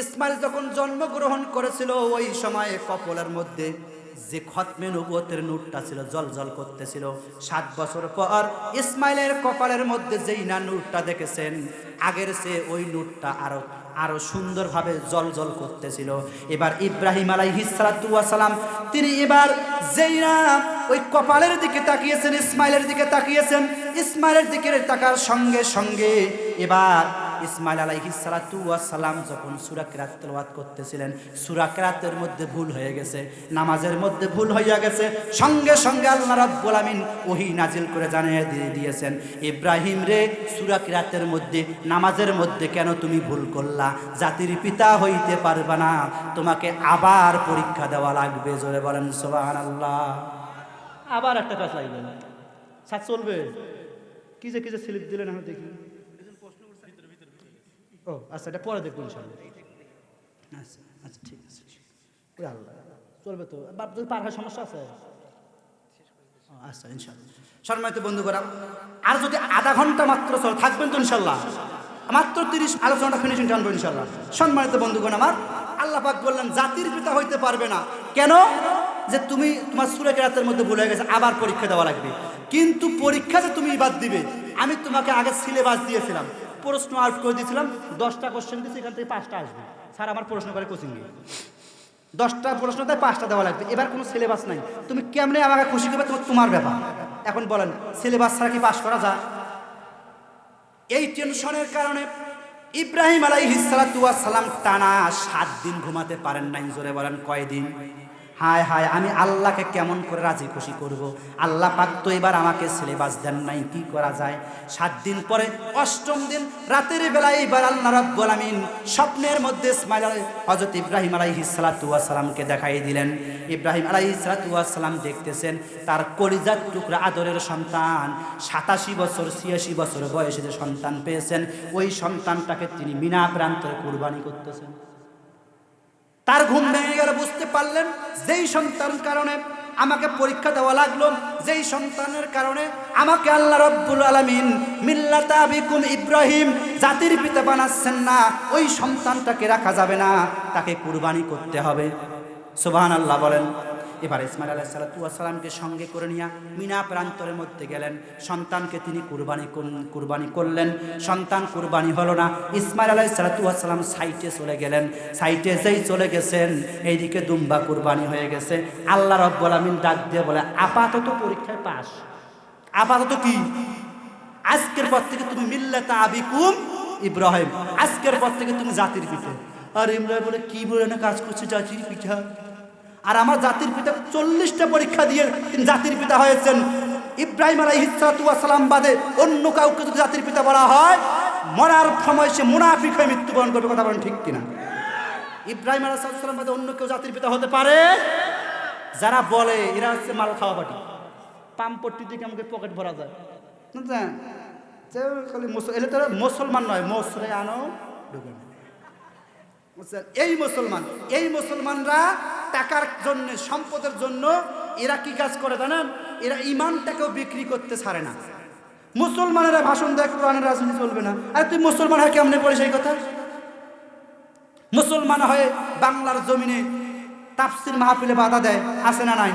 ইসমাইল যখন জন্মগ্রহণ করেছিল, ওই সময়ে কপালের মধ্যে যে খতমে নবুয়তের নূরটা ছিল জলজল করতেছিল। 7 বছর পর ইসমাইলের কপালের মধ্যে যেই না নূরটা দেখেছেন, আগের চেয়ে ওই নূরটা আরো সুন্দরভাবে জলজল করতেছিল। এবার ইব্রাহিম আলাইহিস সালাতু ওয়াস সালাম তিনি এবার যেই না ওই কপালের দিকে তাকিয়েছেন, ইসমাইলের দিকে তাকিয়েছেন, ইসমাইলের দিকে তাকার সঙ্গে সঙ্গে এবার ইসমাইল আলাইহিস সালাতু ওয়াস সালাম যখন সূরা কিরাত তেলাওয়াত করতেছিলেন, সূরা কিরাতের মধ্যে ভুল হয়ে গেছে, নামাজের মধ্যে ভুল হইয়া গেছে। সঙ্গে সঙ্গে আল্লাহ রাব্বুল আমিন ওহী নাজিল করে জানিয়ে দিয়েছেন, ইব্রাহিম রে, সূরা কিরাতের মধ্যে নামাজের মধ্যে কেন তুমি ভুল করলা? জাতির পিতা হইতে পারবা না, তোমাকে আবার পরীক্ষা দেওয়া লাগবে। জোরে বলেন সুবহানাল্লাহ। আবার একটা কাজ লাগবে না, সাথ চলবে। কি যে স্লিপ দিলেন আমরা দেখি। ও আচ্ছা, এটা পরে দেখবো ইনশাআল্লাহ। আচ্ছা আচ্ছা, ঠিক আছে। ওই আল্লাহ চলবে তো, বাপ যদি পার হয় সমস্যা আছে। আচ্ছা ইনশাআল্লাহ। সম্মানিত বন্ধুগণ, আর যদি আধা ঘন্টা মাত্র চলে থাকবেন তো ইনশাআল্লাহ, মাত্র 30 আলোচনাটা ফিনিশিং টানবো ইনশাআল্লাহ। সম্মানিত বন্ধুগণ আমার, আল্লাহ পাক বললেন জাতির পিতা হইতে পারবে না। কেন? যে তুমি তোমার সূরা কিরাতের মধ্যে ভুল হয়ে গেছে, আবার পরীক্ষা দেওয়া লাগবে। কিন্তু পরীক্ষা যে তুমি বাদ দিবে, আমি তোমাকে আগে সিলেবাস দিয়েছিলাম, প্রশ্ন আউট করে দিয়েছিলাম, 10টা কোশ্চেন দিয়েছি, এখান থেকে 5টা আসবে। স্যার আমার প্রশ্ন করে কোচিং নিয়ে 10টা প্রশ্ন দেয়, 5টা দেওয়া লাগবে। এবার কোনো সিলেবাস নাই, তুমি কেমনে আমাকে খুশি করবে তোমার ব্যাপার। এখন বলেন সিলেবাস ছাড়া কি পাস করা যায়? এই টেনশনের কারণে ইব্রাহিম আলাইহিস সালাতু ওয়াস সালাম টানা 7 দিন ঘুমাতে পারেন নাই। জোরে বলেন কয়দিন? হায় হায়, আমি আল্লাহকে কেমন করে রাজি খুশি করব? আল্লাহ পাক তো এবার আমাকে সিলেবাস দেন নাই, কি করা যায়? 7 দিন পরে 8ম দিন রাতের বেলায় এবার আল্লাহ রাব্বুল আমিন স্বপ্নের মধ্যে হযরত ইব্রাহিম আলাইহিস সালাতু ওয়াস সালামকে দেখাই দিলেন। ইব্রাহিম আলাইহিস সালাতু ওয়াস সালাম দেখতেছেন তার কলিজার টুকরা আদরের সন্তান 87 বছর 86 বছর বয়সে যে সন্তান পেয়েছেন, ওই সন্তানটাকে তিনি বিনা প্রান্তরে কুরবানি করতেছেন। তার ঘুম ভেঙে গেল, বুঝতে পারলেন যেই সন্তানের কারণে আমাকে পরীক্ষা দেওয়া লাগলো, যেই সন্তানের কারণে আমাকে আল্লাহ রাব্বুল আলামিন মিল্লাতা আবিকুম ইব্রাহিম জাতির পিতা বানাচ্ছেন না, ওই সন্তানটাকে রাখা যাবে না, তাকে কুরবানি করতে হবে। সুবহানাল্লাহ বলেন। এবার ইসমাইল আলাইহিস সালাতু ওয়াস সালামকে সঙ্গে করে নিয়ে মিনা প্রান্তরের মধ্যে গেলেন। সন্তানকে তিনি কুরবানি করলেন। সন্তান কুরবানি হলো না। ইসমাইল আলাইহিস সালাতু ওয়াস সালাম সাইটে চলে গেলেন। সাইটে যেই চলে গেছেন, এইদিকে দুম্বা কুরবানি হয়ে গেছে। আল্লাহ রাব্বুল আমিন ডাক দিয়ে বলে, আপাতত পরীক্ষায় পাস। আপাতত কি? আজকের পর থেকে তুমি মিল্লাতা আবিকুম ইব্রাহিম, আজকের পর থেকে তুমি জাতির পিতা। আর ইমরান বলে, কি বলে না কাজ করছে জাতির পিতা? আর আমার জাতির পিতা 40টা পরীক্ষা দিয়ে তিনি জাতির পিতা হয়েছেন। ইব্রাহিম আলাইহিস সালাতু ওয়াস সালাম বাদে অন্য কাউকে যদি জাতির পিতা বলা হয়, মরার সময় সে মুনাফিক হয়ে মৃত্যুবরণ করবে। কথা বলেন ঠিক কিনা? ইব্রাহিম আলাইহিস সালাম বাদে অন্য কেউ জাতির পিতা হতে পারে? যারা বলে এরা হচ্ছে মাল খাওয়া পাটি, পাম্পট্টি দিকে আমাকে পকেট ভরা যায়। এলে তো মুসলমান নয়, মোসরে আনো ঢুকে। এই মুসলমানরা টাকার জন্য, সম্পদের জন্য এরা কি কাজ করে জানেন? এরা ইমানটাকেও বিক্রি করতে ছাড়ে না। মুসলমানেরা ভাষণ দেয় কোরআনের রাজনীতি চলবে না। আর তুই মুসলমান হয়ে কেমনে পড়ে সেই কথা? মুসলমান হয়ে বাংলার জমিনে তাফসির মাহফিলে বাধা দেয়, আছে না নাই?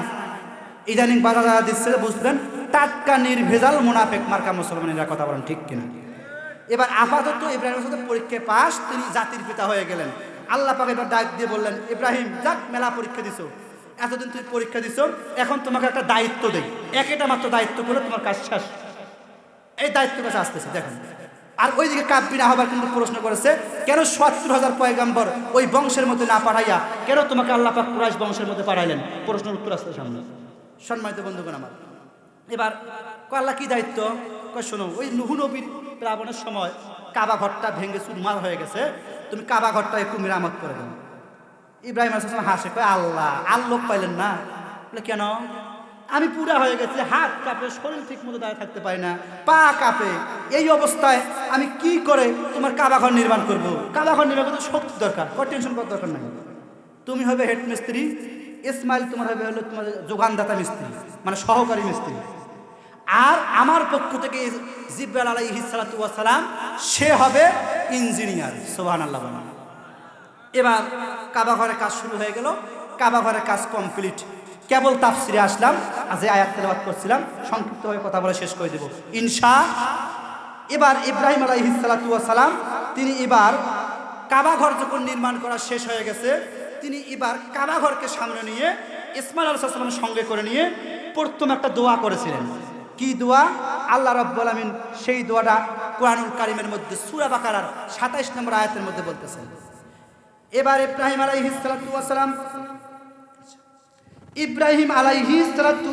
ইদানিং বাধা দিচ্ছে, বুঝবেন টাটকা নির্ভেজাল মুনাফিক মার্কা মুসলমানেরা। কথা বলেন ঠিক কিনা? এবার আপাতত ইব্রাহিমের সাথে পরীক্ষায় পাস, তিনি জাতির পিতা হয়ে গেলেন। আল্লাহ পাক এবার ডাক দিয়ে বললেন, ইব্রাহিম যাক, মেলা পরীক্ষা দিছো, এতদিন তুই পরীক্ষা দিছো, এখন তোমাকে একটা দায়িত্ব দেই। একটা মাত্র দায়িত্ব করলে তোমার কাজ শেষ। এই দায়িত্ব কাছে আসতেছে দেখেন। আর ওইদিকে কাব্বিনা হবার কিন্তু প্রশ্ন করেছে, কেন ৭০,০০০ পয়গাম্বর ওই বংশের মধ্যে না পাঠাইয়া কেন তোমাকে আল্লাহ পাক কুরাইশ বংশের মধ্যে পাঠাইলেন? প্রশ্নের উত্তর আসতে সামনে। সম্মানিত বন্ধুগণ আমার, এবার আল্লাহ কি দায়িত্ব? শোনো, ওই নুহু নবীর প্লাবনের সময় কাবা ঘরটা ভেঙে চুরমার হয়ে গেছে, তুমি কাবা ঘরটা একটু মেরামত করে দেন। ইব্রাহিম আলাইহিস সালাম হাসে, কয় আল্লাহ আর লোক পাইলেন না? বলে কেন? আমি পুরা হয়ে গেছি, হাত কাঁপে, শরীর ঠিক মতো দাঁড়িয়ে থাকতে পারি না, পা কাঁপে। এই অবস্থায় আমি কি করে তোমার কাবা ঘর নির্মাণ করবো? কাবা ঘর নির্মাণ করতে শক্তি দরকার, কোনো টেনশন করার দরকার নাই। তুমি হবে হেড মিস্ত্রি, ইসমাইল তোমার হবে হলো তোমার যোগানদাতা মিস্ত্রি, মানে সহকারী মিস্ত্রি। আর আমার পক্ষ থেকে জিবরাইল আলাইহিস সালাতু ওয়াস সালাম, সে হবে ইঞ্জিনিয়ার। সুবহানাল্লাহ। এবার কাবা ঘরের কাজ শুরু হয়ে গেল। কাবা ঘরের কাজ কমপ্লিট। কেবল তাফসিরে আসলাম, আজ আয়াত তেলাওয়াত করছিলাম, সংক্ষিপ্তভাবে কথা বলে শেষ করে দেব ইনশাআল্লাহ। এবার ইব্রাহিম আলাইহিস সালাতু ওয়াস সালাম, তিনি এবার কাবা ঘর যখন নির্মাণ করা শেষ হয়ে গেছে, তিনি এবার কাবা ঘরকে সামনে নিয়ে ইসমাইল আলাইহিস সালামের সঙ্গে করে নিয়ে প্রথম একটা দোয়া করেছিলেন। কি দোয়া? আল্লাহ রাব্বুল আলামিন সেই দোয়াটা কোরআনুল কারীমের মধ্যে সূরা বাকারার ২৭ নম্বর আয়াতের মধ্যে বলতেছেন। এবার ইব্রাহিম আলাইহিস সালাতু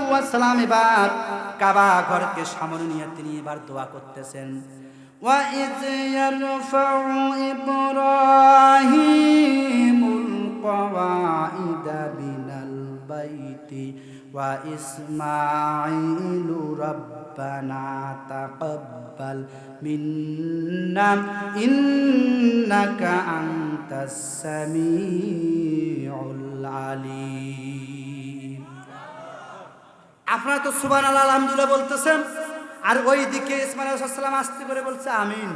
ওয়াস সালাম এবার কাবা ঘরকে সামনে নিয়ে তিনি এবার দোয়া করতেছেন। ওয়া ইয ইয়ারফাউ ইব্রাহিমুল কওয়াইদা বিনাল বাইতি ওয়া ইসমাঈলু রাব্বানা তাকাব্বাল মিন্না ইন্নাকা আনতাস সামিউল আলিম। আপনারা তো সুবহানাল্লাহ আলহামদুলিল্লাহ বলতেছেন, আর ওইদিকে ইসমাঈল আলাইহিস সালাম আস্তে করে বলছে আমিন।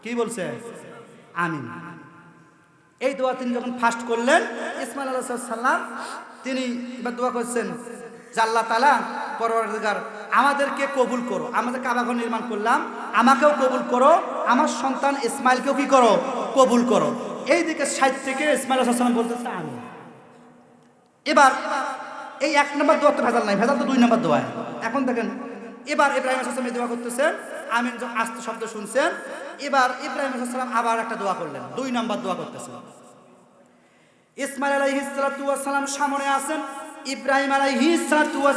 কি বলছে? আমিন। এই দোয়া তিনি যখন ফার্স্ট করলেন, ইসমাঈল আলাইহিস সালাম তিনি এবার দোয়া করছেন যে আল্লাহ তাআলা পরওয়ারদিগার আমাদেরকে কবুল করো, আমাদের কাবা ঘর নির্মাণ করলাম, আমাকেও কবুল করো, আমার সন্তান ইসমাইলকেও কি করো? কবুল করো। এইদিকে সাইড থেকে ইসমাঈল আলাইহিস সালাম বলতেছে আমিন। এবার এই ১ নম্বর দোয়া তো ভেজাল নাই, ভেজাল তো ২ নম্বর দোয়া। এখন দেখেন এবার ইব্রাহিম আলাইহিস সালাম দোয়া করতেছেন, আমিন যখন আস্তে শব্দ শুনছেন, এবার ইব্রাহিম আলাইহিস সালাম আবার একটা দোয়া করলেন, ২ নম্বর দোয়া করতেছেন। ইসমাঈল আলাইহিস সালাম সামনে আছেন, ইব্রাহিম আলাইহিস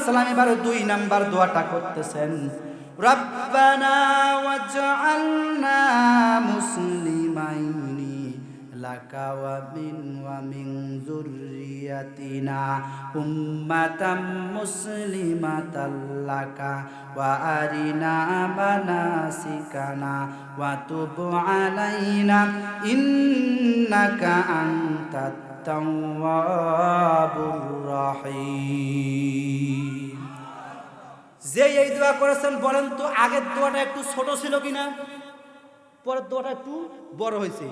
সালাম এবার ২ নম্বর দোয়াটা করতেছেন। রব্বানা ওয়াজআলনা মুসলিমাইনি লাকা ওয়া মিন যুররিয়াতিনা উম্মাতাম মুসলিমাতাল লাকা ওয়া আরিনা মানাসিকানা ওয়া তুব আলাইনা ইন্নাকা আনতাত তাওয়াবুর রহিম। যে এই দোয়া করেছেন বলেন তো আগের দোয়াটা একটু ছোট ছিল কিনা, পরের দোয়াটা একটু বড় হয়েছে?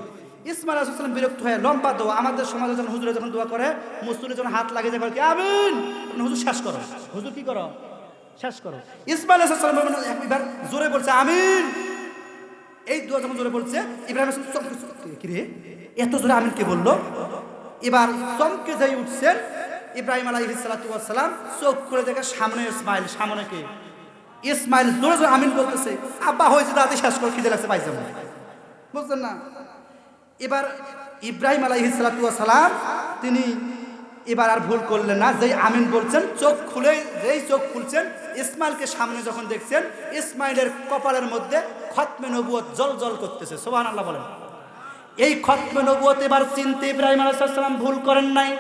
ইসমাঈল আলাইহিস সালাম বিরক্ত হয়ে লম্বা দোয়া, আমাদের সমাজে যখন হুজুরে যখন দোয়া করে, মুসল্লি যখন হাত লাগিয়ে যায় কি আমিন, হুজুর শেষ করো, হুজুর কি করো? শেষ করো। ইসমাঈল আলাইহিস সালাম একবার জোরে বলছে আমিন। এই দোয়া যখন জোরে বলছে, ইব্রাহিম আলাইহিস সালাম কি রে এত জোরে আমিন কে বললো? এবার চমকে যাই উঠছেন ইব্রাহিম আলাইহিস সালাম, চোখ করে দেখে সামনে ইসমাইল। সামনে কে? ইসমাইল জোরে জোরে আমিন বলতেছে, আব্বা হয়েছে দাদি শেষ করে খিদে লাগছে পাইছে বুঝছেন না? এবার ইব্রাহিম আলাইহিস সালাম তিনি এবার আর ভুল করলেন না, যেই আমিন বলছেন চোখ খুলে, যেই চোখ খুলছেন ইসমাইলকে সামনে যখন দেখছেন, ইসমাইলের কপালের মধ্যে খতমে নবুয়ত জল জল করতেছে। সুবহানাল্লাহ বলেন। এই খতমে নবুয়ত এবার চিনতে ইব্রাহিম আলাইহিস সালাম ভুল করেন নাই,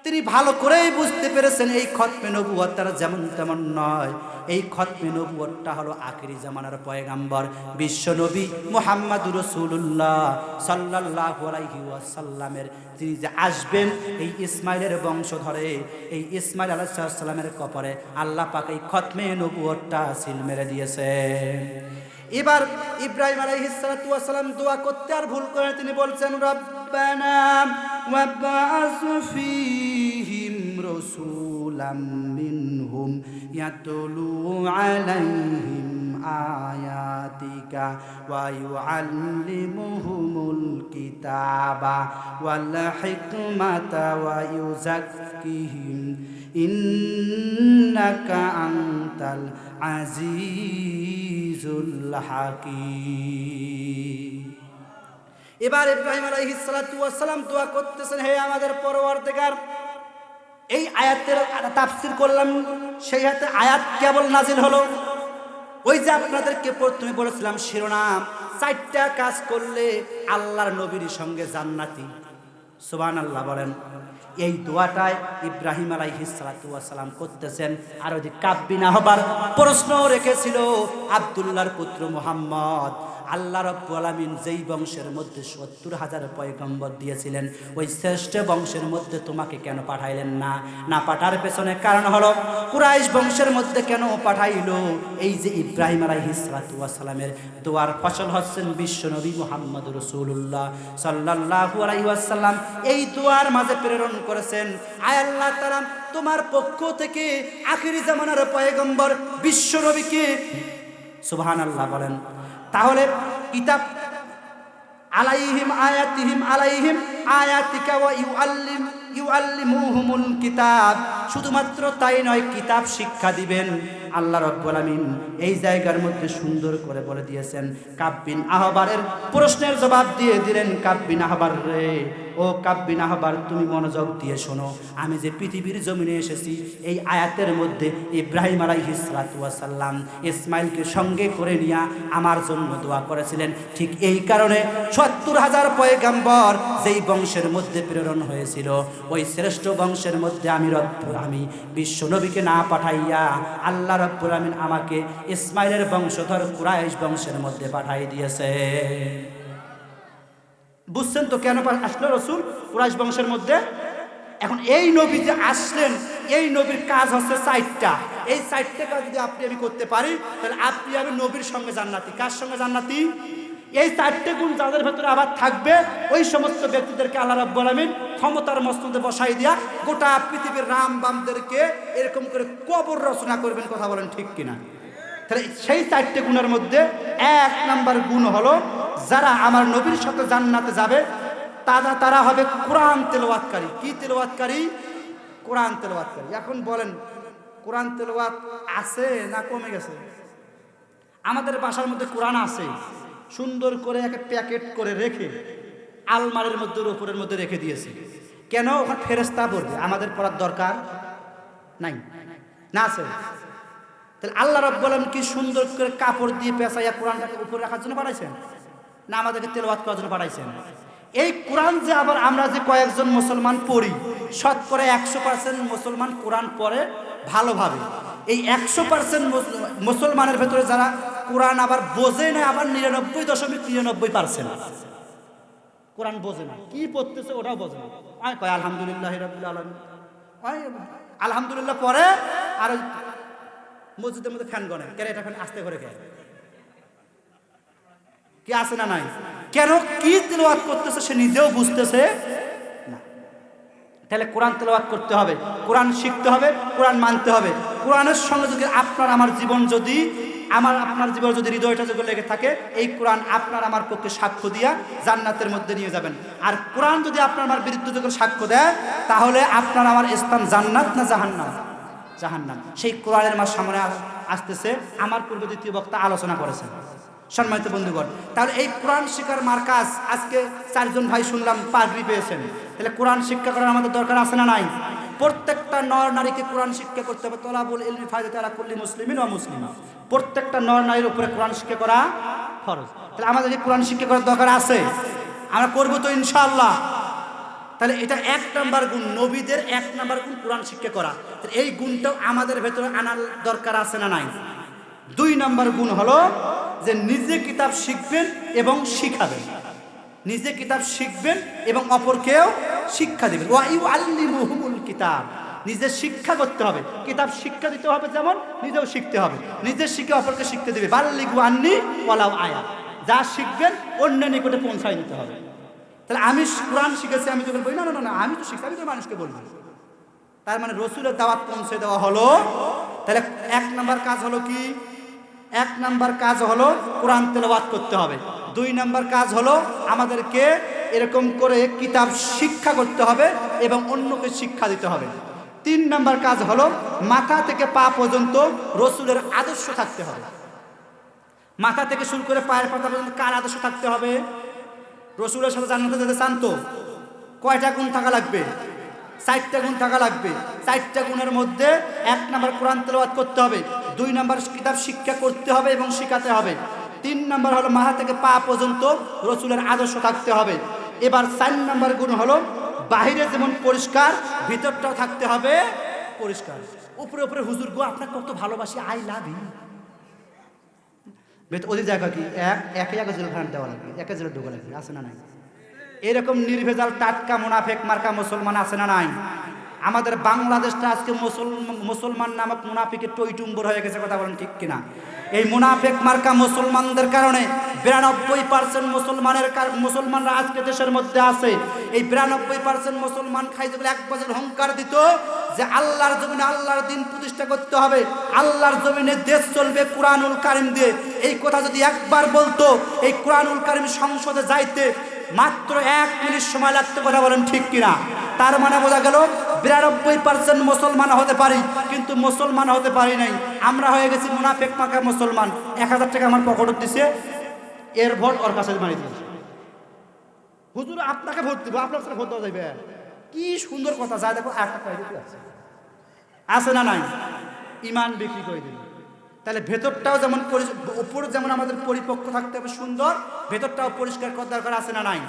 তিনি ভালো করেই বুঝতে পেরেছেন এই খতমে নবুয়ত তারা যেমন তেমন নয়। এই খতমে নবুয়তটা হলো আখিরি জামানার পয়গাম্বর বিশ্ব নবী মুহাম্মদুর রাসূলুল্লাহ সাল্লাল্লাহু আলাইহি ওয়াসাল্লামের তিনি যে আসবেন এই ইসমাইলের বংশধরে, এই ইসমাইল আলাইহিস সালামের কপালে আল্লাহ পাক এই খতমে নবুয়তটা সিল মেরে দিয়েছে। এবার ইব্রাহিম আলাইহিস সালাম দোয়া করতে আর ভুল করে তিনি বলছেন রব্বানা ওয়াবআস ফীহিম রাসূলাম মিনহুম ইয়াতলু আলাইহিম আয়াতিকা ওয়া ইউআল্লিমুহুমুল কিতাবা ওয়াল হিকমাতা ওয়া ইউযাক্কিহিম ইন্নাকা আনতাল আজিজুল হাকীম। এবার ইব্রাহিম আলাইহিস সালাম দোয়া করতেছেন, হে আমাদের পরওয়ারদিগার, এই আয়াতের তাফসীর করলাম, সেই আয়াত কেবল নাজিল হলো। ওই যে আপনাদেরকে প্রথমে বলেছিলাম শিরোনাম, 4টা কাজ করলে আল্লাহর নবীর সঙ্গে জান্নাতি। সুবহানাল্লাহ বলেন। এই দোয়াটাই ইব্রাহিম আলাইহিস সালাম করতেছেন। আর ওই যে কাব্বিনা হবার প্রশ্ন রেখেছিল আব্দুল্লাহর পুত্র মুহাম্মদ, আল্লাহ রাব্বুল আলামিন যেই বংশের মধ্যে ৭০,০০০ পয়গম্বর দিয়েছিলেন, ওই শ্রেষ্ঠ বংশের মধ্যে তোমাকে কেন পাঠাইলেন না? না পাঠার পেছনে কারণ হলো কুরাইশ বংশের মধ্যে কেন পাঠাইলো? এই যে ইব্রাহিম আলাইহিস সালামের দোয়ার ফসল হচ্ছেন বিশ্বনবী মুহাম্মদুর রাসূলুল্লাহ সাল্লাল্লাহু আলাইহি ওয়াসাল্লাম। এই দোয়ার মাঝে প্রেরণ করেছেন, আয় আল্লাহ তাআলা তোমার পক্ষ থেকে আখিরি জামানার পয়গম্বর বিশ্বনবীকে, সুবহানাল্লাহ বলেন। তাহলে কিতাব আলাইহিম আয়াতিকা ওয়া ইউআল্লিমুহুমুল কিতাব, শুধুমাত্র তাই নয়, কিতাব শিক্ষা দিবেন। আল্লাহ রাব্বুল আমিন এই জায়গার মধ্যে সুন্দর করে বলে দিয়েছেন। কাব বিন আহবারের প্রশ্নের জবাব দিয়ে দিলেন, কাব বিন আহবার রে, ও কাব বিন আহবার, তুমি মনোযোগ দিয়ে শোনো। আমি যে পৃথিবীর জমিনে এসেছি, এই আয়াতের মধ্যে ইব্রাহিম আলাইহিস সালাতু ওয়াস সালাম ইসমাইলকে সঙ্গে করে নিয়ে আমার জন্য দোয়া করেছিলেন। ঠিক এই কারণে ৭০,০০০ পয়গম্বর যেই বংশের মধ্যে প্রেরণ হয়েছিল, ওই শ্রেষ্ঠ বংশের মধ্যে আমি বিশ্ব নবীকে না পাঠাইয়া আল্লাহ রাব্বুল আমিন আমাকে ইসমাইলের বংশধর কুরাইশ বংশের মধ্যে পাঠাই দিয়েছে। বুঝছেন তো কেন আসলো রসুল কুরাইশ বংশের মধ্যে? এখন এই নবী যে আসলেন, এই নবীর কাজ হচ্ছে ৪টা। এই ৪টা কাজ যদি আপনি আমি করতে পারি, তাহলে আপনি আমি নবীর সঙ্গে জান্নাতি। কার সঙ্গে জান্নাতি? এই ৪টে গুণ যাদের ভেতরে আবার থাকবে, ওই সমস্ত ব্যক্তিদেরকে আল্লাহ রাব্বুল আমিন ক্ষমতার মস্তদে বসাই দিয়া গোটা পৃথিবীর রাম বামদেরকে এরকম করে কবর রচনা করবেন। কথা বলেন ঠিক কিনা? তাহলে সেই ৪টে গুণের মধ্যে ১ নাম্বার গুণ হলো, যারা আমার নবীর সাথে জান্নাতে যাবে তারা হবে কোরআন তেলাওয়াতকারী। কি তেলাওয়াতকারী? কোরআন তেলাওয়াতকারী। এখন বলেন, কোরআন তেলাওয়াত আছে না কমে গেছে? আমাদের বাসার মধ্যে কোরআন আছে, সুন্দর করে একটা প্যাকেট করে রেখে আলমারির মধ্যে উপরের মধ্যে রেখে দিয়েছে। কেন? ওখানে ফেরেশতা পড়বে, আমাদের পড়ার দরকার নাই না আছে? তাহলে আল্লাহ রাব্বুল আলামিন কি সুন্দর করে কাপড় দিয়ে পেঁচাইয়া কোরআনটাকে উপরে রাখার জন্য পাঠাইছেন, না আমাদেরকে তেলাওয়াত করার জন্য পাঠাইছেন? এই কোরআন যে আবার আমরা যে কয়েকজন মুসলমান পড়ি, শতকরা ১০০% মুসলমান কোরআন পড়ে ভালোভাবে। এই ১০০% মুসলমানের ভেতরে যারা কোরআন আবার বোঝে না, আবার ৯৯.৯৯% কোরআন বোঝে না, কি পড়তেছে ওটাও বোঝে না। কয় আলহামদুলিল্লাহি রাব্বিল আলামিন, আলহামদুলিল্লাহ পরে আর মসজিদের মধ্যে ফ্যান গনে, কেন এটা ফ্যান আস্তে করে খেয়ে কি আছে না নাই? কেন কি তেলাওয়াত করতেছে সে নিজেও বুঝতেছে না। তাহলে কোরআন তেলাওয়াত করতে হবে, কোরআন শিখতে হবে, কোরআন মানতে হবে। কোরআনের সঙ্গে যদি আপনার জীবন যদি হৃদয়টা যদি লেগে থাকে, এই কোরআন আপনার আমার পক্ষে সাক্ষ্য দিয়া জান্নাতের মধ্যে নিয়ে যাবেন। আর কোরআন যদি আপনার আমার বিরুদ্ধে যখন সাক্ষ্য দেয়, তাহলে আপনার আমার স্থান জান্নাত না জাহান্নাম? জাহান্নাম। সেই কোরআনের মাস সামনে আসতেছে, আমার পূর্ব দ্বিতীয় বক্তা আলোচনা করেছেন। সম্মানিত বন্ধুগণ, তাহলে এই কোরআন শিক্ষার মার্কাজ আজকে ৪জন ভাই শুনলাম পাগড়ি পেয়েছেন। তাহলে কোরআন শিক্ষা করার আমাদের দরকার আছে না নাই? প্রত্যেকটা নর নারীকে কোরআন শিক্ষা করতে হবে। তলাবুল ইলমি ফায়দাতুন আলা কুল্লি মুসলিমিন ওয়া মুসলিমা। প্রত্যেকটা নর নারীর উপরে কোরআন শিক্ষা করা ফরজ। তাহলে আমাদের এই কোরআন শিক্ষা করার দরকার আছে, আমরা করব তো ইনশাআল্লাহ। তাহলে এটা ১ নাম্বার গুণ, নবীদের ১ নাম্বার গুণ কোরআন শিক্ষা করা। এই গুণটাও আমাদের ভেতরে আনার দরকার আছে না নাই? ২ নাম্বার গুণ হলো যে নিজে কিতাব শিখবেন এবং শিখাবেন। নিজে কিতাব শিখবেন এবং অপরকেও শিক্ষা দিবেন। ওয়া ইউআল্লিমুহুমুল কিতাব। নিজে শিক্ষা করতে হবে, কিতাব শিক্ষা দিতে হবে, যেমন নিজেও শিখতে হবে। নিজে শিখে অপরকে শিখতে দিবে। বাল্লিগু আন্নি ওয়ালাউ আয়া। যা শিখবেন অন্যের নিকটে পৌঁছায় দিতে হবে। তাহলে আমি কোরআন শিখেছি, আমি যখন বলি না আমি তো শিখছি, আমি তো মানুষকে বলবো, তার মানে রসুলের দাওয়াত পৌঁছে দেওয়া হলো। তাহলে ১ নাম্বার কাজ হলো কি? ১ নাম্বার কাজ হলো কোরআন তেলাওয়াত করতে হবে। ২ নাম্বার কাজ হলো আমাদেরকে এরকম করে কিতাব শিক্ষা করতে হবে এবং অন্যকে শিক্ষা দিতে হবে। ৩ নাম্বার কাজ হলো মাথা থেকে পা পর্যন্ত রসুলের আদর্শ থাকতে হবে। মাথা থেকে শুরু করে পায়ের পাতা পর্যন্ত কার আদর্শ থাকতে হবে? রসুলের সাথে জান্নাতে যেতে চান তো কয়টা গুণ থাকা লাগবে? ৪টা গুণ থাকা লাগবে। ৪টা গুণের মধ্যে ১ নাম্বার কোরআন তেলাওয়াত করতে হবে, ২ নাম্বার কিতাব শিক্ষা করতে হবে এবং শিখাতে হবে, ৩ নাম্বার হলো মাথা থেকে পা পর্যন্ত রসুলের আদর্শ থাকতে হবে। এবার ৪ নাম্বার গুণ হলো বাহিরে যেমন পরিষ্কার, ভিতরটাও থাকতে হবে পরিষ্কার। উপরে হুজুর গো আপনাকে কত ভালোবাসি, আই লাভ ইউ, ওদের জায়গা কি একে জেলখানা দেওয়া লাগবে, একে জেলে ঢোকা লাগবে, আছে না নাই? এরকম নির্ভেজাল টাটকা মুনাফেক মার্কা মুসলমান আছে না নাই? আমাদের বাংলাদেশটা আজকে মুসলমান নামক মুনাফিকের টইটুম্বর হয়ে গেছে। কথা বলেন ঠিক কিনা? এই মুনাফেক মার্কা মুসলমানদের কারণে ৯২% মুসলমানরা আজকে দেশের মধ্যে আছে। এই ৯২% মুসলমান খাই যেগুলো ১ বছর অহংকার দিত যে আল্লাহর জমিনে আল্লাহর দিন প্রতিষ্ঠা করতে হবে, আল্লাহর জমিনে দেশ চলবে কুরআনুল কারীম দিয়ে, এই কথা যদি একবার বলতো, এই কুরআনুল কারীম সংসদে যাইতে মাত্র ১ মিনিট সময় লাগতো। কথা বলেন ঠিক কিনা? তার মানে বোঝা গেল 92% মুসলমান হতে পারি, কিন্তু মুসলমান হতে পারি নাই। আমরা হয়ে গেছি মুনাফিক মার্কা মুসলমান। 1000 টাকা আমার পকেটে দিছে, এর ভোট ওর কাছে মারি দিয়েছে। হুজুর আপনাকে ভোট দিব, আপনার কাছে ভোট দেওয়া যাবে? কি সুন্দর কথা। যায় দেখো একটা কয়েদি আছে না নাই? ইমান বিক্রি করে দিল। তাহলে ভেতরটাও যেমন উপর যেমন আমাদের পরিপক্ক থাকতে হবে সুন্দর, ভেতরটাও পরিষ্কার করার দরকার আছে না নাই?